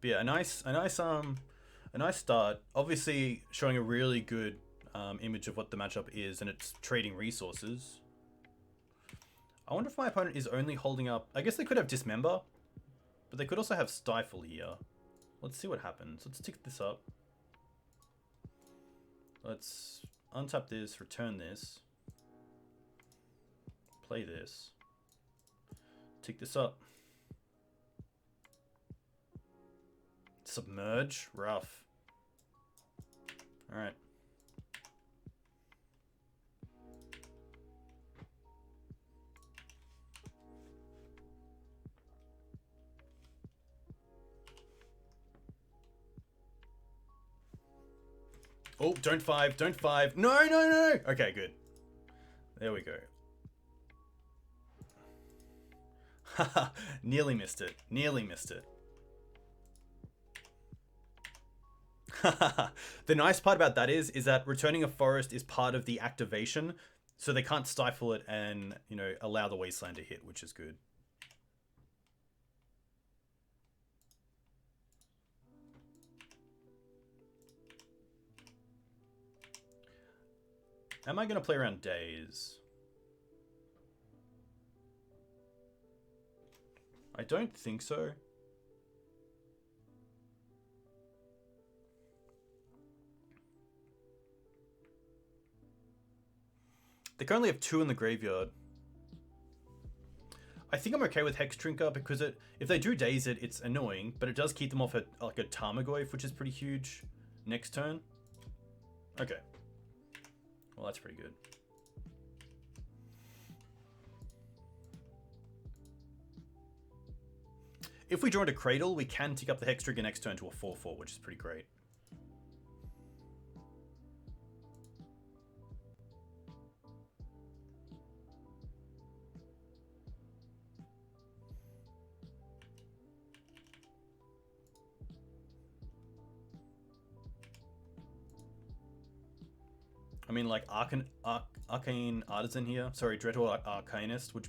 But yeah, a nice start. Obviously, showing a really good image of what the matchup is, and it's trading resources. I wonder if my opponent is only holding up. I guess they could have Dismember, but they could also have Stifle here. Let's see what happens. Let's tick this up. Let's untap this, return this, play this, tick this up. Submerge, rough. All right. Oh, don't 5, don't 5. No, no, no. Okay, good. There we go. Haha, nearly missed it. Nearly missed it. The nice part about that is that returning a forest is part of the activation, so they can't stifle it and, you know, allow the Wasteland to hit, which is good. Am I going to play around days? I don't think so. They can only have 2 in the graveyard. I think I'm okay with Hexdrinker because if they do daze it, it's annoying, but it does keep them off at like a Tarmogoyf, which is pretty huge next turn. Okay. Well, that's pretty good. If we draw into Cradle, we can tick up the Hexdrinker next turn to a 4/4, which is pretty great. I mean, like Arcane Artisan here. Sorry, Dreadhorde Arcanist, which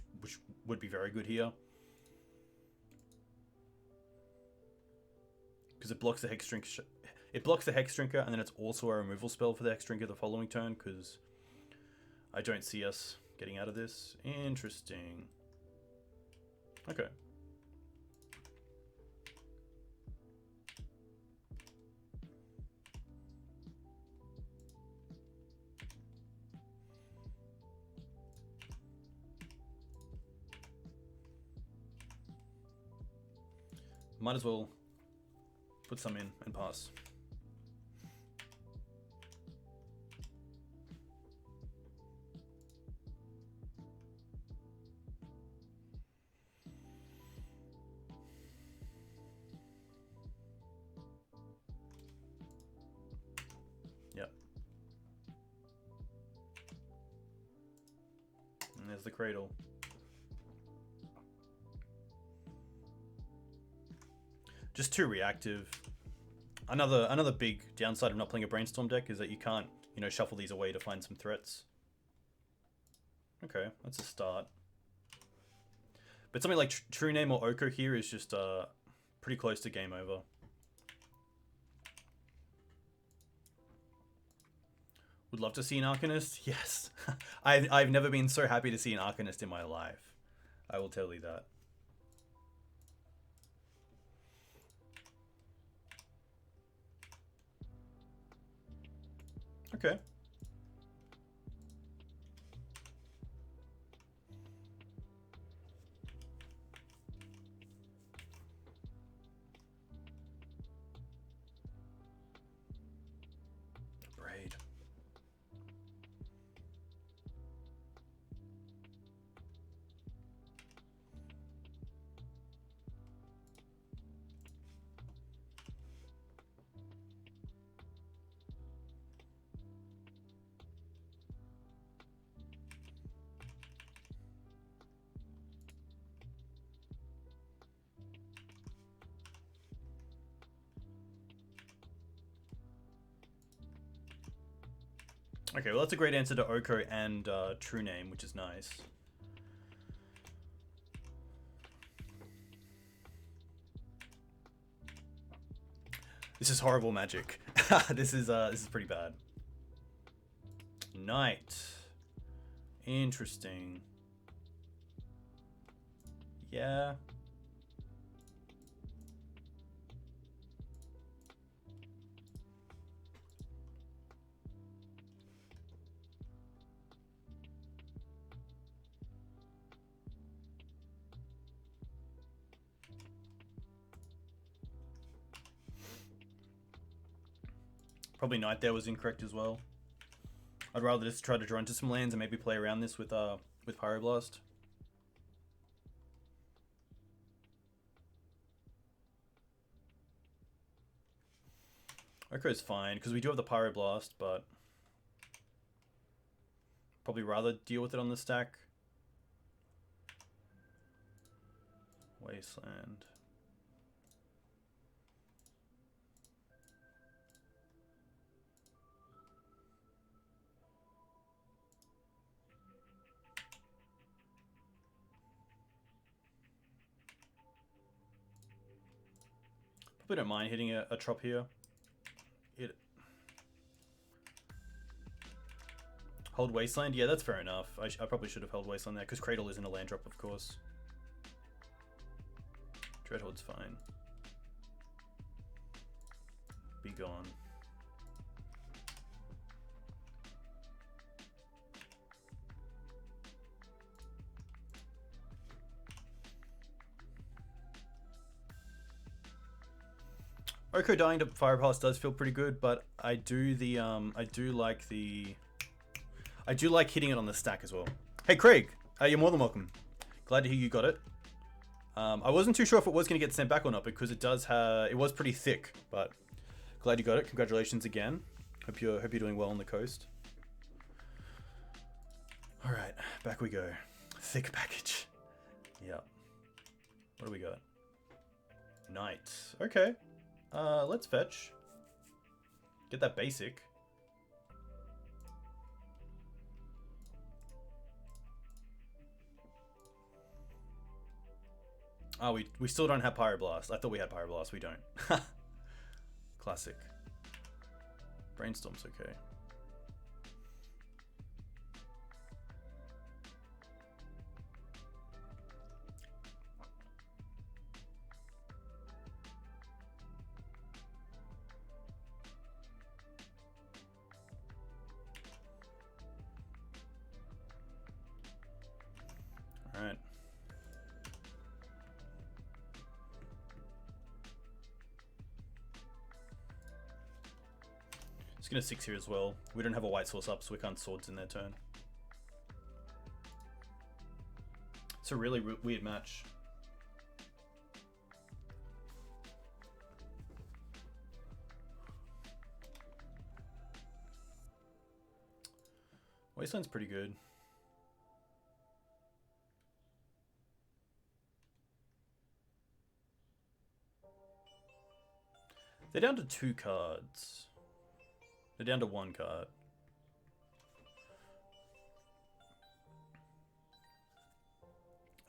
would be very good here. Because it blocks the Hexdrinker. It blocks the Hexdrinker, and then it's also a removal spell for the Hexdrinker the following turn, because I don't see us getting out of this. Interesting. Okay. Might as well put some in and pass. Yep. And there's the Cradle. Just too reactive. Another big downside of not playing a Brainstorm deck is that you can't, you know, shuffle these away to find some threats. Okay, that's a start. But something like True Name or Oko here is just pretty close to game over. Would love to see an Arcanist? Yes. I've never been so happy to see an Arcanist in my life. I will tell you that. Okay. Braid. Okay, well that's a great answer to Oko and True Name, which is nice. This is horrible magic. This is pretty bad. Knight. Interesting. Yeah. Probably Knight there was incorrect as well. I'd rather just try to draw into some lands and maybe play around this with Pyroblast. Oko's fine, because we do have the Pyroblast, but probably rather deal with it on the stack. Wasteland. Probably don't mind hitting a trop here. Hold Wasteland? Yeah, that's fair enough. I probably should have held Wasteland there, because Cradle isn't a land drop, of course. Dreadhoard's fine. Be gone. Oko dying to Fire Pass does feel pretty good, but I do like hitting it on the stack as well. Hey Craig, you're more than welcome. Glad to hear you got it. I wasn't too sure if it was going to get sent back or not, because it was pretty thick, but glad you got it. Congratulations again. Hope you're doing well on the coast. All right, back we go. Thick package. Yeah. What do we got? Knight. Okay. Let's fetch. Get that basic. Oh, we still don't have Pyroblast. I thought we had Pyroblast. We don't. Classic. Brainstorm's okay. All right. Just gonna 6 here as well. We don't have a white source up, so we can't swords in their turn. It's a really weird match. Wasteland's pretty good. They're down to 2 cards. They're down to 1 card.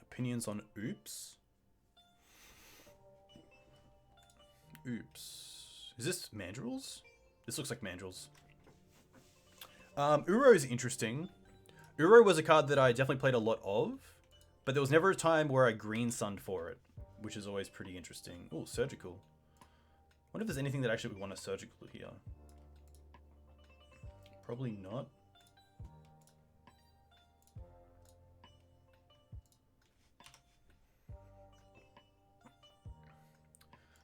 Opinions on Oops? Oops. Is this Mandrills? This looks like Mandrills. Uro is interesting. Uro was a card that I definitely played a lot of, but there was never a time where I green sunned for it, which is always pretty interesting. Oh, Surgical. I wonder if there's anything that actually would want a Surgical here. Probably not.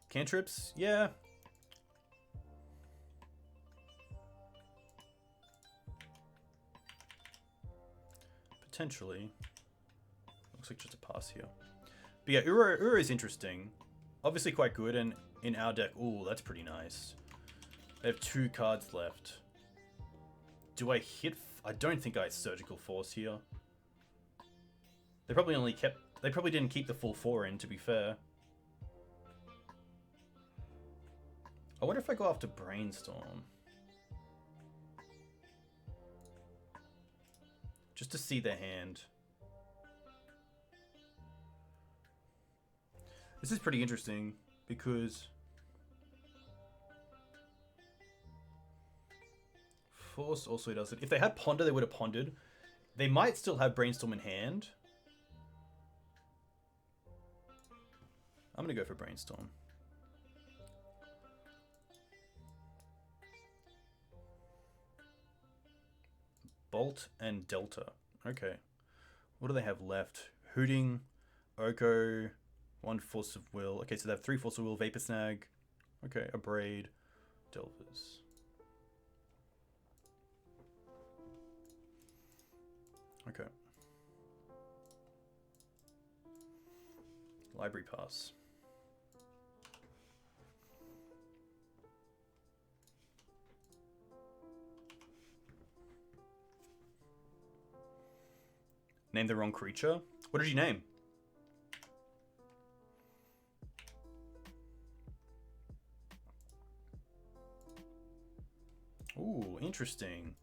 Cantrips? Yeah. Potentially. Looks like just a pass here. But yeah, Uro is interesting. Obviously quite good, and in our deck, ooh, that's pretty nice. They have 2 cards left. Do I hit? I don't think I Surgical Force here. They probably didn't keep the full 4 in, to be fair. I wonder if I go after Brainstorm. Just to see their hand. This is pretty interesting because Force also does it. If they had Ponder, they would have pondered. They might still have Brainstorm in hand. I'm going to go for Brainstorm. Bolt and Delta. Okay. What do they have left? Hooting, Oko, 1 Force of Will. Okay, so they have 3 Force of Will, Vapor Snag. Okay, a Braid, Delvers. Okay. Library Pass. Name the wrong creature? What did you name? Ooh, interesting.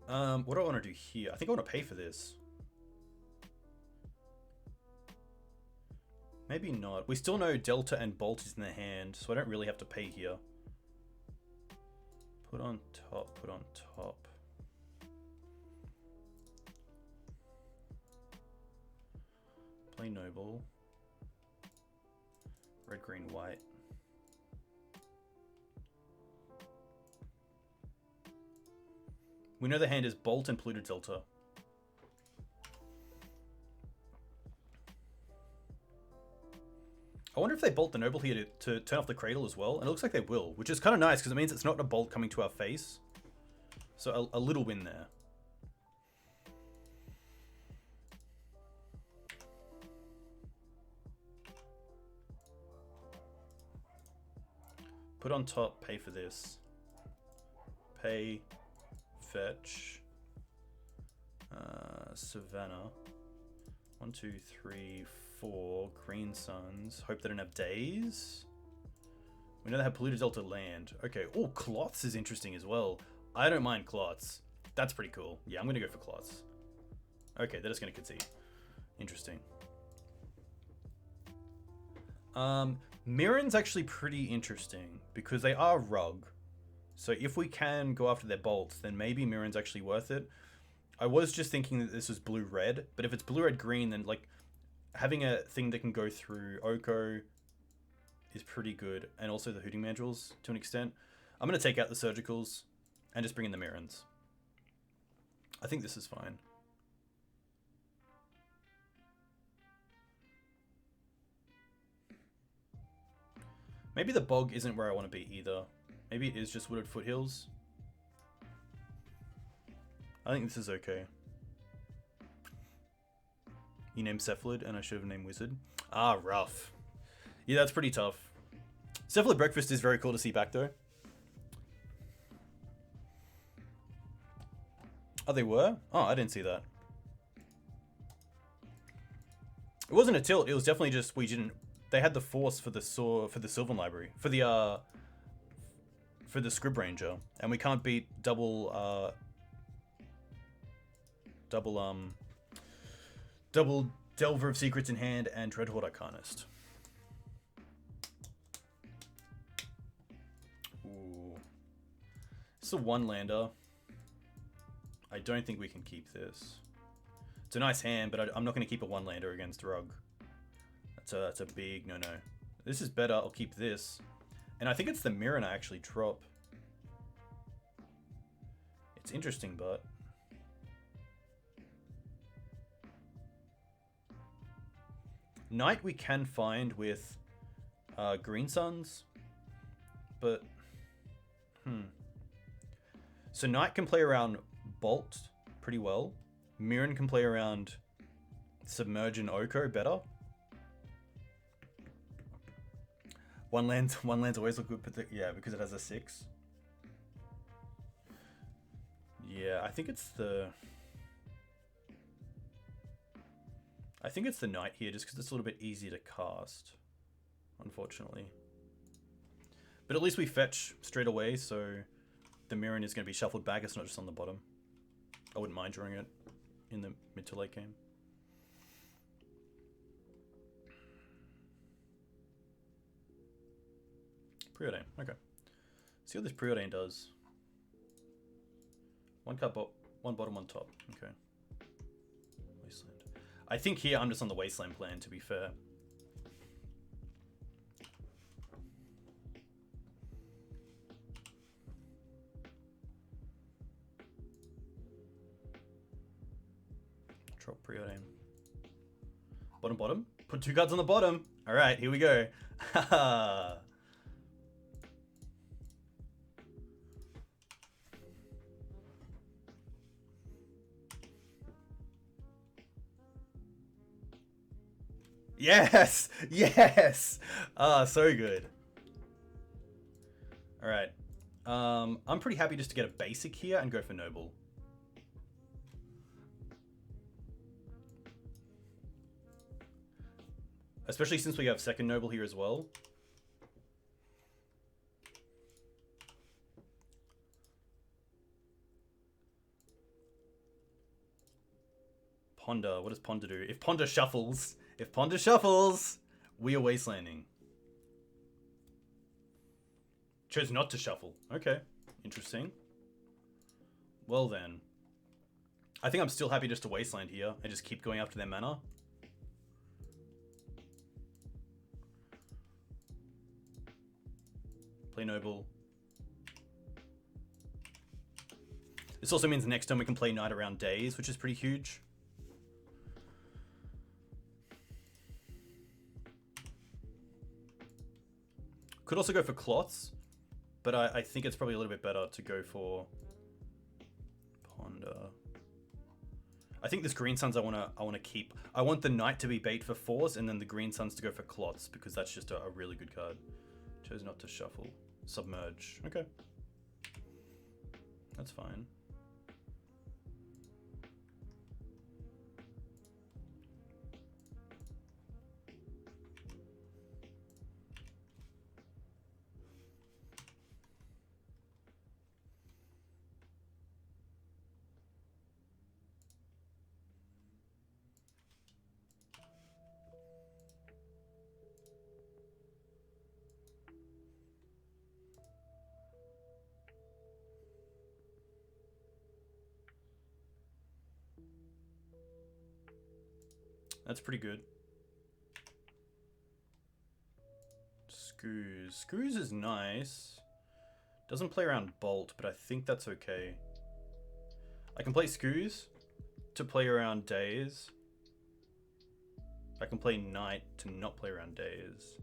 What do I want to do here? I think I want to pay for this. Maybe not. We still know Delta and Bolt is in their hand, so I don't really have to pay here. Put on top, put on top. Play Noble. Red, green, white. We know the hand is Bolt and Polluted Delta. I wonder if they bolt the Noble here to turn off the Cradle as well. And it looks like they will, which is kind of nice because it means it's not a bolt coming to our face. So a little win there. Put on top, pay for this. Pay, fetch. Savannah. 1, 2, 3, 4. Green Suns. Hope they don't have days. We know they have Polluted Delta land. Okay. Oh, Kloths is interesting as well. I don't mind Kloths. That's pretty cool. Yeah, I'm going to go for Kloths. Okay, they're just going to concede. Interesting. Mirran's actually pretty interesting because they are Rug. So if we can go after their bolts, then maybe Mirran's actually worth it. I was just thinking that this was blue-red, but if it's blue-red-green, then like having a thing that can go through Oko is pretty good, and also the Hooting Mandrills to an extent. I'm going to take out the Surgicals and just bring in the Mirrans. I think this is fine. Maybe the Bog isn't where I want to be either. Maybe it is just Wooded Foothills. I think this is okay. You named Cephalid and I should have named Wizard. Ah, rough. Yeah, that's pretty tough. Cephalid Breakfast is very cool to see back though. Oh, they were? Oh, I didn't see that. It wasn't a tilt, it was definitely just we didn't... They had the force for the Sylvan Library. For the Scryb Ranger. And we can't beat double Delver of Secrets in hand and Dreadhorde Arcanist. Ooh. It's a one-lander. I don't think we can keep this. It's a nice hand, but I'm not going to keep a one-lander against Rug. That's a big no-no. This is better. I'll keep this. And I think it's the Mirran I actually drop. It's interesting, but... Knight we can find with Green Suns, but... So Knight can play around Bolt pretty well. Mirran can play around Submerge and Oko better. One land's always look good, but yeah, because it has a 6. Yeah, I think it's the Knight here, just because it's a little bit easier to cast, unfortunately. But at least we fetch straight away, so the Mirran is going to be shuffled back. It's not just on the bottom. I wouldn't mind drawing it in the mid to late game. Preordain, okay. See what this Preordain does. One bottom, one top. Okay. Wasteland. I think here I'm just on the Wasteland plan, to be fair. Drop Preordain. Bottom. Put 2 cards on the bottom. Alright, here we go. Haha. Yes! Yes! Ah, so good. Alright. I'm pretty happy just to get a basic here and go for Noble. Especially since we have second Noble here as well. Ponder. What does Ponder do? If Ponder shuffles... If Ponder shuffles, we are wastelanding. Chose not to shuffle. Okay, interesting. Well then. I think I'm still happy just to wasteland here and just keep going after their mana. Play Noble. This also means next turn we can play Night around Days, which is pretty huge. Could also go for Kloths, but I think it's probably a little bit better to go for Ponder. I think this Green Suns I wanna keep. I want the Knight to be bait for 4s, and then the Green Suns to go for Kloths, because that's just a really good card. Chose not to shuffle. Submerge. Okay. That's fine. That's pretty good. Screws. Screws is nice. Doesn't play around Bolt, but I think that's okay. I can play Screws to play around Days. I can play Night to not play around Days.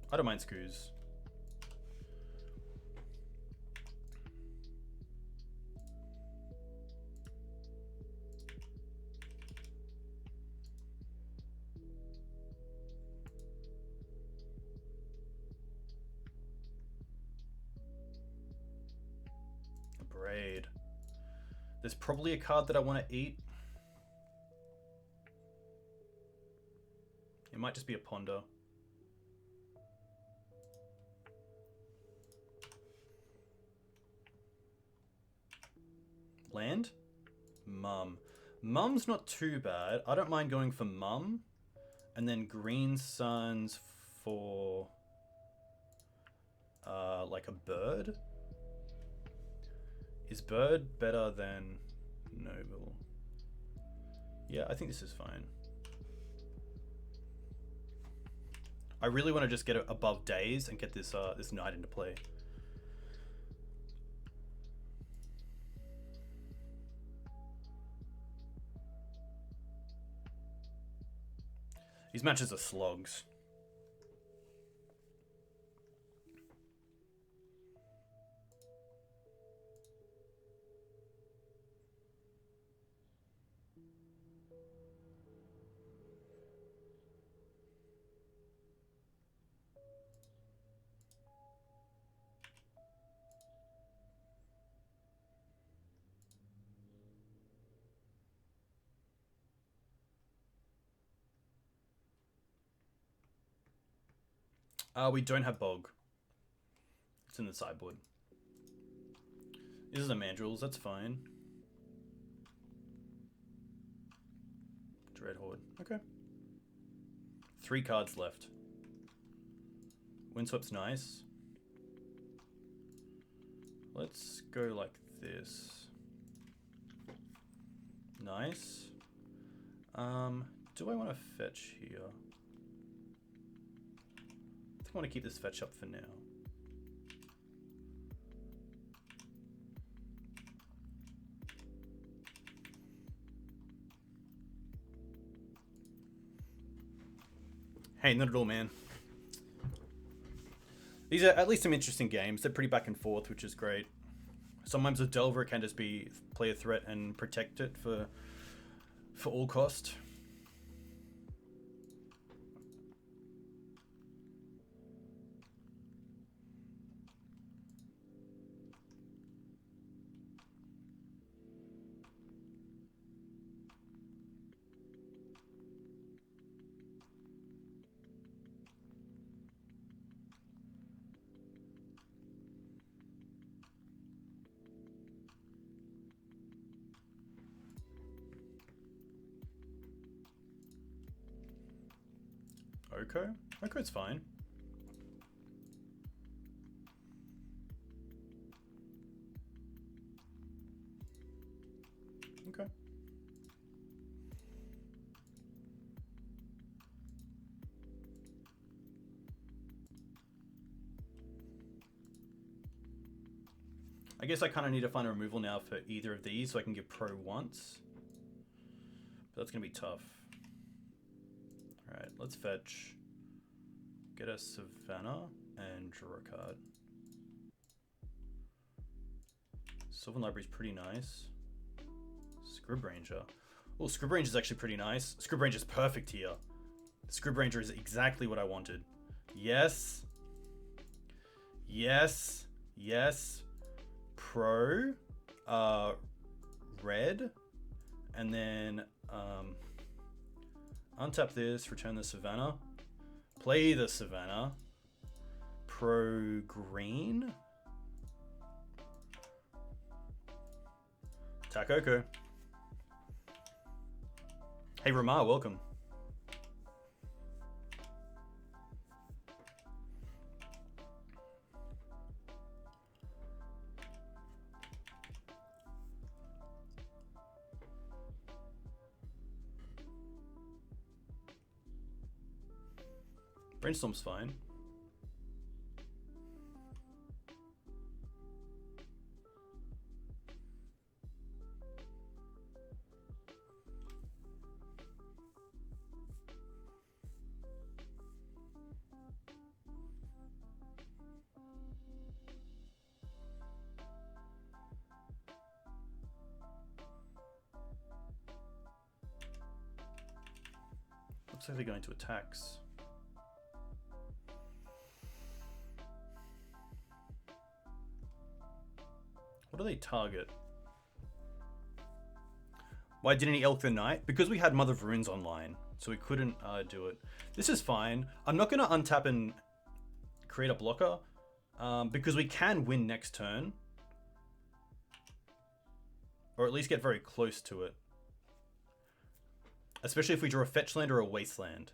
I don't mind Screws. A Braid. There's probably a card that I want to eat. It might just be a Ponder. Land? Mum. Mum's not too bad. I don't mind going for Mum. And then Green Suns for like a bird. Is bird better than Noble? Yeah, I think this is fine. I really want to just get it above Days and get this this Knight into play. These matches are slogs. We don't have Bog. It's in the sideboard. This is a Mandrills, that's fine. Dreadhorde, okay. 3 cards left. Windswept's nice. Let's go like this. Nice. Do I want to fetch here? I want to keep this fetch up for now. Hey, not at all, man. These are at least some interesting games. They're pretty back and forth, which is great. Sometimes a Delver can just be play a threat and protect it for all cost. Oko? Oko's fine. I guess I kind of need to find a removal now for either of these so I can get pro once. But that's going to be tough. Alright, let's fetch. Get a Savannah and draw a card. Sylvan Library is pretty nice. Scryb Ranger. Oh, Scryb Ranger is actually pretty nice. Scryb Ranger is perfect here. Scryb Ranger is exactly what I wanted. Yes. Yes. Yes. Pro. Red. And then untap this, return the Savannah. Play the Savannah. Pro green. Takoko. Hey Ramar, welcome. Brainstorm's fine. Looks like they're going to attacks. What do they target? Why didn't he Elk the Knight? Because we had Mother of Runes online, so we couldn't do it. This is fine. I'm not going to untap and create a blocker because we can win next turn. Or at least get very close to it. Especially if we draw a fetch land or a wasteland.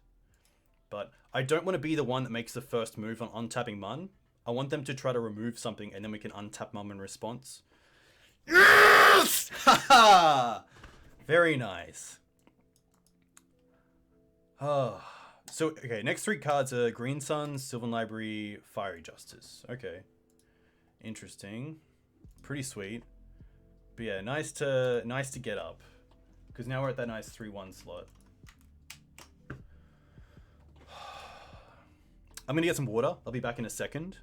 But I don't want to be the one that makes the first move on untapping Mun. I want them to try to remove something and then we can untap Mun in response. Yes! Haha! Very nice. Oh. So, okay, next three cards are Green Sun, Sylvan Library, Fiery Justice. Okay. Interesting. Pretty sweet. But yeah, nice to get up. Because now we're at that nice 3-1 slot. I'm going to get some water. I'll be back in a second.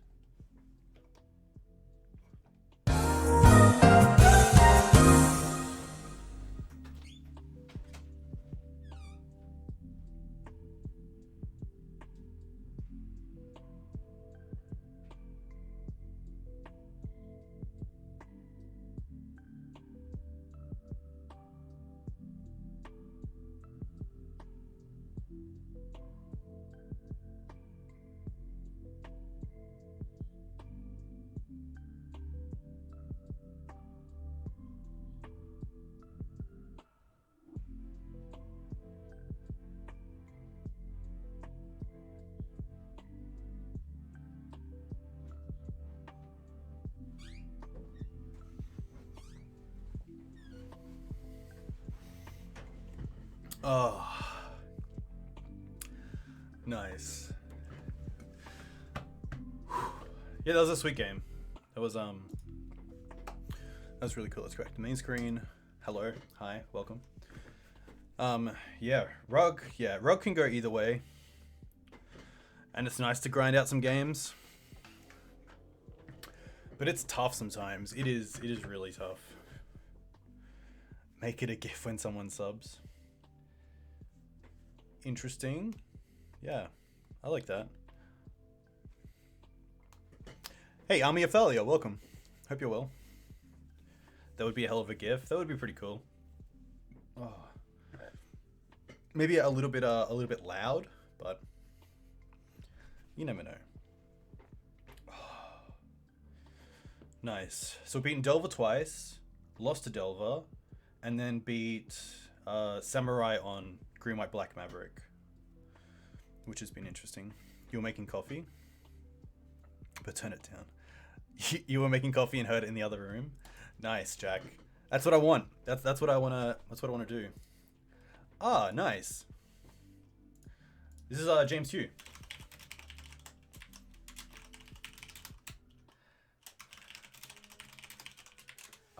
Oh, nice. Yeah, that was a sweet game. That was really cool. Let's go back to main screen. Hello, hi, welcome. Yeah, Rug can go either way, and it's nice to grind out some games, but it's tough sometimes. It is really tough. Make it a GIF when someone subs. Interesting. Yeah, I like that. Hey, Army of Thalia, welcome. Hope you're well. That would be a hell of a GIF. That would be pretty cool. Oh. Maybe a little bit loud, but you never know. Oh. Nice. So beaten Delver twice, lost to Delver, and then beat Samurai on Green White Black Maverick, which has been interesting. You were making coffee, but turn it down. You were making coffee and heard it in the other room. Nice, Jack. That's what I want. That's what I wanna. That's what I wanna do. Ah, nice. This is James Hugh.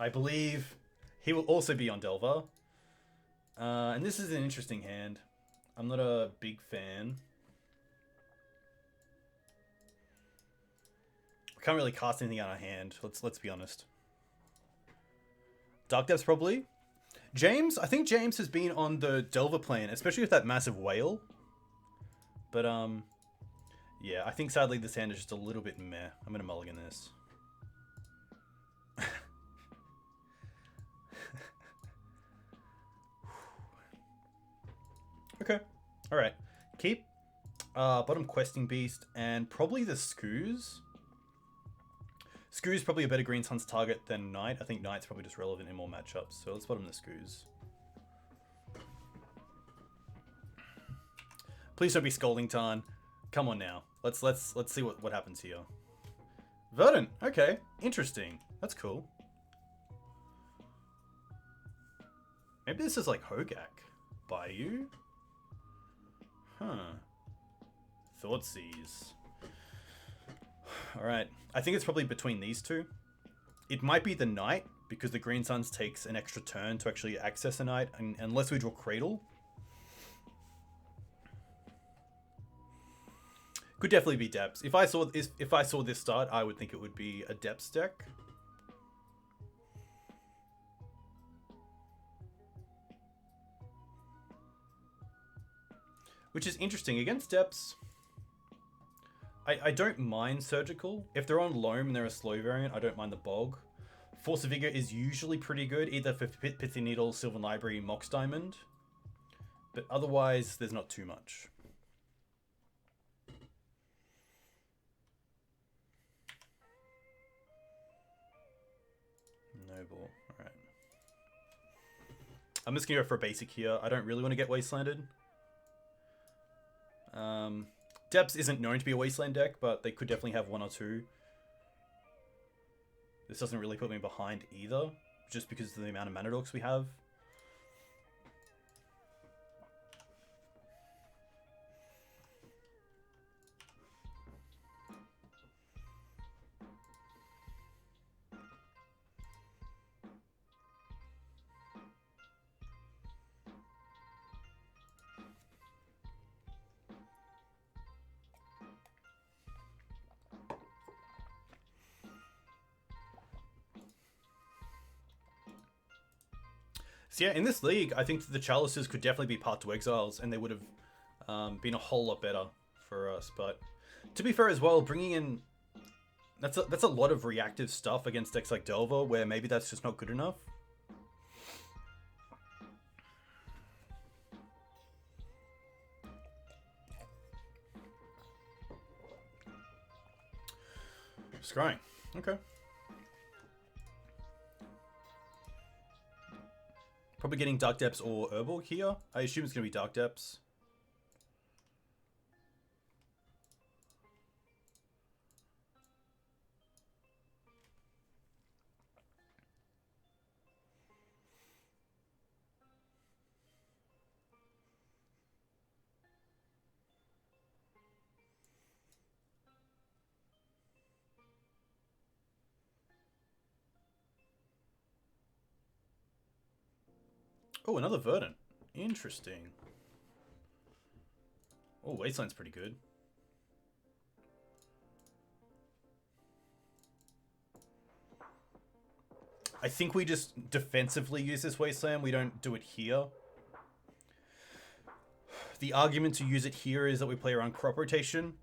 I believe he will also be on Delver. And this is an interesting hand. I'm not a big fan. We can't really cast anything out of hand. Let's be honest. Dark Depths probably. James, I think James has been on the Delver plane, especially with that massive whale. But yeah, I think sadly this hand is just a little bit meh. I'm gonna mulligan this. Okay, all right. Keep bottom questing beast and probably the Skoos. Skoos probably a better Green Sun's target than Knight. I think Knight's probably just relevant in more matchups. So let's bottom the Skoos. Please don't be Scolding Tarn. Come on now. Let's see what happens here. Verdant. Okay, interesting. That's cool. Maybe this is like Hogak. Bayou. Huh. Thoughtseize. Alright. I think it's probably between these two. It might be the Knight, because the Green Suns takes an extra turn to actually access a Knight, and unless we draw Cradle. Could definitely be Depths. If I saw this start, I would think it would be a Depths deck. Which is interesting. Against Depths, I don't mind Surgical. If they're on Loam and they're a slow variant, I don't mind the Bog. Force of Vigor is usually pretty good, either for Pithy Needle, Sylvan Library, Mox Diamond. But otherwise, there's not too much. Noble, alright. I'm just gonna go for a basic here. I don't really want to get Wastelanded. Depths isn't known to be a Wasteland deck, but they could definitely have one or two. This doesn't really put me behind either, just because of the amount of mana dorks we have. So yeah, in this league, I think the Chalices could definitely be Path to Exiles, and they would have been a whole lot better for us. But to be fair as well, bringing in... That's a lot of reactive stuff against decks like Delver, where maybe that's just not good enough. Scrying. Okay. Probably getting Dark Depths or Herbal here. I assume it's going to be Dark Depths. Oh, another Verdant. Interesting. Oh, Wasteland's pretty good. I think we just defensively use this Wasteland. We don't do it here. The argument to use it here is that we play around crop rotation.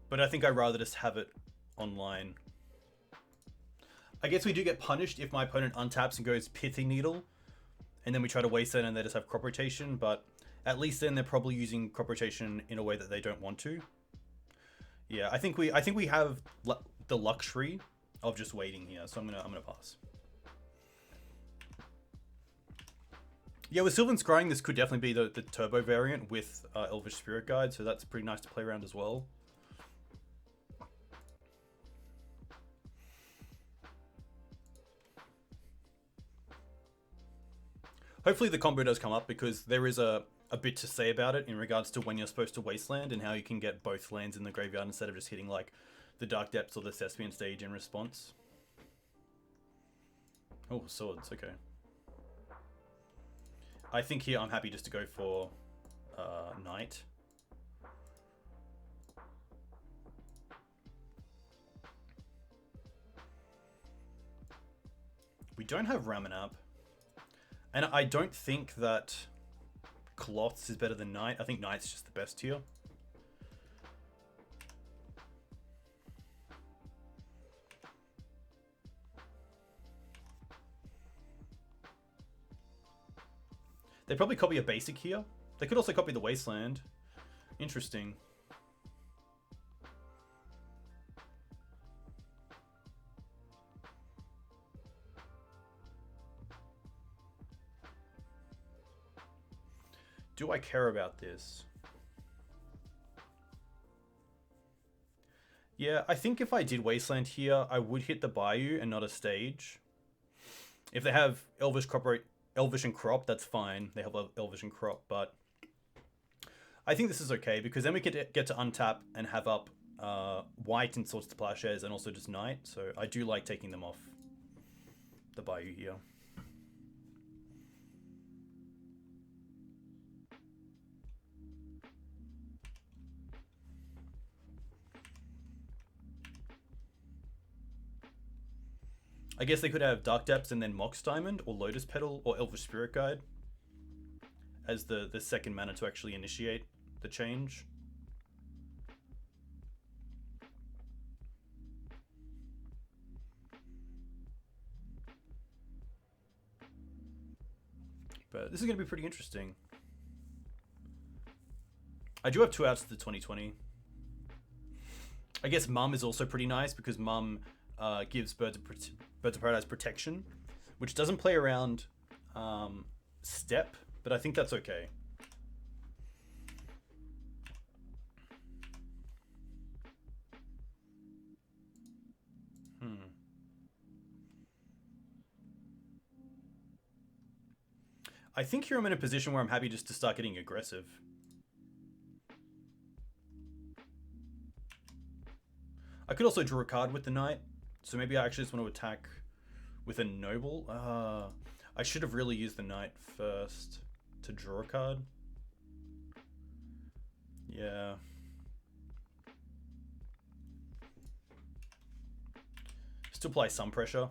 But I think I'd rather just have it online. I guess we do get punished if my opponent untaps and goes Pithy Needle, and then we try to waste it and they just have crop rotation, but at least then they're probably using crop rotation in a way that they don't want to. Yeah, I think we have the luxury of just waiting here, so I'm gonna pass. Yeah, with Sylvan Scrying, this could definitely be the turbo variant with Elvish Spirit Guide, so that's pretty nice to play around as well. Hopefully the combo does come up, because there is a bit to say about it in regards to when you're supposed to Wasteland and how you can get both lands in the graveyard instead of just hitting like the Dark Depths or the Thespian stage in response. Oh, swords, okay. I think here I'm happy just to go for knight. We don't have Ramanap. And I don't think that Klothys is better than knight. I think knight's just the best here. They probably copy a basic here. They could also copy the Wasteland. Interesting. Do I care about this? Yeah, I think if I did Wasteland here, I would hit the Bayou and not a stage. If they have Elvish and Crop, that's fine. They have Elvish and Crop, but I think this is okay because then we could get to untap and have up white and Swords to Plowshares and also just Knight. So I do like taking them off the Bayou here. I guess they could have Dark Depths and then Mox Diamond or Lotus Petal or Elvish Spirit Guide as the second mana to actually initiate the change. But this is going to be pretty interesting. I do have 2 outs to the 2020. I guess Mum is also pretty nice because Mum gives Birds of Paradise protection, which doesn't play around Step, but I think that's okay. I think here I'm in a position where I'm happy just to start getting aggressive. I could also draw a card with the Knight, so maybe I actually just want to attack with a Noble. I should have really used the Knight first to draw a card. Yeah. Still apply some pressure.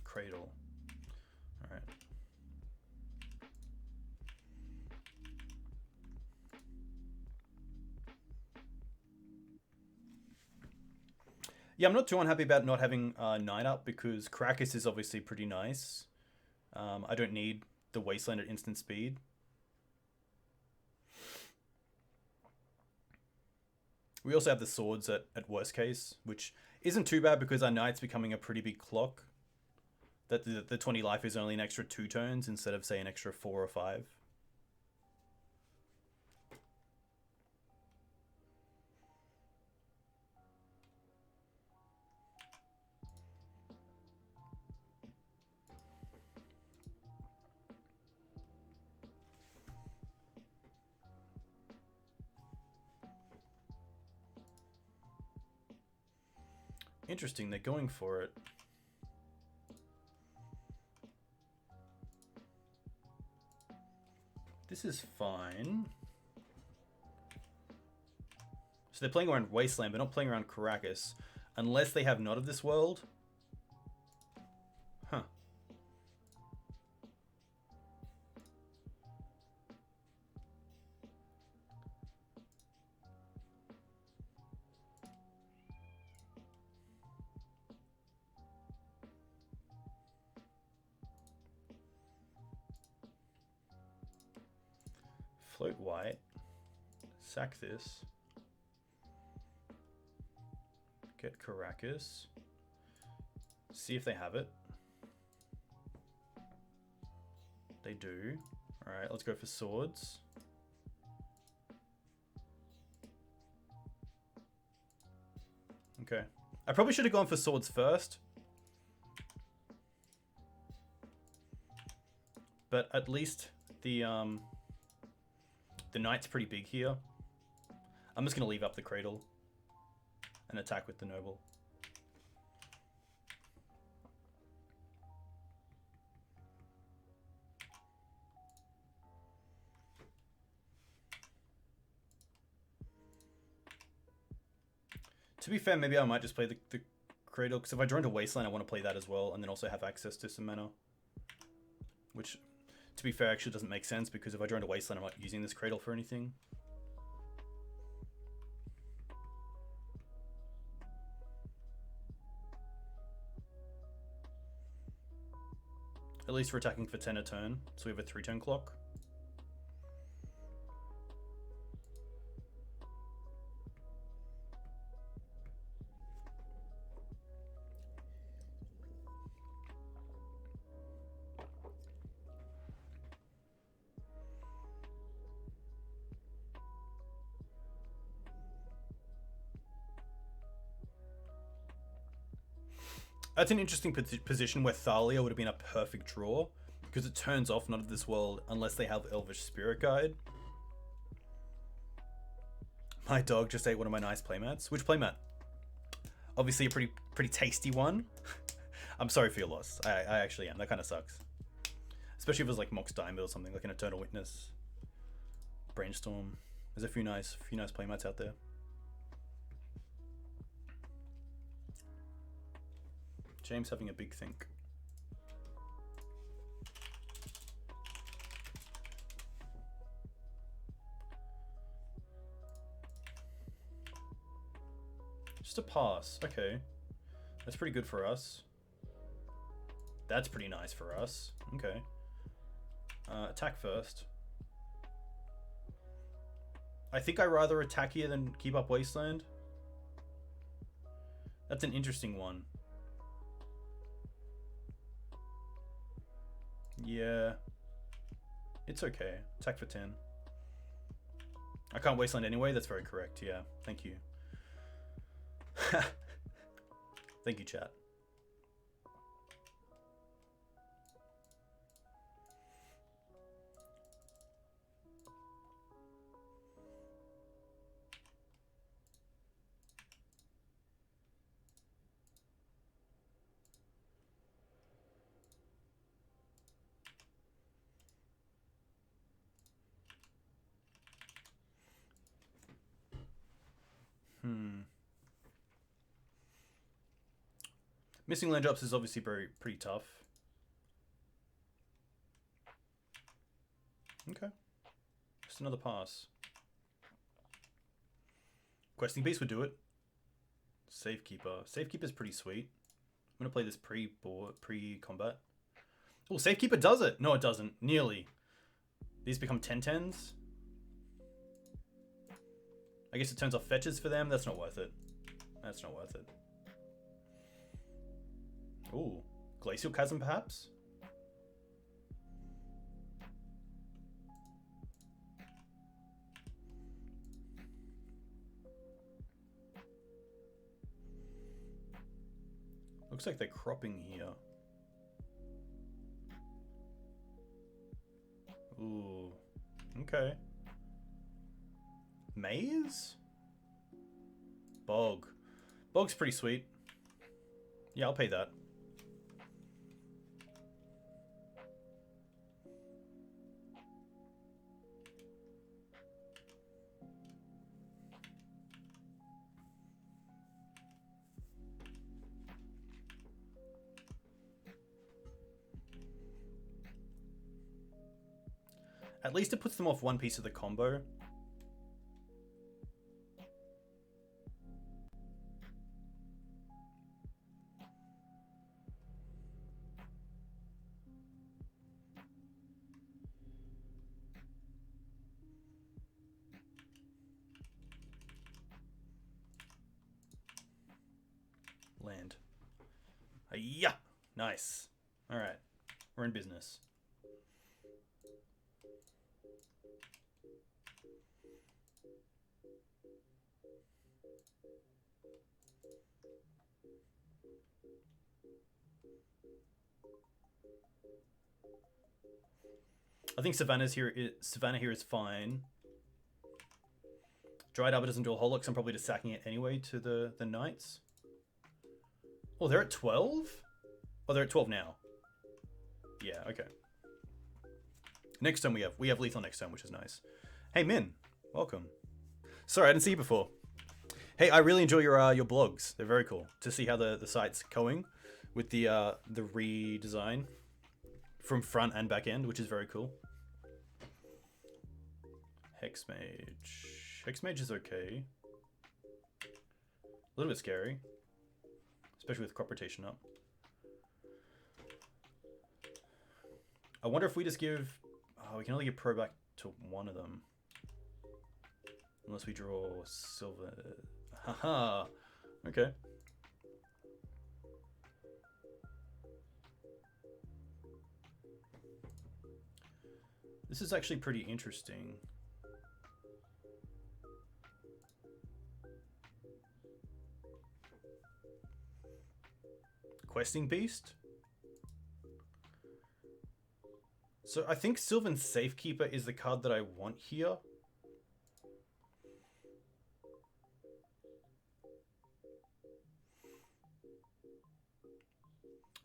Cradle. All right. Yeah, I'm not too unhappy about not having 9 up because Karakas is obviously pretty nice. I don't need the Wasteland at instant speed. We also have the swords at worst case, which isn't too bad because our Knight's becoming a pretty big clock. That the 20 life is only an extra 2 turns instead of, say, an extra 4 or 5. Interesting, they're going for it. This is fine. So they're playing around Wasteland, but not playing around Karakas. Unless they have Not of This World. Huh. Float white. Sack this. Get Karakas. See if they have it. They do. Alright, let's go for swords. Okay. I probably should have gone for swords first. But at least the knight's pretty big here. I'm just going to leave up the Cradle and attack with the Noble. To be fair, maybe I might just play the Cradle, because if I draw into Wasteland, I want to play that as well, and then also have access to some mana. Which, to be fair, actually doesn't make sense, because if I draw into Wasteland, I'm not using this Cradle for anything. At least we're attacking for 10 a turn, so we have a 3-turn clock. That's an interesting position where Thalia would have been a perfect draw, because it turns off Not of This World unless they have Elvish Spirit Guide. My dog just ate one of my nice playmats. Which playmat? Obviously a pretty tasty one. I'm sorry for your loss. I actually am. That kind of sucks. Especially if it was like Mox Diamond or something, like an Eternal Witness, Brainstorm. There's a few nice playmats out there. James having a big think. Just a pass. Okay. That's pretty good for us. That's pretty nice for us. Okay. Attack first. I think I'd rather attack here than keep up Wasteland. That's an interesting one. Yeah. It's okay. Attack for 10. I can't Wasteland anyway. That's very correct. Yeah. Thank you. Thank you, chat. Missing land drops is obviously pretty tough. Okay. Just another pass. Questing Beast would do it. Safekeeper. Safekeeper's pretty sweet. I'm gonna play this pre-combat. Oh, Safekeeper does it! No, it doesn't. Nearly. These become 10/10s. I guess it turns off fetches for them. That's not worth it. That's not worth it. Ooh, Glacial Chasm perhaps? Looks like they're cropping here. Ooh, okay. Maze? Bog. Bog's pretty sweet. Yeah, I'll pay that. At least it puts them off one piece of the combo. Land. Yeah, nice. All right, we're in business. I think Savannah here is fine. Dryad Arbor doesn't do a whole lot, so I'm probably just sacking it anyway to the Knights. Oh, they're at 12? Oh, they're at 12 now. Yeah, okay. Next turn we have lethal next turn, which is nice. Hey Min, welcome. Sorry, I didn't see you before. Hey, I really enjoy your blogs. They're very cool to see how the site's going with the redesign from front and back end, which is very cool. Hexmage is okay. A little bit scary, especially with crop rotation up. I wonder if we just give... Oh, we can only give pro back to one of them. Unless we draw silver. Haha. Okay. This is actually pretty interesting. Questing Beast? So I think Sylvan Safekeeper is the card that I want here.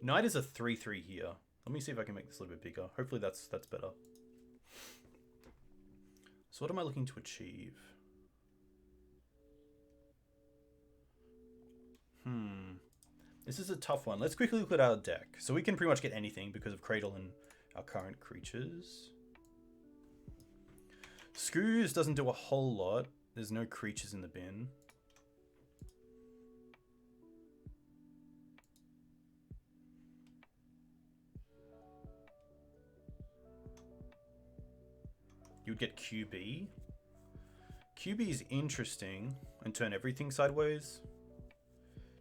Knight is a 3/3 here. Let me see if I can make this a little bit bigger. Hopefully that's better. So what am I looking to achieve? This is a tough one. Let's quickly look at our deck. So we can pretty much get anything because of Cradle and our current creatures. Screws doesn't do a whole lot. There's no creatures in the bin. You would get QB. QB is interesting and turn everything sideways.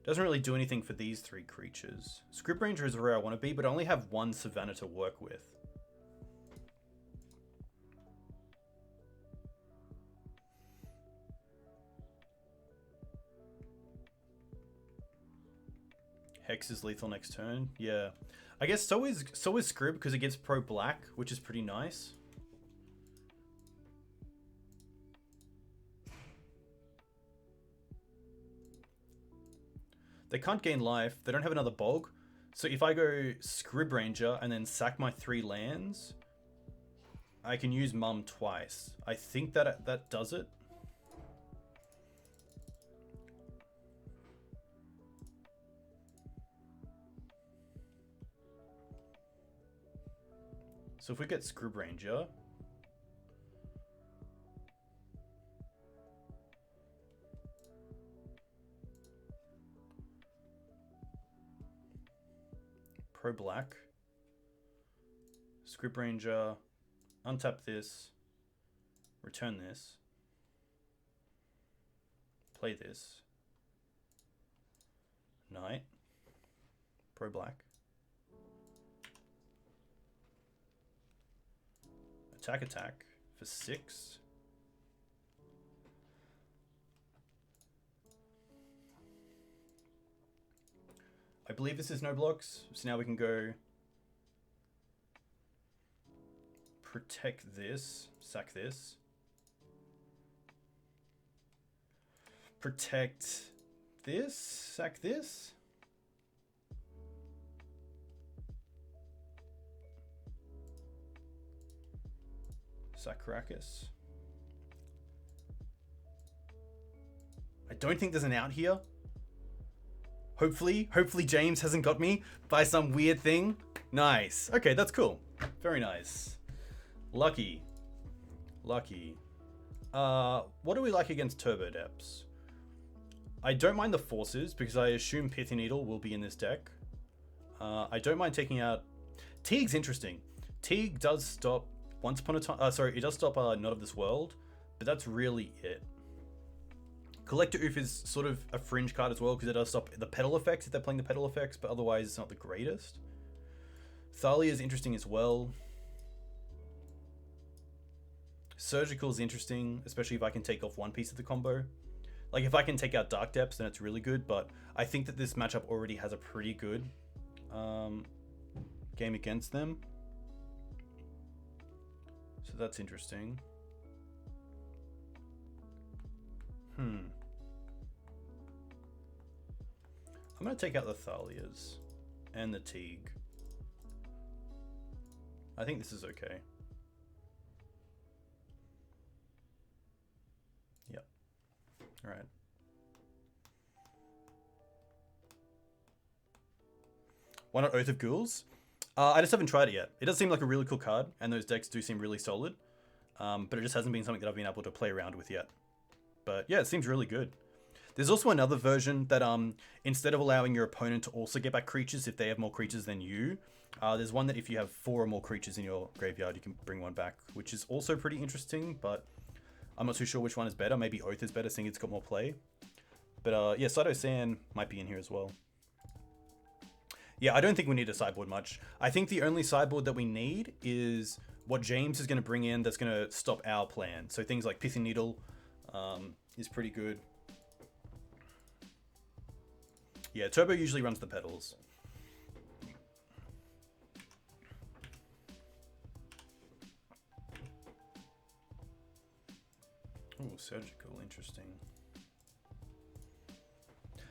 Doesn't really do anything for these three creatures. Scryb Ranger is where I want to be, but I only have one Savannah to work with. Hex is lethal next turn. Yeah. I guess so is Scryb because it gives pro black, which is pretty nice. They can't gain life. They don't have another bog. So if I go Scryb Ranger and then sack my 3 lands, I can use Mum twice. I think that does it. So if we get Scryb Ranger, pro black, Scryb Ranger, untap this, return this, play this, Knight, pro black, attack for 6. I believe this is no blocks, so now we can go protect this, sack this, protect this, sack this, sack Karakas. I don't think there's an out here. Hopefully James hasn't got me by some weird thing. Nice. Okay, that's cool. Very nice. Lucky. What do we like against Turbo Depths? I don't mind the Forces because I assume Pithy Needle will be in this deck. I don't mind taking out... Teeg's interesting. Teeg does stop Once Upon a Time... sorry, it does stop Not of This World, but that's really it. Collector Ouphe is sort of a fringe card as well because it does stop the pedal effects if they're playing the pedal effects, but otherwise it's not the greatest. Thalia is interesting as well. Surgical is interesting, especially if I can take off one piece of the combo. Like if I can take out Dark Depths, then it's really good, but I think that this matchup already has a pretty good game against them. So that's interesting. I'm going to take out the Thalias and the Teeg. I think this is okay. Yep. All right. Why not Oath of Ghouls? I just haven't tried it yet. It does seem like a really cool card, and those decks do seem really solid. But it just hasn't been something that I've been able to play around with yet. But yeah, it seems really good. There's also another version that instead of allowing your opponent to also get back creatures if they have more creatures than you, there's one that if you have 4 or more creatures in your graveyard, you can bring one back, which is also pretty interesting, but I'm not too sure which one is better. Maybe Oath is better, seeing it's got more play. But yeah, Saito San might be in here as well. Yeah, I don't think we need a sideboard much. I think the only sideboard that we need is what James is going to bring in that's going to stop our plan. So things like Pithing Needle is pretty good. Yeah, Turbo usually runs the petals. Oh, Surgical, interesting.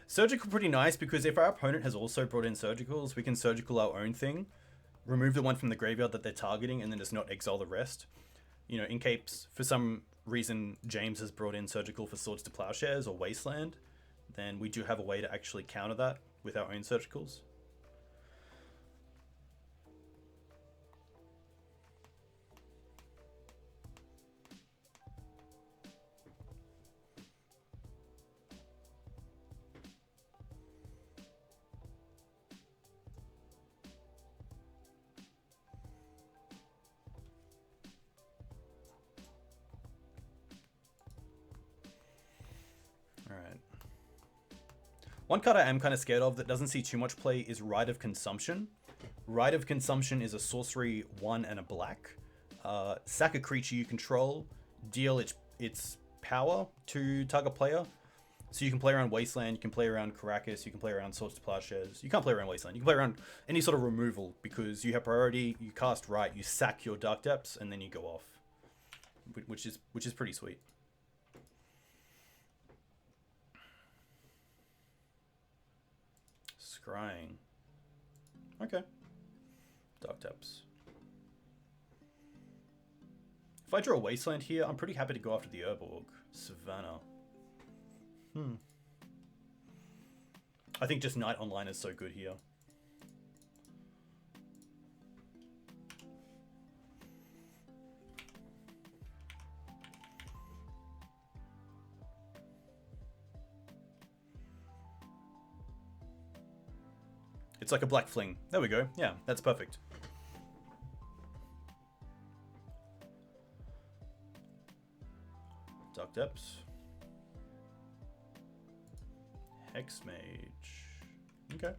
Surgical pretty nice because if our opponent has also brought in Surgicals, we can Surgical our own thing, remove the one from the graveyard that they're targeting, and then just not exile the rest. You know, in case for some reason James has brought in Surgical for Swords to Plowshares or Wasteland, then we do have a way to actually counter that with our own Surgicals. One card I am kind of scared of that doesn't see too much play is Rite of Consumption. Rite of Consumption is a sorcery 1 and a black. Sack a creature you control, deal its power to target player. So you can play around Wasteland, you can play around Karakas, you can play around Swords to Plowshares. You can't play around Wasteland, you can play around any sort of removal because you have priority, you cast Rite, you sack your Dark Depths, and then you go off. Which is pretty sweet. Scrying. Okay. Dark Depths. If I draw a Wasteland here, I'm pretty happy to go after the Urborg. Savannah. I think just Knight Online is so good here. It's like a black fling. There we go. Yeah, that's perfect. Dark Depths. Hex Mage. Okay.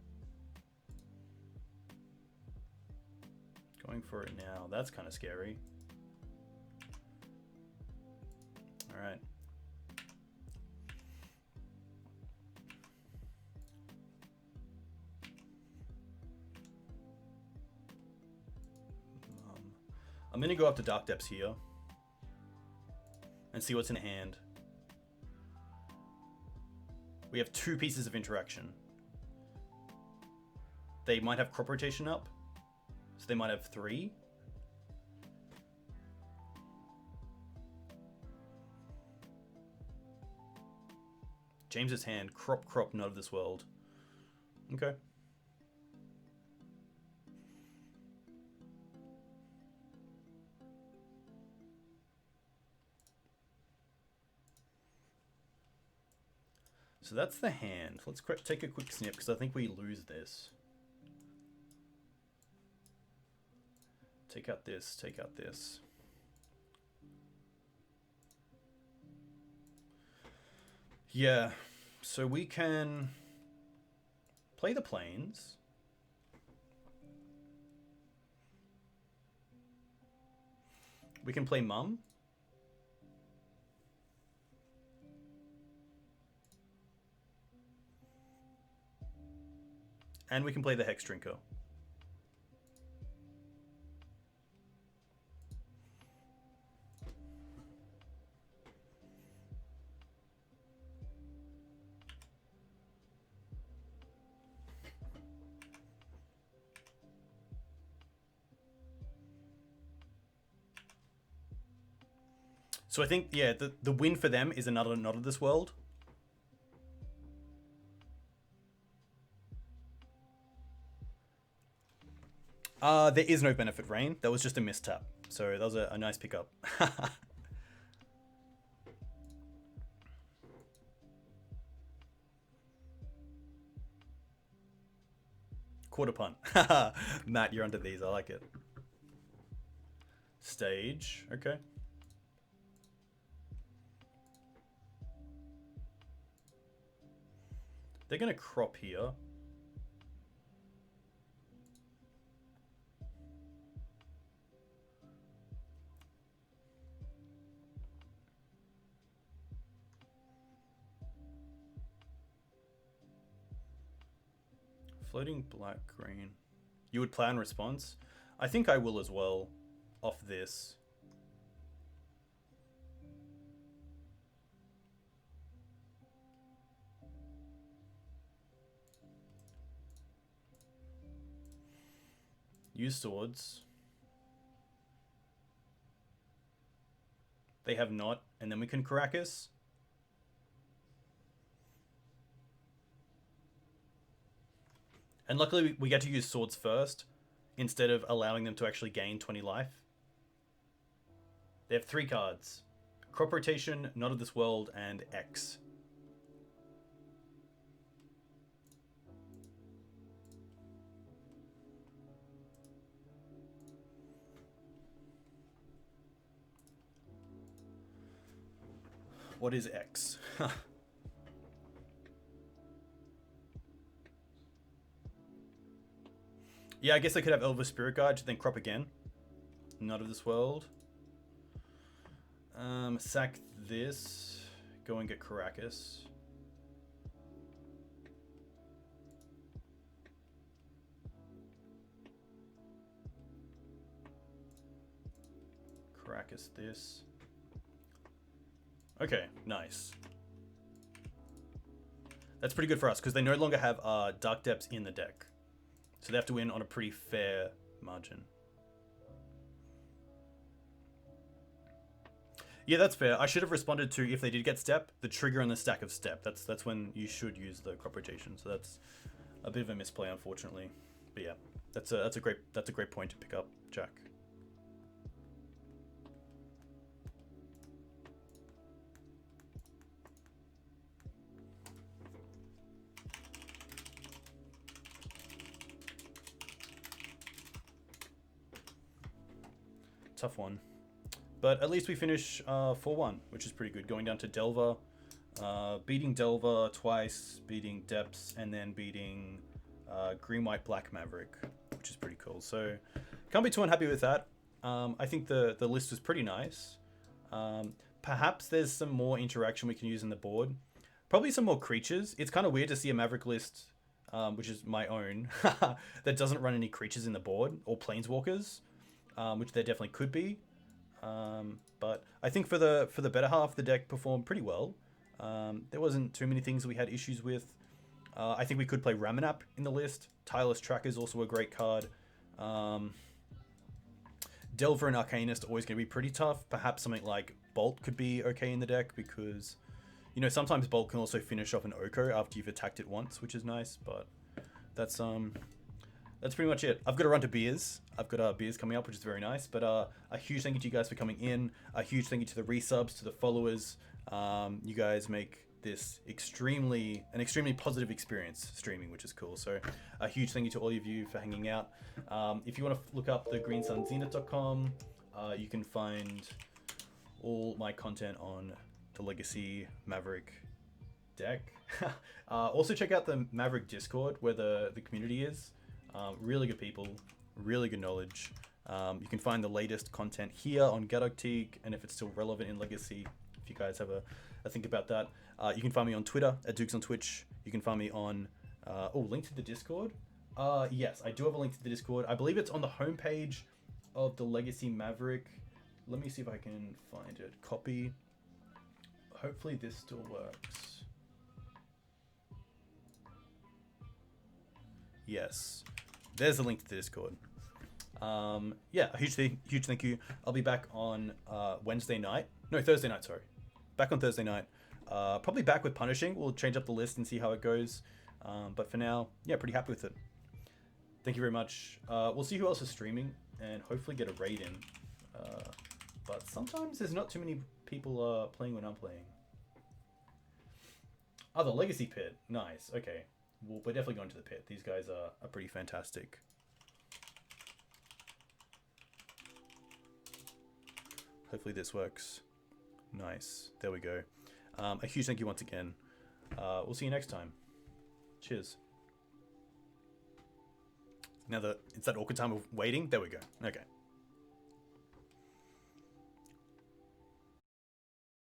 Going for it now. That's kind of scary. All right. I'm going to go up to Dark Depths here and see what's in hand. We have 2 pieces of interaction. They might have crop rotation up, so they might have 3. James's hand, crop, not of this world. Okay. So that's the hand. Let's take a quick snip because I think we lose this. Take out this, take out this. Yeah, so we can play the plains. We can play Mum. And we can play the Hexdrinker. So I think, yeah, the win for them is another Not of This World. There is no Benefit Rain. That was just a mistap. So that was a nice pickup. Quarter punt. Matt, you're under these. I like it. Stage. Okay. They're going to crop here. Floating black green. You would plan response? I think I will as well off this. Use swords. They have not, and then we can Karakas. And luckily we get to use swords first, instead of allowing them to actually gain 20 life. They have 3 cards. Crop Rotation, Not of This World, and X. What is X? Yeah, I guess I could have Elvish Spirit Guide, then crop again. Not of This World. Sack this. Go and get Karakas. Karakas this. Okay, nice. That's pretty good for us, because they no longer have Dark Depths in the deck. So they have to win on a pretty fair margin. Yeah, that's fair. I should have responded to, if they did get step, the trigger on the stack of step. That's when you should use the crop rotation. So that's a bit of a misplay, unfortunately. But yeah, that's a great point to pick up, Jack. Tough one. But at least we finish 4-1, which is pretty good. Going down to Delver, beating Delver twice, beating Depths, and then beating Green-White-Black Maverick, which is pretty cool. So can't be too unhappy with that. I think the list was pretty nice. Perhaps there's some more interaction we can use in the board. Probably some more creatures. It's kind of weird to see a Maverick list, which is my own, that doesn't run any creatures in the board, or Planeswalkers. Which there definitely could be, but I think for the better half, the deck performed pretty well. There wasn't too many things we had issues with. I think we could play Ramanap in the list. Tireless Tracker is also a great card. Delver and Arcanist are always going to be pretty tough. Perhaps something like Bolt could be okay in the deck, because, you know, sometimes Bolt can also finish off an Oko after you've attacked it once, which is nice. But that's pretty much it. I've got to run to beers. I've got beers coming up, which is very nice. But a huge thank you to you guys for coming in. A huge thank you to the resubs, to the followers. You guys make this an extremely positive experience streaming, which is cool. So a huge thank you to all of you for hanging out. If you want to look up the greensunzenith.com, you can find all my content on the Legacy Maverick deck. Also check out the Maverick Discord, where the community is. Really good people, really good knowledge. You can find the latest content here on Gaddock Teeg, and if it's still relevant in Legacy, if you guys have a think about that. You can find me on Twitter, at Dukes on Twitch. You can find me on, link to the Discord. Yes, I do have a link to the Discord. I believe it's on the homepage of the Legacy Maverick. Let me see if I can find it. Copy. Hopefully this still works. Yes. There's a link to the Discord. Yeah, a huge thank you. I'll be back on Thursday night, sorry. Back on Thursday night. Probably back with Punishing. We'll change up the list and see how it goes. But for now, yeah, pretty happy with it. Thank you very much. We'll see who else is streaming and hopefully get a raid in. But sometimes there's not too many people playing when I'm playing. Oh, the Legacy Pit. Nice. Okay. Well, we're definitely going to the pit. These guys are pretty fantastic. Hopefully this works. Nice. There we go. A huge thank you once again. We'll see you next time. Cheers. Now it's that awkward time of waiting. There we go. Okay.